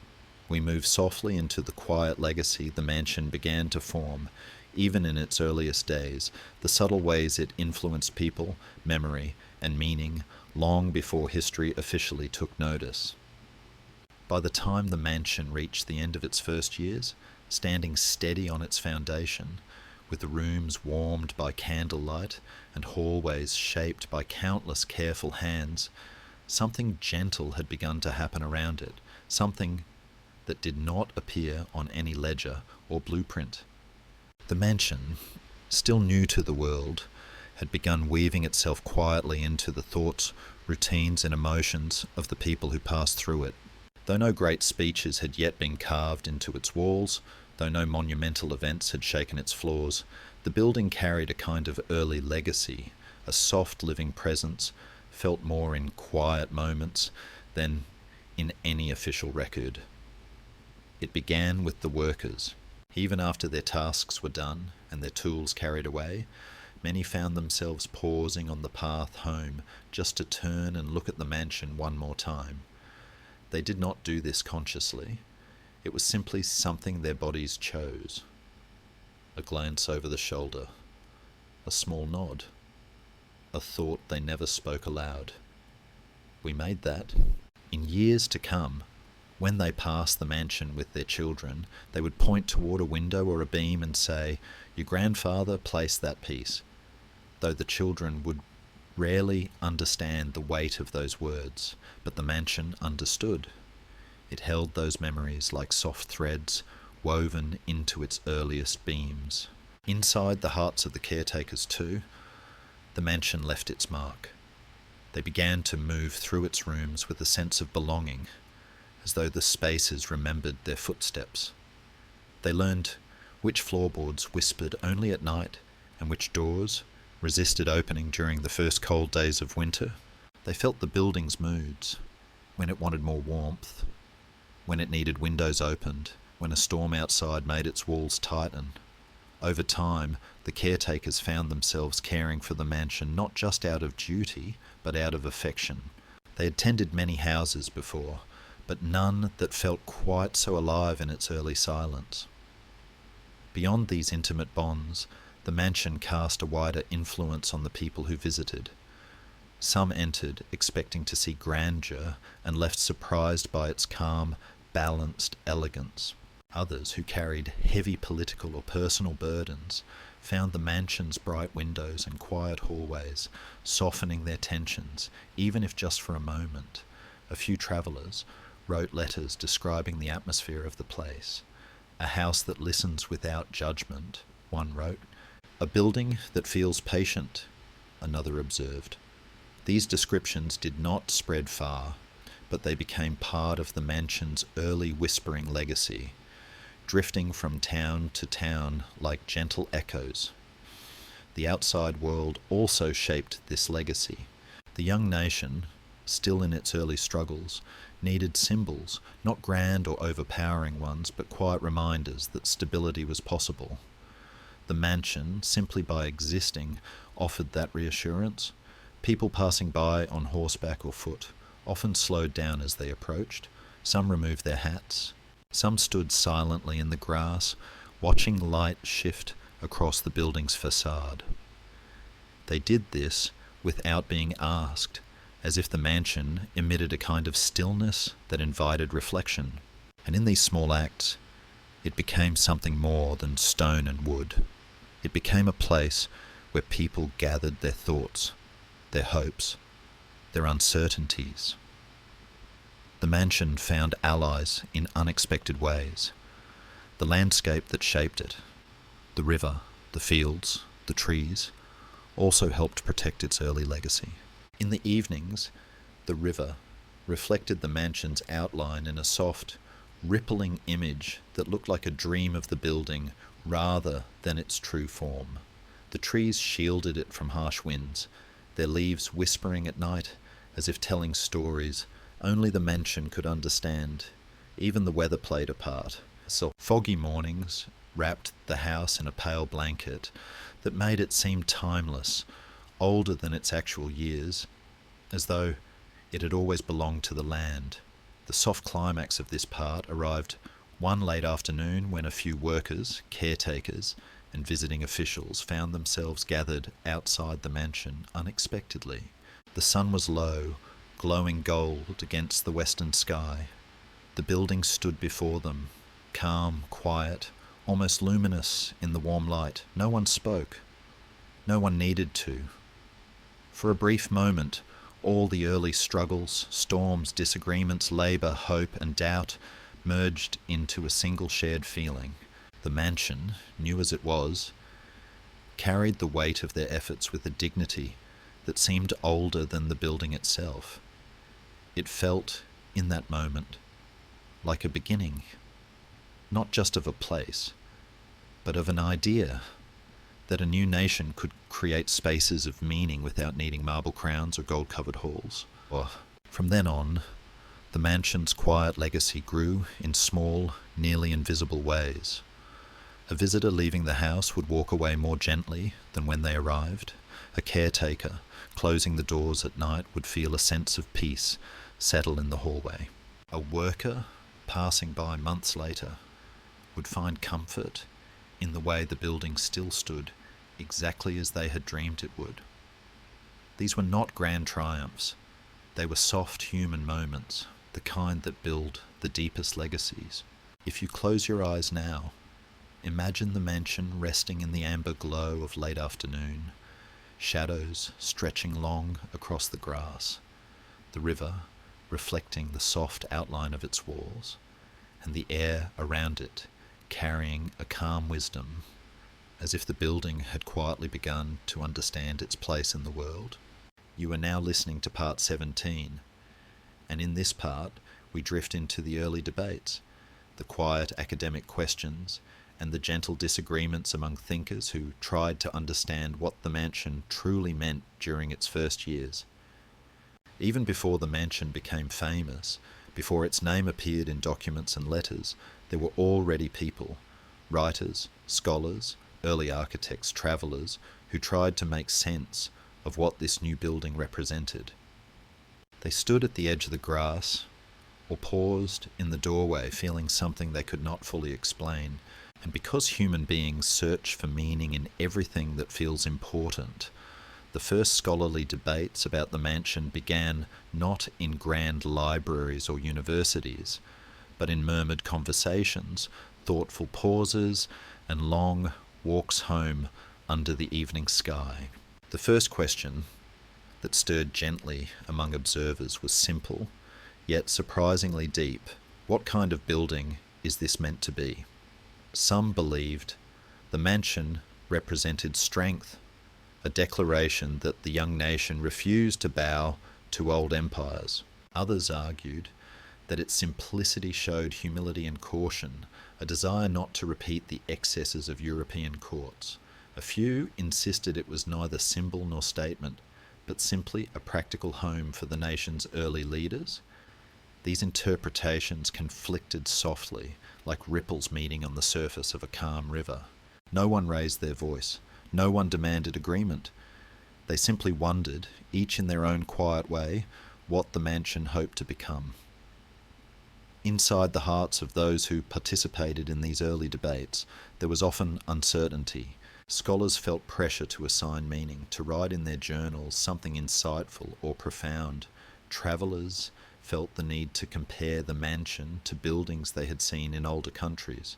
we move softly into the quiet legacy the mansion began to form, even in its earliest days, the subtle ways it influenced people, memory, and meaning long before history officially took notice. By the time the mansion reached the end of its first years, standing steady on its foundation, with the rooms warmed by candlelight and hallways shaped by countless careful hands, something gentle had begun to happen around it, something that did not appear on any ledger or blueprint. The mansion, still new to the world, had begun weaving itself quietly into the thoughts, routines and emotions of the people who passed through it. Though no great speeches had yet been carved into its walls, though no monumental events had shaken its floors, the building carried a kind of early legacy, a soft living presence, felt more in quiet moments than in any official record. It began with the workers. Even after their tasks were done and their tools carried away, many found themselves pausing on the path home just to turn and look at the mansion one more time. They did not do this consciously. It was simply something their bodies chose. A glance over the shoulder, a small nod, a thought they never spoke aloud. We made that. In years to come, when they passed the mansion with their children, they would point toward a window or a beam and say, "Your grandfather placed that piece," though the children would rarely understand the weight of those words, but the mansion understood. It held those memories like soft threads woven into its earliest beams. Inside the hearts of the caretakers too, the mansion left its mark. They began to move through its rooms with a sense of belonging, as though the spaces remembered their footsteps. They learned which floorboards whispered only at night and which doors resisted opening during the first cold days of winter. They felt the building's moods, when it wanted more warmth, when it needed windows opened, when a storm outside made its walls tighten. Over time, the caretakers found themselves caring for the mansion not just out of duty, but out of affection. They had tended many houses before, but none that felt quite so alive in its early silence. Beyond these intimate bonds, the mansion cast a wider influence on the people who visited. Some entered expecting to see grandeur and left surprised by its calm, balanced elegance. Others, who carried heavy political or personal burdens, found the mansion's bright windows and quiet hallways softening their tensions, even if just for a moment. A few travellers wrote letters describing the atmosphere of the place. "A house that listens without judgment," one wrote. "A building that feels patient," another observed. These descriptions did not spread far, but they became part of the mansion's early whispering legacy, drifting from town to town like gentle echoes. The outside world also shaped this legacy. The young nation, still in its early struggles, needed symbols, not grand or overpowering ones, but quiet reminders that stability was possible. The mansion, simply by existing, offered that reassurance. People passing by on horseback or foot often slowed down as they approached. Some removed their hats. Some stood silently in the grass, watching light shift across the building's facade. They did this without being asked, as if the mansion emitted a kind of stillness that invited reflection. And in these small acts, it became something more than stone and wood. It became a place where people gathered their thoughts, their hopes, their uncertainties. The mansion found allies in unexpected ways. The landscape that shaped it, the river, the fields, the trees, also helped protect its early legacy. In the evenings, the river reflected the mansion's outline in a soft, rippling image that looked like a dream of the building rather than its true form. The trees shielded it from harsh winds, their leaves whispering at night as if telling stories only the mansion could understand. Even the weather played a part. So foggy mornings wrapped the house in a pale blanket that made it seem timeless, older than its actual years, as though it had always belonged to the land. The soft climax of this part arrived one late afternoon when a few workers, caretakers, and visiting officials found themselves gathered outside the mansion unexpectedly. The sun was low, glowing gold against the western sky. The building stood before them, calm, quiet, almost luminous in the warm light. No one spoke. No one needed to. For a brief moment, all the early struggles, storms, disagreements, labour, hope and doubt merged into a single shared feeling. The mansion, new as it was, carried the weight of their efforts with a dignity that seemed older than the building itself. It felt, in that moment, like a beginning, not just of a place, but of an idea that a new nation could create spaces of meaning without needing marble crowns or gold-covered halls. From then on, the mansion's quiet legacy grew in small, nearly invisible ways. A visitor leaving the house would walk away more gently than when they arrived. A caretaker, closing the doors at night, would feel a sense of peace settle in the hallway. A worker, passing by months later, would find comfort in the way the building still stood exactly as they had dreamed it would. These were not grand triumphs. They were soft human moments, the kind that build the deepest legacies. If you close your eyes now, imagine the mansion resting in the amber glow of late afternoon, shadows stretching long across the grass, the river reflecting the soft outline of its walls, and the air around it carrying a calm wisdom, as if the building had quietly begun to understand its place in the world. You are now listening to part 17, and in this part we drift into the early debates, the quiet academic questions, and the gentle disagreements among thinkers who tried to understand what the mansion truly meant during its first years. Even before the mansion became famous, before its name appeared in documents and letters, there were already people, writers, scholars, early architects, travellers, who tried to make sense of what this new building represented. They stood at the edge of the grass, or paused in the doorway feeling something they could not fully explain. And because human beings search for meaning in everything that feels important, the first scholarly debates about the mansion began not in grand libraries or universities, but in murmured conversations, thoughtful pauses, and long walks home under the evening sky. The first question that stirred gently among observers was simple, yet surprisingly deep. What kind of building is this meant to be? Some believed the mansion represented strength, a declaration that the young nation refused to bow to old empires. Others argued that its simplicity showed humility and caution, a desire not to repeat the excesses of European courts. A few insisted it was neither symbol nor statement, but simply a practical home for the nation's early leaders. These interpretations conflicted softly, like ripples meeting on the surface of a calm river. No one raised their voice. No one demanded agreement. They simply wondered, each in their own quiet way, what the mansion hoped to become. Inside the hearts of those who participated in these early debates, there was often uncertainty. Scholars felt pressure to assign meaning, to write in their journals something insightful or profound. Travellers felt the need to compare the mansion to buildings they had seen in older countries.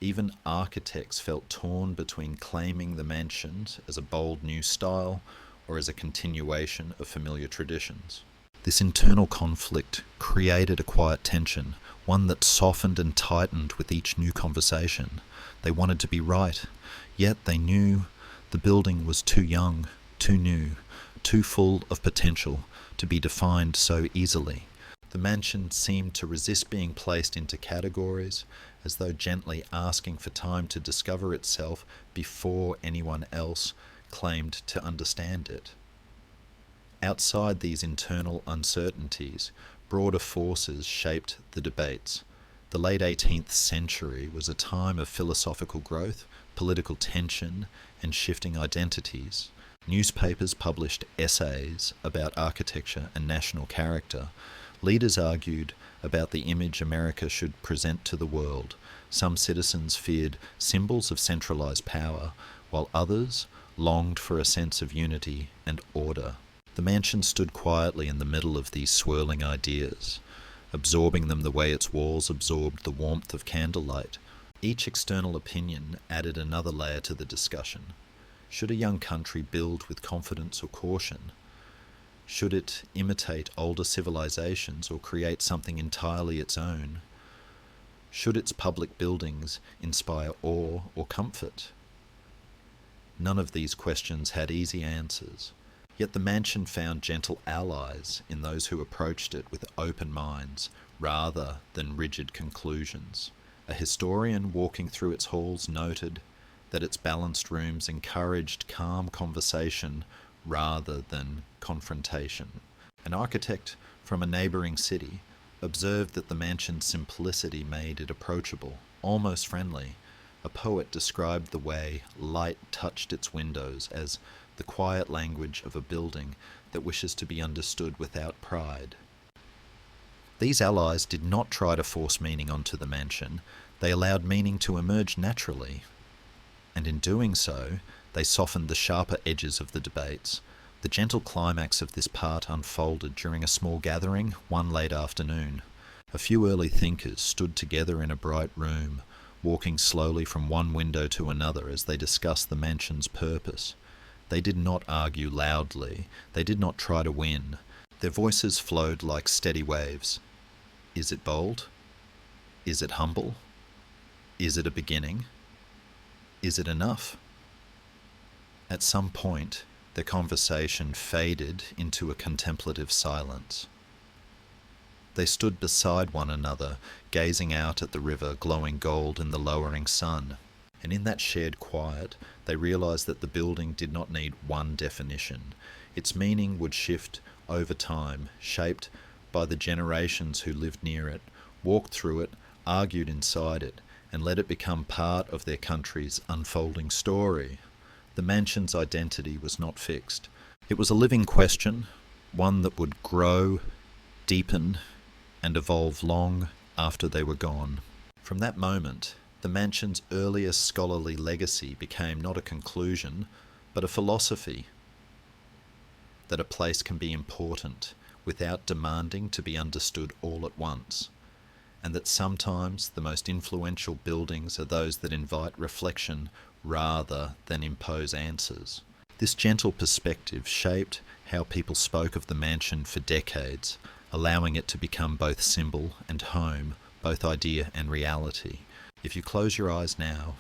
Even architects felt torn between claiming the mansion as a bold new style or as a continuation of familiar traditions. This internal conflict created a quiet tension, one that softened and tightened with each new conversation. They wanted to be right, yet they knew the building was too young, too new, too full of potential to be defined so easily. The mansion seemed to resist being placed into categories, as though gently asking for time to discover itself before anyone else claimed to understand it. Outside these internal uncertainties, broader forces shaped the debates. The late 18th century was a time of philosophical growth, political tension, and shifting identities. Newspapers published essays about architecture and national character. Leaders argued about the image America should present to the world. Some citizens feared symbols of centralized power, while others longed for a sense of unity and order. The mansion stood quietly in the middle of these swirling ideas, absorbing them the way its walls absorbed the warmth of candlelight. Each external opinion added another layer to the discussion. Should a young country build with confidence or caution? Should it imitate older civilizations or create something entirely its own? Should its public buildings inspire awe or comfort? None of these questions had easy answers, yet the mansion found gentle allies in those who approached it with open minds rather than rigid conclusions. A historian walking through its halls noted that its balanced rooms encouraged calm conversation rather than confrontation. An architect from a neighbouring city observed that the mansion's simplicity made it approachable, almost friendly. A poet described the way light touched its windows as the quiet language of a building that wishes to be understood without pride. These allies did not try to force meaning onto the mansion. They allowed meaning to emerge naturally, and in doing so, they softened the sharper edges of the debates. The gentle climax of this part unfolded during a small gathering one late afternoon. A few early thinkers stood together in a bright room, walking slowly from one window to another as they discussed the mansion's purpose. They did not argue loudly. They did not try to win. Their voices flowed like steady waves. Is it bold? Is it humble? Is it a beginning? Is it enough? At some point, the conversation faded into a contemplative silence. They stood beside one another, gazing out at the river glowing gold in the lowering sun. And in that shared quiet, they realized that the building did not need one definition. Its meaning would shift over time, shaped by the generations who lived near it, walked through it, argued inside it, and let it become part of their country's unfolding story. The mansion's identity was not fixed. It was a living question, one that would grow, deepen, and evolve long after they were gone. From that moment, the mansion's earliest scholarly legacy became not a conclusion, but a philosophy that a place can be important without demanding to be understood all at once, and that sometimes the most influential buildings are those that invite reflection rather than impose answers. This gentle perspective shaped how people spoke of the mansion for decades, allowing it to become both symbol and home, both idea and reality. If you close your eyes now,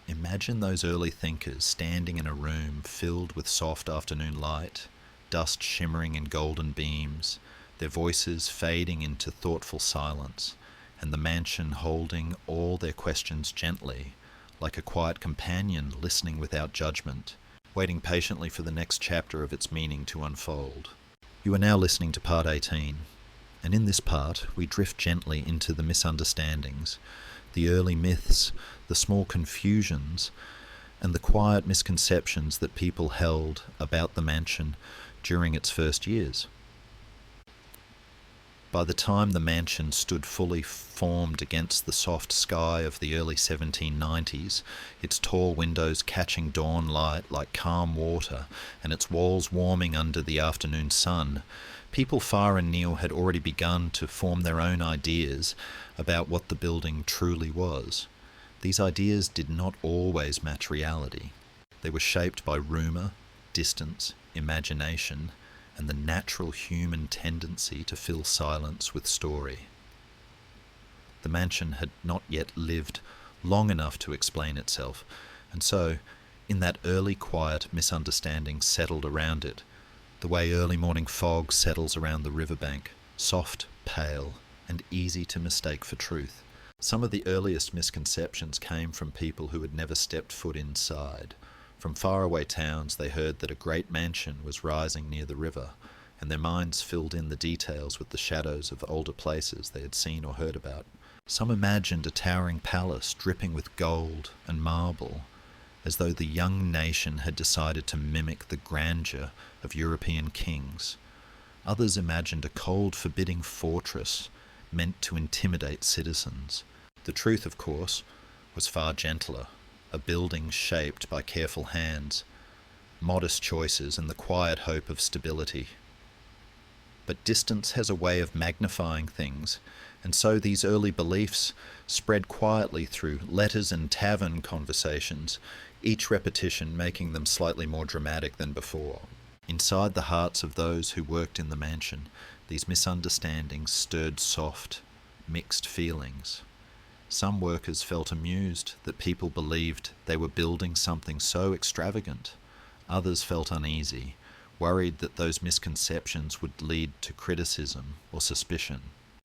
imagine those early thinkers standing in a room filled with soft afternoon light, dust shimmering in golden beams, their voices fading into thoughtful silence, and the mansion holding all their questions gently, like a quiet companion listening without judgment, waiting patiently for the next chapter of its meaning to unfold. You are now listening to part 18, and in this part we drift gently into the misunderstandings, the early myths, the small confusions, and the quiet misconceptions that people held about the mansion during its first years. By the time the mansion stood fully formed against the soft sky of the early 1790s, its tall windows catching dawn light like calm water and its walls warming under the afternoon sun, people far and near had already begun to form their own ideas about what the building truly was. These ideas did not always match reality. They were shaped by rumour, distance, imagination, and the natural human tendency to fill silence with story. The mansion had not yet lived long enough to explain itself, and so, in that early quiet, misunderstanding settled around it, the way early morning fog settles around the riverbank, soft, pale, and easy to mistake for truth. Some of the earliest misconceptions came from people who had never stepped foot inside. From faraway towns they heard that a great mansion was rising near the river, and their minds filled in the details with the shadows of older places they had seen or heard about. Some imagined a towering palace dripping with gold and marble, as though the young nation had decided to mimic the grandeur of European kings. Others imagined a cold, forbidding fortress meant to intimidate citizens. The truth, of course, was far gentler. A building shaped by careful hands, modest choices, and the quiet hope of stability. But distance has a way of magnifying things, and so these early beliefs spread quietly through letters and tavern conversations, each repetition making them slightly more dramatic than before. Inside the hearts of those who worked in the mansion, these misunderstandings stirred soft, mixed feelings. Some workers felt amused that people believed they were building something so extravagant. Others felt uneasy, worried that those misconceptions would lead to criticism or suspicion.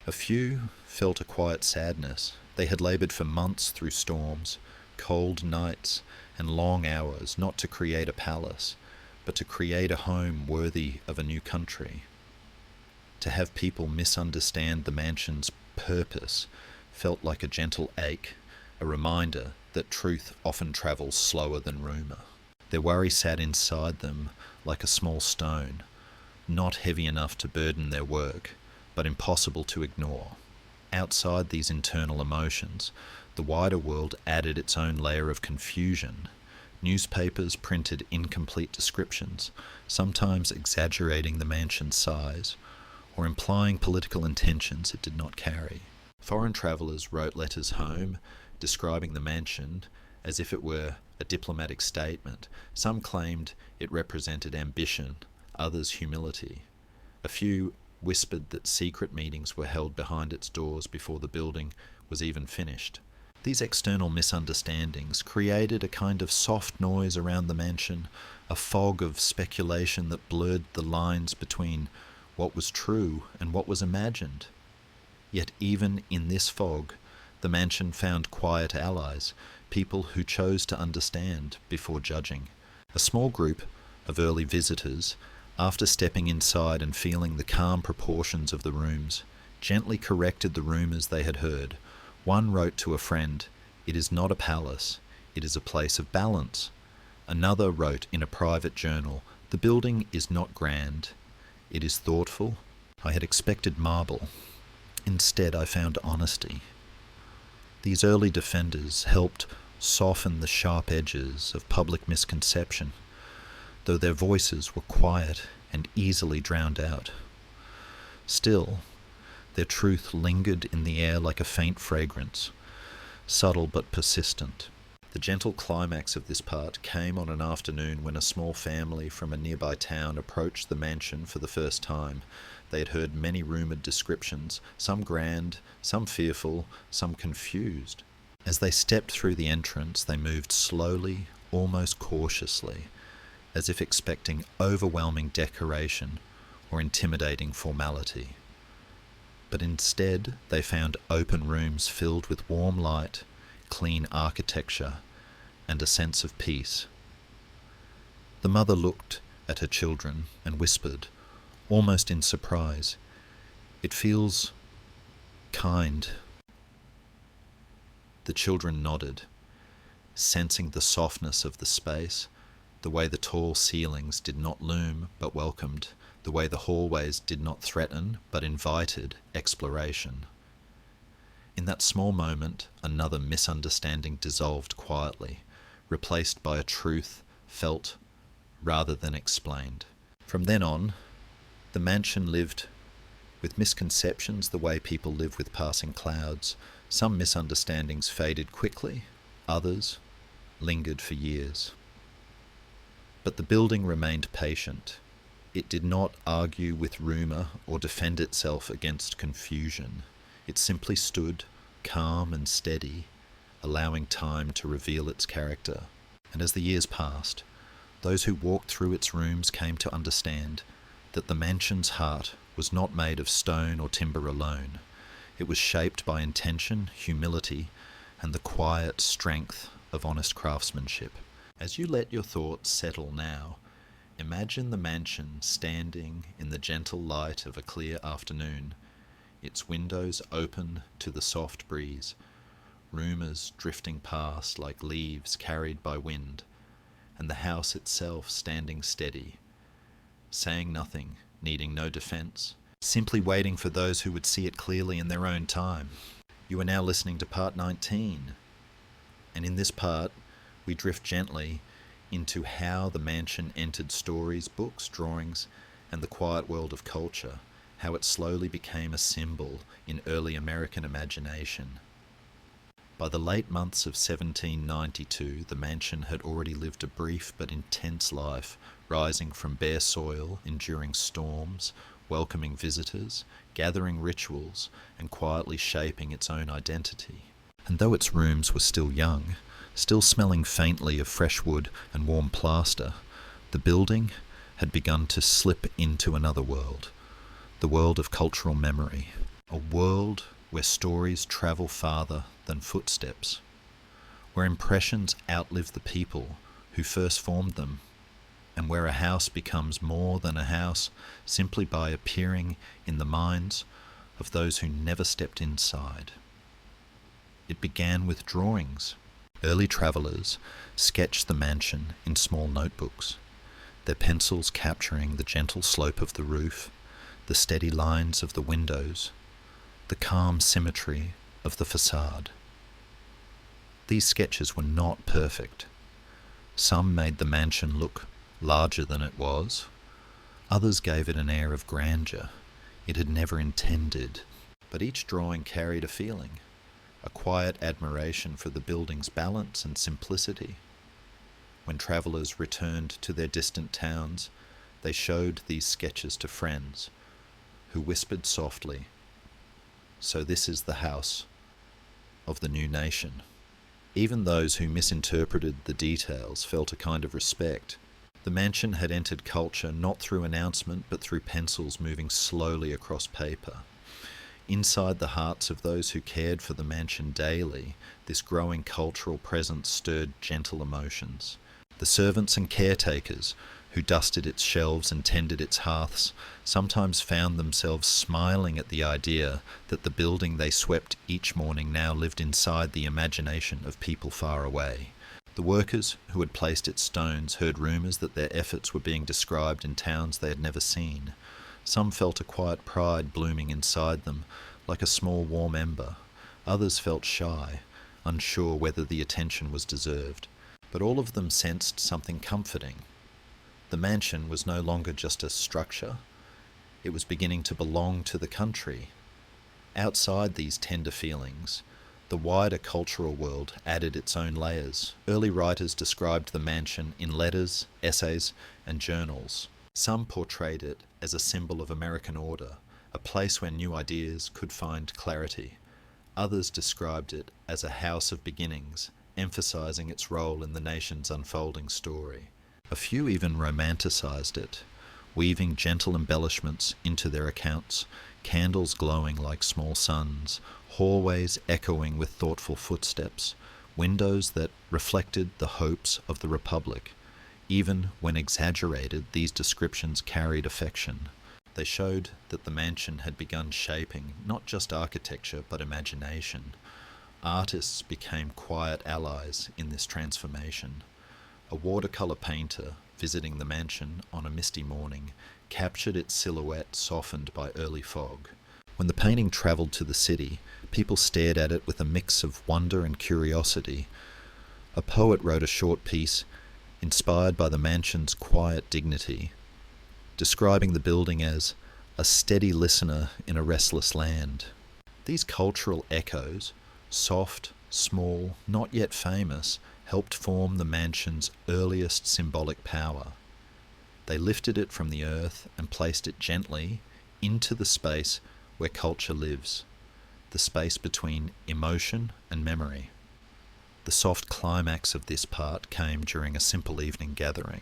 A few felt a quiet sadness. They had laboured for months through storms, cold nights, and long hours, not to create a palace, but to create a home worthy of a new country. To have people misunderstand the mansion's purpose felt like a gentle ache, a reminder that truth often travels slower than rumour. Their worry sat inside them like a small stone, not heavy enough to burden their work, but impossible to ignore. Outside these internal emotions, the wider world added its own layer of confusion. Newspapers printed incomplete descriptions, sometimes exaggerating the mansion's size, or implying political intentions it did not carry. Foreign travellers wrote letters home, describing the mansion as if it were a diplomatic statement. Some claimed it represented ambition, others humility. A few whispered that secret meetings were held behind its doors before the building was even finished. These external misunderstandings created a kind of soft noise around the mansion, a fog of speculation that blurred the lines between what was true and what was imagined. Yet even in this fog, the mansion found quiet allies, people who chose to understand before judging. A small group of early visitors, after stepping inside and feeling the calm proportions of the rooms, gently corrected the rumours they had heard. One wrote to a friend, "It is not a palace, it is a place of balance." Another wrote in a private journal, "The building is not grand, it is thoughtful. I had expected marble. Instead, I found honesty." These early defenders helped soften the sharp edges of public misconception, though their voices were quiet and easily drowned out. Still, their truth lingered in the air like a faint fragrance, subtle but persistent. The gentle climax of this part came on an afternoon when a small family from a nearby town approached the mansion for the first time. They had heard many rumoured descriptions, some grand, some fearful, some confused. As they stepped through the entrance, they moved slowly, almost cautiously, as if expecting overwhelming decoration or intimidating formality. But instead, they found open rooms filled with warm light, clean architecture, and a sense of peace. The mother looked at her children and whispered, almost in surprise, "It feels kind." The children nodded, sensing the softness of the space, the way the tall ceilings did not loom but welcomed, the way the hallways did not threaten but invited exploration. In that small moment, another misunderstanding dissolved quietly, replaced by a truth felt rather than explained. From then on, the mansion lived with misconceptions the way people live with passing clouds. Some misunderstandings faded quickly, others lingered for years. But the building remained patient. It did not argue with rumour or defend itself against confusion. It simply stood, calm and steady, allowing time to reveal its character. And as the years passed, those who walked through its rooms came to understand that the mansion's heart was not made of stone or timber alone. It was shaped by intention, humility, and the quiet strength of honest craftsmanship. As you let your thoughts settle now, imagine the mansion standing in the gentle light of a clear afternoon, its windows open to the soft breeze, rumours drifting past like leaves carried by wind, and the house itself standing steady, saying nothing, needing no defence, simply waiting for those who would see it clearly in their own time. You are now listening to part 19, and in this part, we drift gently into how the mansion entered stories, books, drawings, and the quiet world of culture. how it slowly became a symbol in early American imagination. By the late months of 1792, the mansion had already lived a brief but intense life, rising from bare soil, enduring storms, welcoming visitors, gathering rituals, and quietly shaping its own identity. And though its rooms were still young, still smelling faintly of fresh wood and warm plaster, the building had begun to slip into another world, the world of cultural memory, a world where stories travel farther than footsteps, where impressions outlive the people who first formed them, and where a house becomes more than a house simply by appearing in the minds of those who never stepped inside. It began with drawings. Early travellers sketched the mansion in small notebooks, their pencils capturing the gentle slope of the roof, the steady lines of the windows, the calm symmetry of the facade. These sketches were not perfect. Some made the mansion look larger than it was. Others gave it an air of grandeur it had never intended. But each drawing carried a feeling, a quiet admiration for the building's balance and simplicity. When travellers returned to their distant towns, they showed these sketches to friends, who whispered softly, "So this is the house of the new nation." Even those who misinterpreted the details felt a kind of respect. The mansion had entered culture not through announcement but through pencils moving slowly across paper. Inside the hearts of those who cared for the mansion daily, this growing cultural presence stirred gentle emotions. The servants and caretakers who dusted its shelves and tended its hearths sometimes found themselves smiling at the idea that the building they swept each morning now lived inside the imagination of people far away. The workers who had placed its stones heard rumours that their efforts were being described in towns they had never seen. Some felt a quiet pride blooming inside them, like a small warm ember. Others felt shy, unsure whether the attention was deserved. But all of them sensed something comforting. The mansion was no longer just a structure. It was beginning to belong to the country. Outside these tender feelings, the wider cultural world added its own layers. Early writers described the mansion in letters, essays, and journals. Some portrayed it as a symbol of American order, a place where new ideas could find clarity. Others described it as a house of beginnings, emphasizing its role in the nation's unfolding story. A few even romanticized it, weaving gentle embellishments into their accounts, candles glowing like small suns, hallways echoing with thoughtful footsteps, windows that reflected the hopes of the Republic. Even when exaggerated, these descriptions carried affection. They showed that the mansion had begun shaping not just architecture but imagination. Artists became quiet allies in this transformation. A watercolour painter visiting the mansion on a misty morning captured its silhouette softened by early fog. When the painting travelled to the city, people stared at it with a mix of wonder and curiosity. A poet wrote a short piece inspired by the mansion's quiet dignity, describing the building as a steady listener in a restless land. These cultural echoes, soft, small, not yet famous, helped form the mansion's earliest symbolic power. They lifted it from the earth and placed it gently into the space where culture lives, the space between emotion and memory. The soft climax of this part came during a simple evening gathering.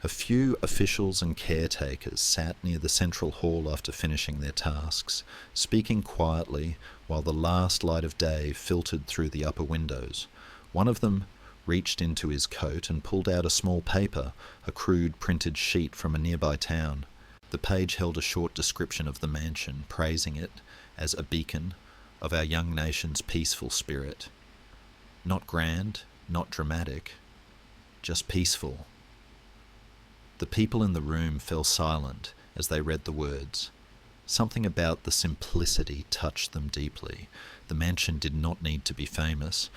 A few officials and caretakers sat near the central hall after finishing their tasks, speaking quietly while the last light of day filtered through the upper windows. One of them reached into his coat and pulled out a small paper, a crude printed sheet from a nearby town. The page held a short description of the mansion, praising it as a beacon of our young nation's peaceful spirit. Not grand, not dramatic, just peaceful. The people in the room fell silent as they read the words. Something about the simplicity touched them deeply. The mansion did not need to be famous.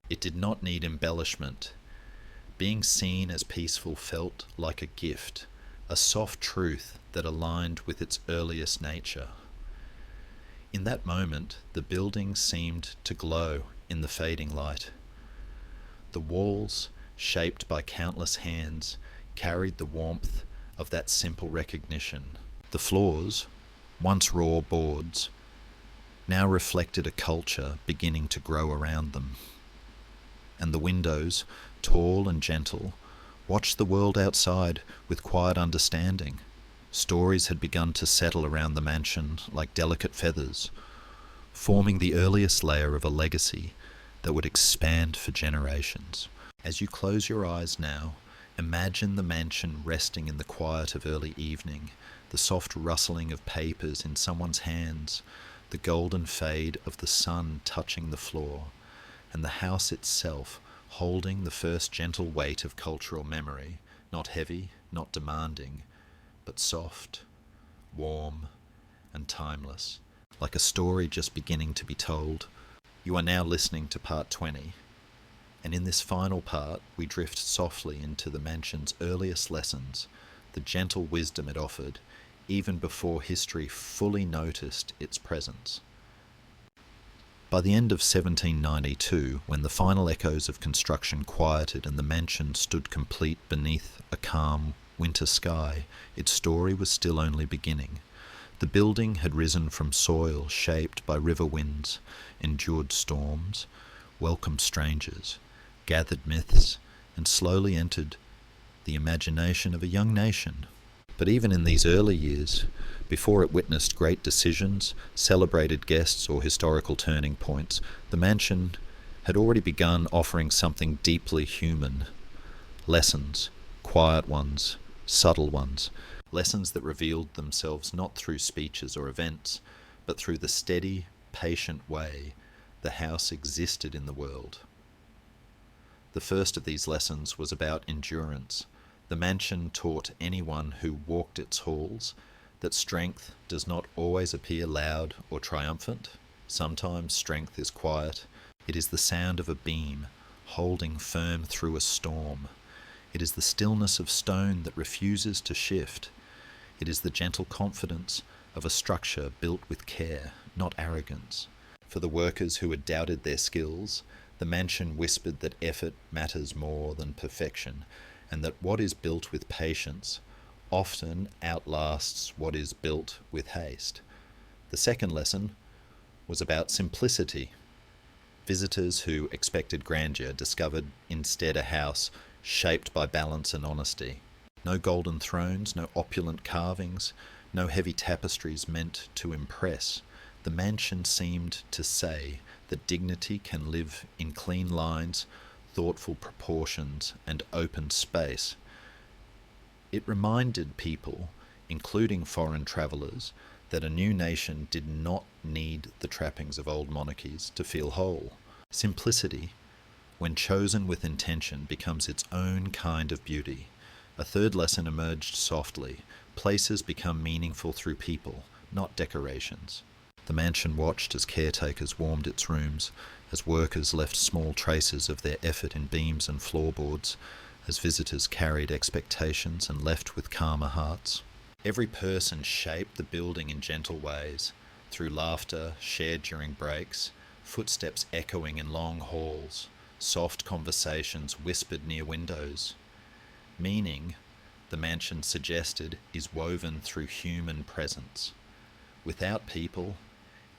It did not need embellishment. Being seen as peaceful felt like a gift, a soft truth that aligned with its earliest nature. In that moment, the building seemed to glow in the fading light. The walls, shaped by countless hands, carried the warmth of that simple recognition. The floors, once raw boards, now reflected a culture beginning to grow around them. And the windows, tall and gentle, watched the world outside with quiet understanding. Stories had begun to settle around the mansion like delicate feathers, forming the earliest layer of a legacy that would expand for generations. As you close your eyes now, imagine the mansion resting in the quiet of early evening, the soft rustling of papers in someone's hands, the golden fade of the sun touching the floor, and the house itself holding the first gentle weight of cultural memory, not heavy, not demanding, but soft, warm, and timeless, like a story just beginning to be told. You are now listening to part 20, and in this final part we drift softly into the mansion's earliest lessons, the gentle wisdom it offered, even before history fully noticed its presence. By the end of 1792, when the final echoes of construction quieted and the mansion stood complete beneath a calm winter sky, its story was still only beginning. The building had risen from soil shaped by river winds, endured storms, welcomed strangers, gathered myths, and slowly entered the imagination of a young nation. But even in these early years, before it witnessed great decisions, celebrated guests, or historical turning points, the mansion had already begun offering something deeply human. Lessons, quiet ones, subtle ones, lessons that revealed themselves not through speeches or events, but through the steady, patient way the house existed in the world. The first of these lessons was about endurance. The mansion taught anyone who walked its halls that strength does not always appear loud or triumphant. Sometimes strength is quiet. It is the sound of a beam holding firm through a storm. It is the stillness of stone that refuses to shift. It is the gentle confidence of a structure built with care, not arrogance. For the workers who had doubted their skills, the mansion whispered that effort matters more than perfection, and that what is built with patience often outlasts what is built with haste. The second lesson was about simplicity. Visitors who expected grandeur discovered instead a house shaped by balance and honesty. No golden thrones, no opulent carvings, no heavy tapestries meant to impress. The mansion seemed to say that dignity can live in clean lines, thoughtful proportions, and open space. It reminded people, including foreign travellers, that a new nation did not need the trappings of old monarchies to feel whole. Simplicity, when chosen with intention, becomes its own kind of beauty. A third lesson emerged softly. Places become meaningful through people, not decorations. The mansion watched as caretakers warmed its rooms, as workers left small traces of their effort in beams and floorboards, as visitors carried expectations and left with calmer hearts. Every person shaped the building in gentle ways, through laughter shared during breaks, footsteps echoing in long halls, soft conversations whispered near windows. Meaning, the mansion suggested, is woven through human presence. Without people,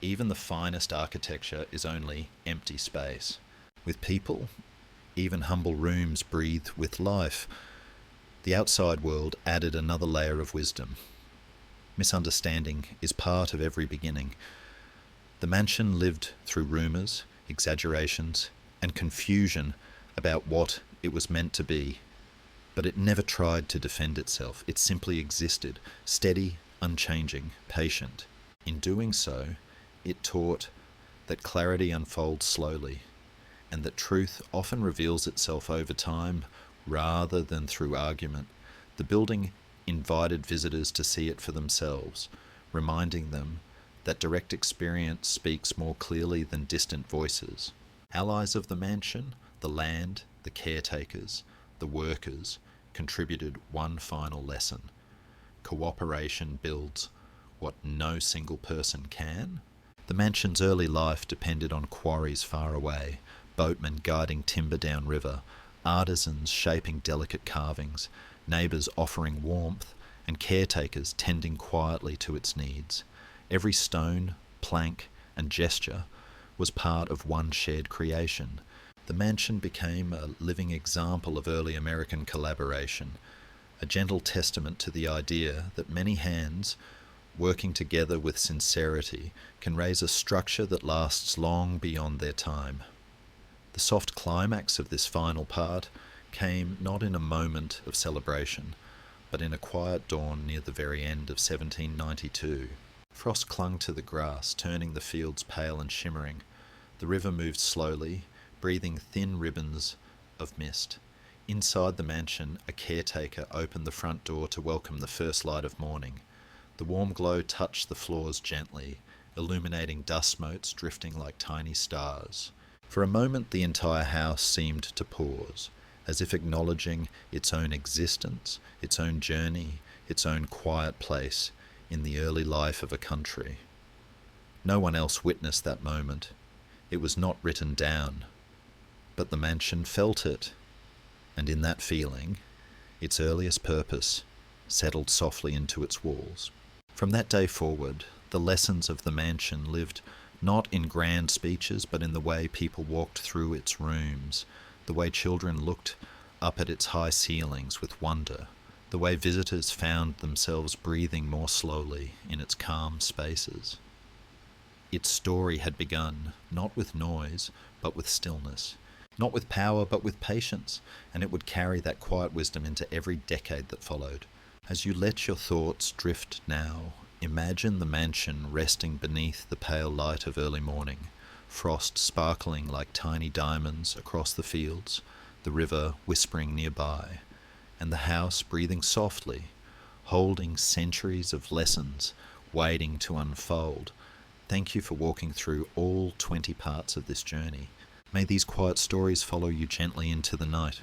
even the finest architecture is only empty space. With people, even humble rooms breathe with life. The outside world added another layer of wisdom. Misunderstanding is part of every beginning. The mansion lived through rumours, exaggerations, and confusion about what it was meant to be. But it never tried to defend itself. It simply existed, steady, unchanging, patient. In doing so, it taught that clarity unfolds slowly, and that truth often reveals itself over time rather than through argument. The building invited visitors to see it for themselves, reminding them that direct experience speaks more clearly than distant voices. Allies of the mansion, the land, the caretakers, the workers, contributed one final lesson. cooperation builds what no single person can. The mansion's early life depended on quarries far away, boatmen guiding timber downriver, artisans shaping delicate carvings, neighbours offering warmth, and caretakers tending quietly to its needs. Every stone, plank, and gesture was part of one shared creation. The mansion became a living example of early American collaboration, a gentle testament to the idea that many hands, working together with sincerity, can raise a structure that lasts long beyond their time. The soft climax of this final part came not in a moment of celebration, but in a quiet dawn near the very end of 1792. Frost clung to the grass, turning the fields pale and shimmering. The river moved slowly, breathing thin ribbons of mist. Inside the mansion, a caretaker opened the front door to welcome the first light of morning. The warm glow touched the floors gently, illuminating dust motes drifting like tiny stars. For a moment, the entire house seemed to pause, as if acknowledging its own existence, its own journey, its own quiet place in the early life of a country. No one else witnessed that moment. It was not written down, but the mansion felt it, and in that feeling, its earliest purpose settled softly into its walls. From that day forward, the lessons of the mansion lived not in grand speeches, but in the way people walked through its rooms, the way children looked up at its high ceilings with wonder, the way visitors found themselves breathing more slowly in its calm spaces. Its story had begun, not with noise, but with stillness, not with power, but with patience, and it would carry that quiet wisdom into every decade that followed. As you let your thoughts drift now, imagine the mansion resting beneath the pale light of early morning, frost sparkling like tiny diamonds across the fields, the river whispering nearby, and the house breathing softly, holding centuries of lessons waiting to unfold. Thank you for walking through all 20 parts of this journey. May these quiet stories follow you gently into the night.